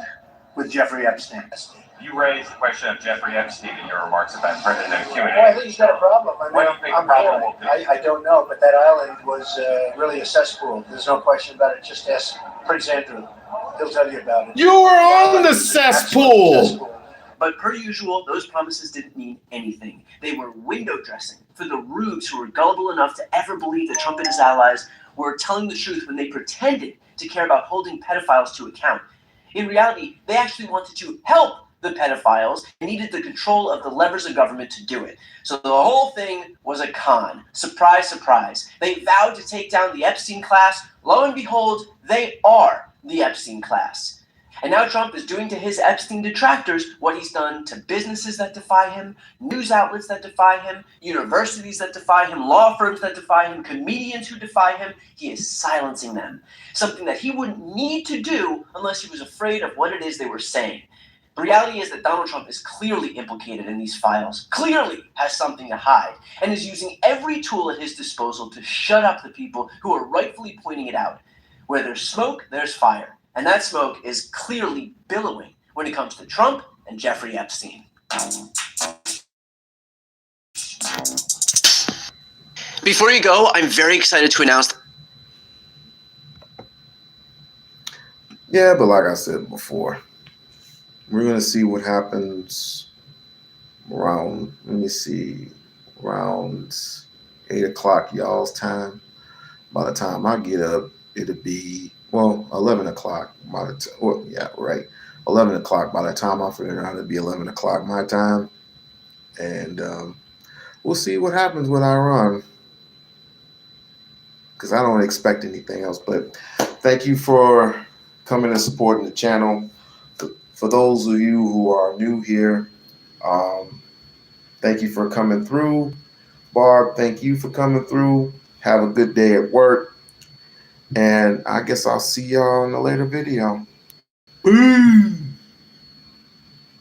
with Jeffrey Epstein.
You raised the question of Jeffrey Epstein in your remarks about President Q&A.
Well, I think he's got a problem. I mean,
What do you think the problem will be?
I don't know, but that island was really a cesspool. There's no question about it. Just ask Prince Andrew. He'll tell you about it.
You were on the cesspool.
But per usual, those promises didn't mean anything. They were window dressing for the rubes who were gullible enough to ever believe that Trump and his allies were telling the truth when they pretended to care about holding pedophiles to account. In reality, they actually wanted to help the pedophiles and needed the control of the levers of government to do it. So the whole thing was a con. Surprise, surprise. They vowed to take down the Epstein class. Lo and behold, they are the Epstein class. And now Trump is doing to his Epstein detractors what he's done to businesses that defy him, news outlets that defy him, universities that defy him, law firms that defy him, comedians who defy him. He is silencing them, something that he wouldn't need to do unless he was afraid of what it is they were saying. The reality is that Donald Trump is clearly implicated in these files, clearly has something to hide, and is using every tool at his disposal to shut up the people who are rightfully pointing it out. Where there's smoke, there's fire. And that smoke is clearly billowing when it comes to Trump and Jeffrey Epstein. Before you go, I'm very excited to announce.
Yeah, but like I said before, we're going to see what happens around, around 8 o'clock y'all's time. By the time I get up, it'll be, 11 o'clock. 11 o'clock. By the time I figure it out, it'll be 11 o'clock my time. And we'll see what happens with Iran. Because I don't expect anything else. But thank you for coming and supporting the channel. For those of you who are new here, thank you for coming through. Barb, thank you for coming through. Have a good day at work. And I guess I'll see y'all in a later video. Peace.